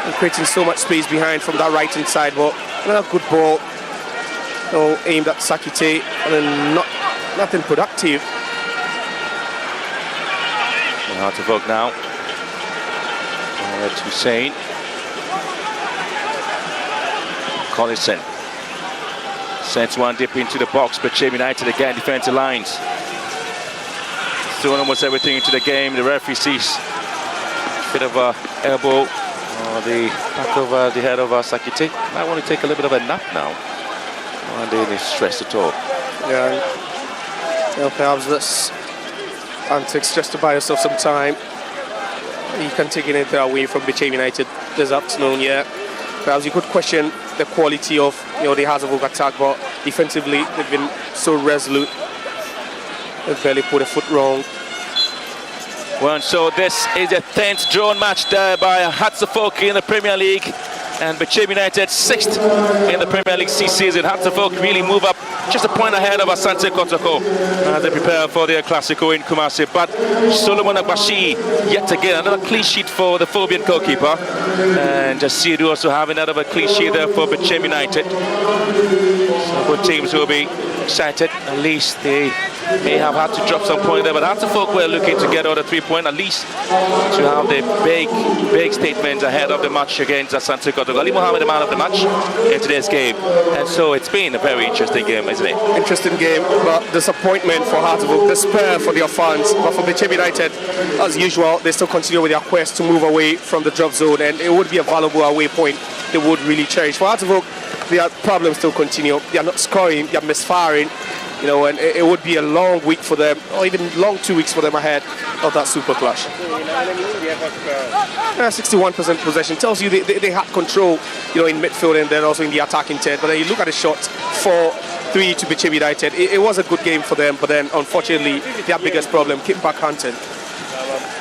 and creating so much space behind from that right hand side. But another good ball, aimed at Sakite, and then nothing productive. Hard to vote now. To Hussein. Collison sends one deep into the box, but Bechem United again defensive lines. Throwing almost everything into the game. The referee sees a bit of a elbow the back of the head of Sakite. Might want to take a little bit of a nap now. And they stressed at all. Yeah, perhaps that's antics just to buy yourself some time. You can take anything away from Bechem United this afternoon. Yeah, perhaps you could question the quality of the Hearts of Oak attack, but defensively they've been so resolute. They've barely put a foot wrong. Well, so this is a 10th drawn match there by Hearts of Oak in the Premier League, and Bechem United 6th in the Premier League C season. Hearts of Oak really move up just a point ahead of Asante Kotoko as they prepare for their Classico in Kumasi. But Solomon Agbashi, yet again, another clean sheet for the Phobian goalkeeper. And Jasidu also having another clean sheet there for Bechem United. So both teams will be excited. At least they may have had to drop some point there, but Hearts of Oak were looking to get out a 3 point at least to have the big statement ahead of the match against Asante Kotoko. Ali Mohammed, the man of the match in today's game. And so it's been a very interesting game, isn't it? Interesting game, but disappointment for Hearts of Oak, despair for their fans. But for Bechem United, as usual, they still continue with their quest to move away from the drop zone, and it would be a valuable away point they would really cherish. For Hearts of Oak, their problems still continue. They are not scoring, they are misfiring, and it would be a long week for them, or even long 2 weeks for them ahead of that super clash. 61% possession tells you they had control, in midfield and then also in the attacking third. But then you look at the shots, 4-3 to Bechem United. It was a good game for them, but then unfortunately their biggest problem came back hunting.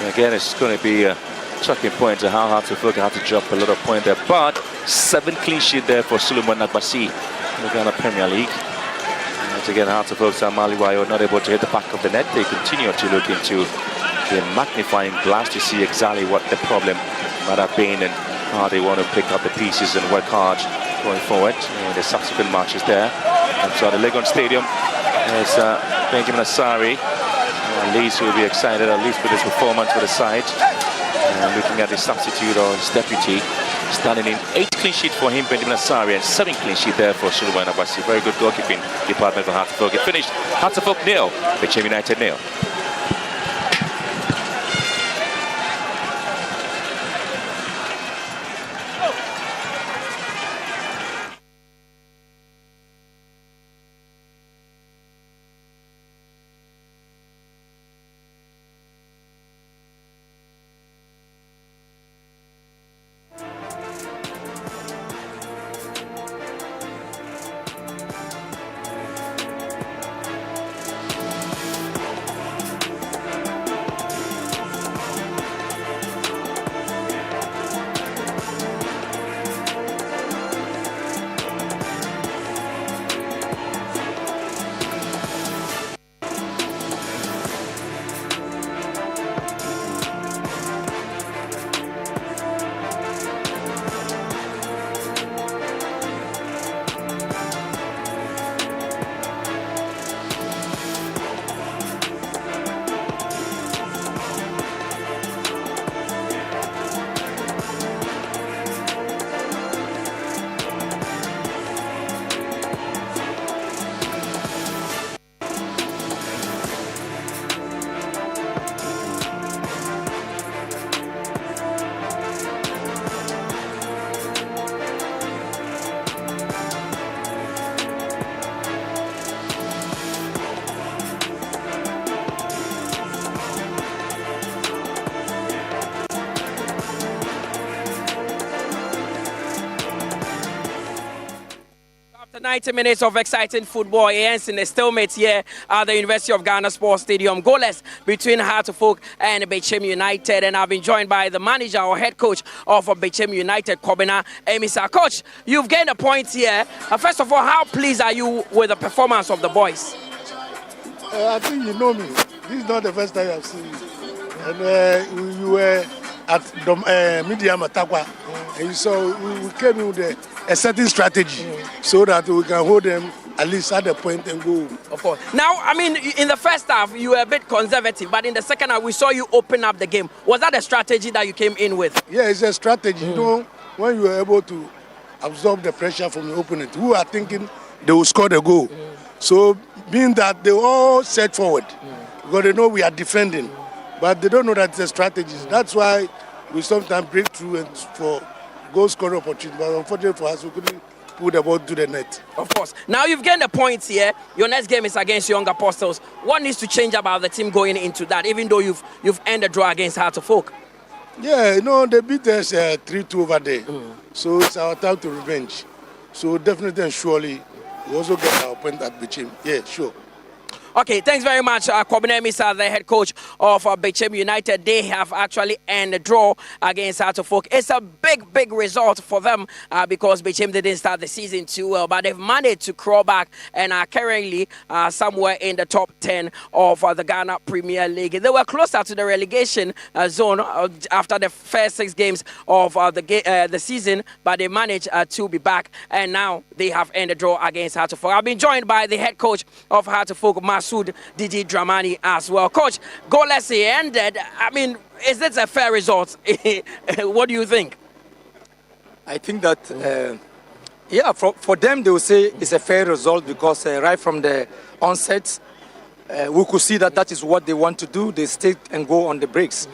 Again, it's going to be a talking point to how Hearts of Oak had to drop a lot of points there, but 7 clean sheet there for Solomon Agbasi in the Ghana Premier League. And again, Hearts of Oak and Maliwayo not able to hit the back of the net. They continue to look into the magnifying glass to see exactly what the problem might have been and how they want to pick up the pieces and work hard going forward in the subsequent matches there. And so at the Legon Stadium is Benjamin Asari. At least will be excited at least with his performance with the side. Looking at the substitute or his deputy, standing in 8 clean sheet for him, Benjamin Asari, and 7 clean sheet there for Solomon Agbasi. Very good goalkeeping department for Hearts of Oak. It finished Hearts of Oak 0, Bechem United 0. 90 minutes of exciting football. It ends in a stalemate here at the University of Ghana Sports Stadium. Goalless between Heart of Oak and Bechem United. And I've been joined by the manager or head coach of Bechem United, Kobina Emisa. Coach, you've gained a point here. First of all, how pleased are you with the performance of the boys? I think you know me. This is not the first time I've seen you. And you were at the Medium Atakwa. And you saw we came in with a certain strategy so that we can hold them at least at the point and go. Of course. Now, I mean, in the first half, you were a bit conservative, but in the second half, we saw you open up the game. Was that a strategy that you came in with? Yeah, it's a strategy. You know, when you are able to absorb the pressure from the opponent, who are thinking they will score the goal. So, being that they all set forward, because they know we are defending, but they don't know that it's a strategy. That's why we sometimes break through and for goal scoring opportunity. But unfortunately for us, we couldn't put the ball to the net. Of course. Now you've gained the points here. Your next game is against Young Apostles. What needs to change about the team going into that, even though you've ended the draw against Heart of Oak? Yeah, you know, they beat us 3-2 over there. So it's our time to revenge. So definitely and surely, we also get our point at Bechem. Yeah, sure. Okay, thanks very much, Kobina Emisa, the head coach of Bechem United. They have actually ended the draw against Heart of Oak. It's a big result for them because Bechem didn't start the season too well, but they've managed to crawl back and are currently somewhere in the top 10 of the Ghana Premier League. They were closer to the relegation zone after the first 6 games of the season, but they managed to be back, and now they have ended the draw against Heart of Oak. I've been joined by the head coach of Heart of Oak, Masood Didi Dramani, as well. Coach, goalless ended. I mean, is this a fair result? What do you think? I think that, yeah, for them, they will say it's a fair result because right from the onset, we could see that is what they want to do. They stay and go on the breaks.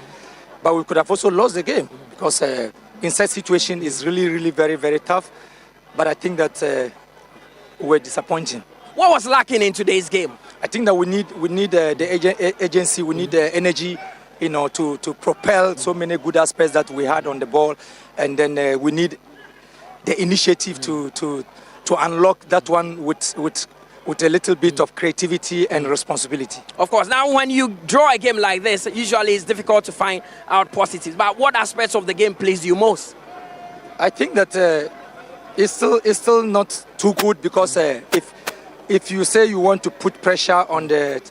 But we could have also lost the game because in such situation is really very tough. But I think that we're disappointing. What was lacking in today's game? I think that we need the agency, we need the energy, you know, to propel so many good aspects that we had on the ball, and then we need the initiative to unlock that one with a little bit of creativity and responsibility. Of course. Now, when you draw a game like this, usually it's difficult to find out positives. But what aspects of the game pleased you most? I think that it's still not too good because if you say you want to put pressure on the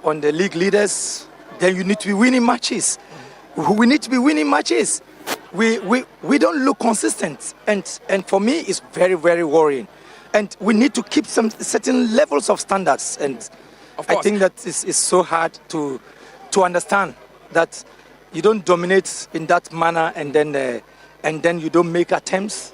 league leaders, then you need to be winning matches. We need to be winning matches. We don't look consistent, and for me it's very worrying. And we need to keep some certain levels of standards. And I think that it's so hard to understand that you don't dominate in that manner, and then you don't make attempts.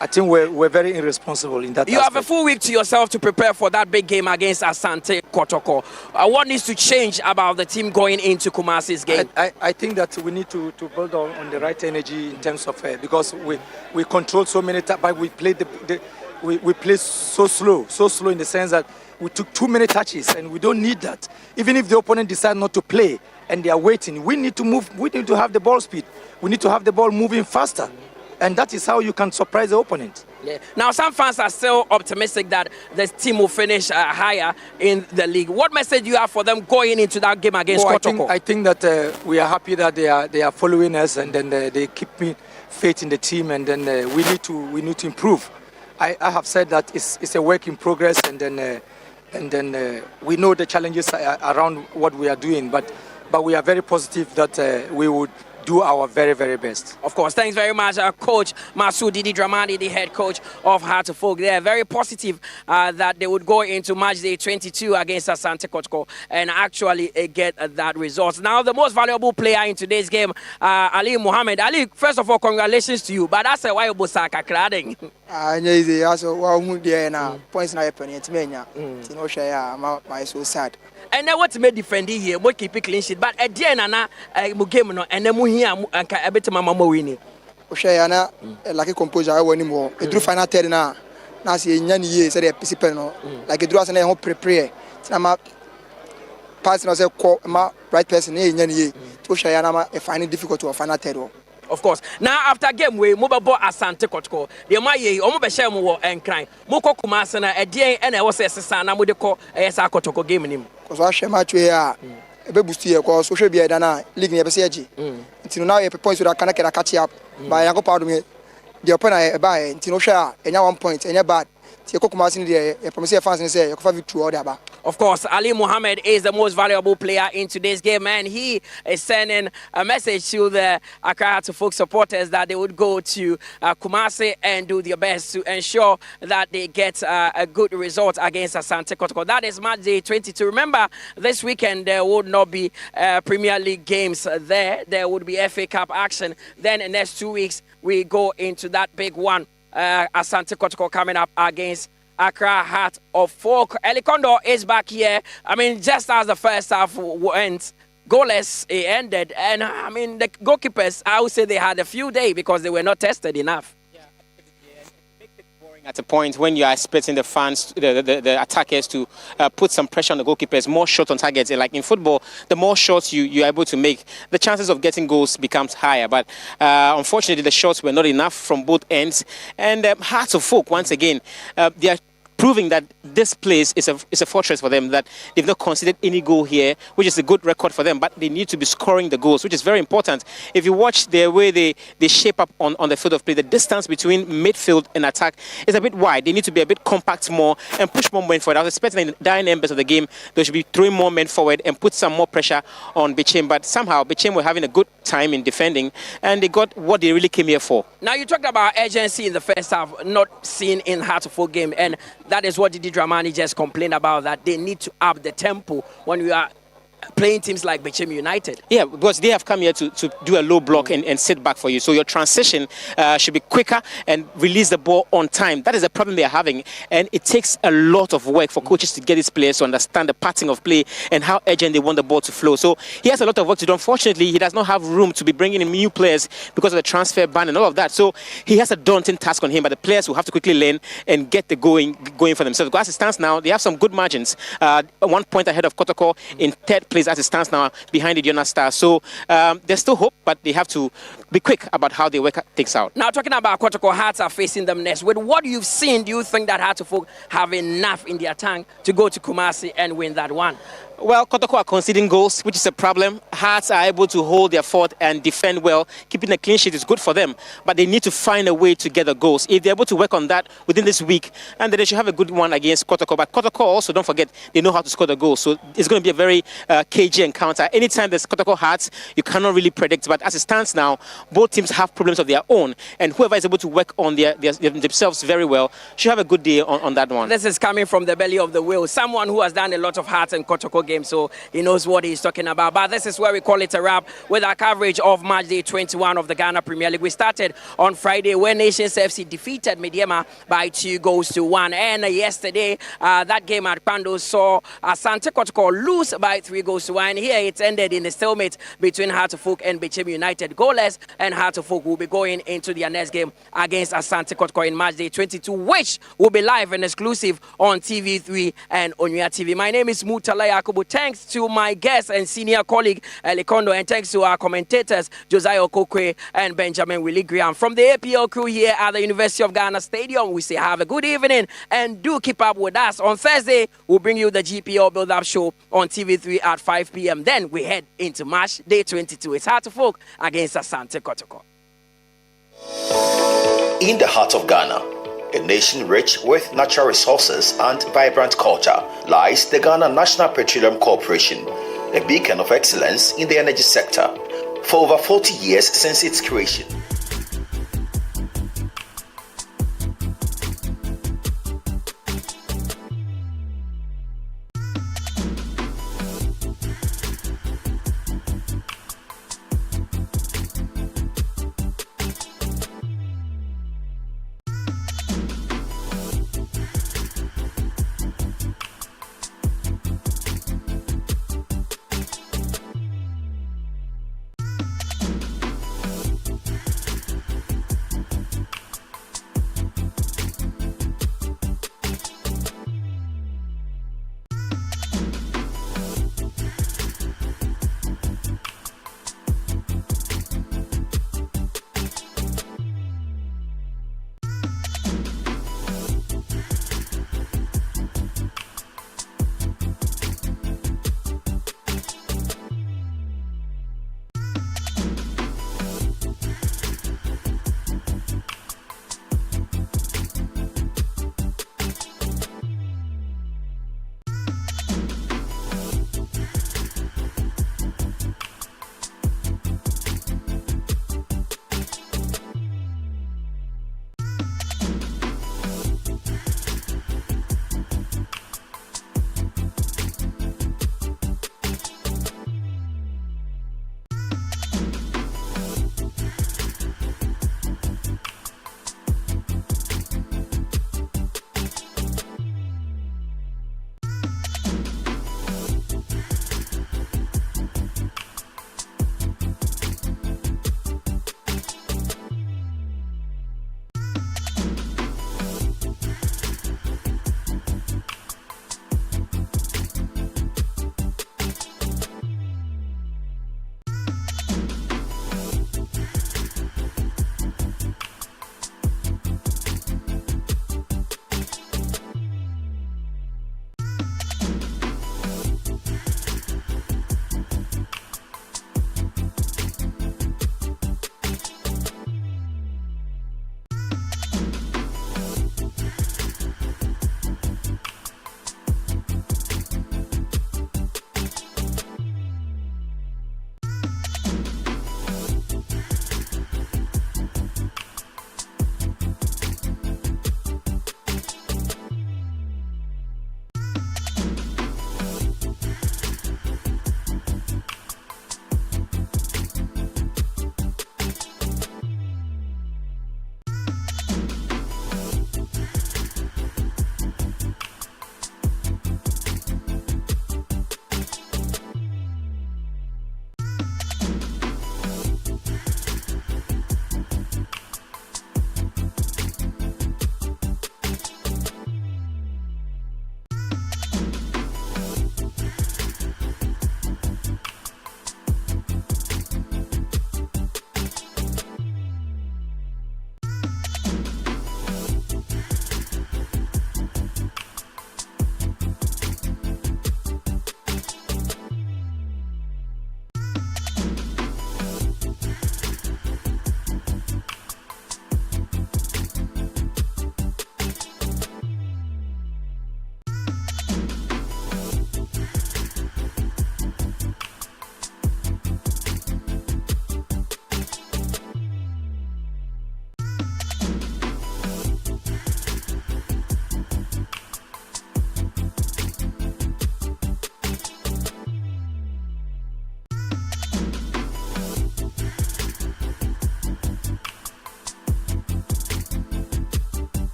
I think we're very irresponsible in that. You have a full week to yourself to prepare for that big game against Asante Kotoko. What needs to change about the team going into Kumasi's game? I think that we need to build on the right energy in terms of because we control so many times, but we play we play so slow in the sense that we took too many touches, and we don't need that. Even if the opponent decides not to play and they are waiting, we need to move. We need to have the ball speed. We need to have the ball moving faster. And that is how you can surprise the opponent. Yeah. Now, some fans are still optimistic that the team will finish higher in the league. What message do you have for them going into that game against Kotoko? I think that we are happy that they are following us, and then they keep me faith in the team, and then we need to improve. I have said that it's a work in progress, and then we know the challenges around what we are doing, but we are very positive that we would do our very best. Of course. Thanks very much, Coach Masood Didi Dramani, the head coach of Heart of Oak. They are very positive that they would go into match day 22 against Asante Kotoko and actually get that result. Now, the most valuable player in today's game, Ali Mohammed. Ali, first of all, congratulations to you. But that's a why Bosaka cradding. Easy. Also, points na happen. It's me. It's no share. I'm so sad. And then what made defending here, what keep it clean sheet. But at the end, game no, and then we here and a bit mama winning. Oshayana, like a composer, I want more. It drew final 10 now. Now, see, in years, a participant, like a draw and I hope prepare. I'm passing as a right person in any year. Oshayana, a finding difficult to a final 10. Of course. Now after game we mobile Asante Kotoko. The my ye omo Bechem wo enkran. Moko Kumasi na edien and I was sesa na mo de ko esa Kotoko game nim. Cause I share match we a ebe boost here cause social be na league ni ebe se agi. Until now e points that can catch up. By yango pardon me. The opponent e buy until no share enya 1 point enya bad. Tie Kumasi ni dey promise fans ni say you go victory all that. Of course, Ali Mohammed is the most valuable player in today's game, and he is sending a message to the Accra to folk supporters that they would go to Kumasi and do their best to ensure that they get a good result against Asante Kotoko. That is match day 22. Remember, this weekend there would not be Premier League games there. There would be FA Cup action. Then in the next 2 weeks, we go into that big one. Asante Kotoko coming up against Accra Heart of Folk. Elikondo is back here. I mean, just as the first half went, goalless, it ended. And I mean, the goalkeepers, I would say they had a few days because they were not tested enough. At a point when you are expecting the fans, the attackers to put some pressure on the goalkeepers, more shots on targets. Like in football, the more shots you're able to make, the chances of getting goals becomes higher. But unfortunately, the shots were not enough from both ends. And Hearts of Folk, once again, they are proving that this place is a fortress for them, that they've not conceded any goal here, which is a good record for them, but they need to be scoring the goals, which is very important. If you watch the way they shape up on the field of play, the distance between midfield and attack is a bit wide. They need to be a bit compact more and push more men forward. I was expecting in the dying embers of the game, they should be throwing more men forward and put some more pressure on Bechem, but somehow Bechem were having a good time in defending, and they got what they really came here for. Now, you talked about urgency in the first half, not seen in Hearts of Folk game, and that is what Didi Dramani just complained about, that they need to up the tempo when we are playing teams like Bechem United. Yeah, because they have come here to do a low block and sit back for you. So your transition should be quicker and release the ball on time. That is the problem they are having. And it takes a lot of work for coaches to get these players to understand the pattern of play and how urgent they want the ball to flow. So he has a lot of work to do. Unfortunately, he does not have room to be bringing in new players because of the transfer ban and all of that. So he has a daunting task on him, but the players will have to quickly learn and get the going for themselves. Because as it stands now, they have some good margins. 1 point ahead of Kotoko in third place as it stands now behind the Diona Stars. So there's still hope, but they have to be quick about how they work things out. Now, talking about Kotoko, Hearts are facing them next. With what you've seen, do you think that Hearts of Folk have enough in their tank to go to Kumasi and win that one? Well, Kotoko are conceding goals, which is a problem. Hearts are able to hold their fort and defend well. Keeping a clean sheet is good for them, but they need to find a way to get the goals. If they're able to work on that within this week, and then they should have a good one against Kotoko. But Kotoko also, don't forget, they know how to score the goals. So it's going to be a very cagey encounter. Anytime there's Kotoko Hearts, you cannot really predict. But as it stands now, both teams have problems of their own. And whoever is able to work on themselves very well should have a good day on that one. This is coming from the belly of the wheel. Someone who has done a lot of Hearts and Kotoko game, so he knows what he's talking about. But this is where we call it a wrap with our coverage of match day 21 of the Ghana Premier League. We started on Friday when Nations FC defeated Mediema by 2-1. And yesterday, that game at Kwando saw Asante Kotoko lose by 3-1. Here it ended in a stalemate between Hearts of Folk and Bechem United. Goalless, and Hearts of Folk will be going into their next game against Asante Kotoko in match day 22, which will be live and exclusive on TV3 and Onuya TV. My name is Mutala Yakubu. Thanks to my guest and senior colleague Elikondo, and thanks to our commentators Josiah Okokwe and Benjamin Willie Graham. From the APL crew here at the University of Ghana Stadium, we say have a good evening and do keep up with us. On Thursday, we'll bring you the GPL build-up show on TV3 at 5 p.m. Then we head into match day 22. It's Hearts of Folk against Asante Kotoko. In the heart of Ghana, a nation rich with natural resources and vibrant culture, lies the Ghana National Petroleum Corporation, a beacon of excellence in the energy sector. For over 40 years since its creation,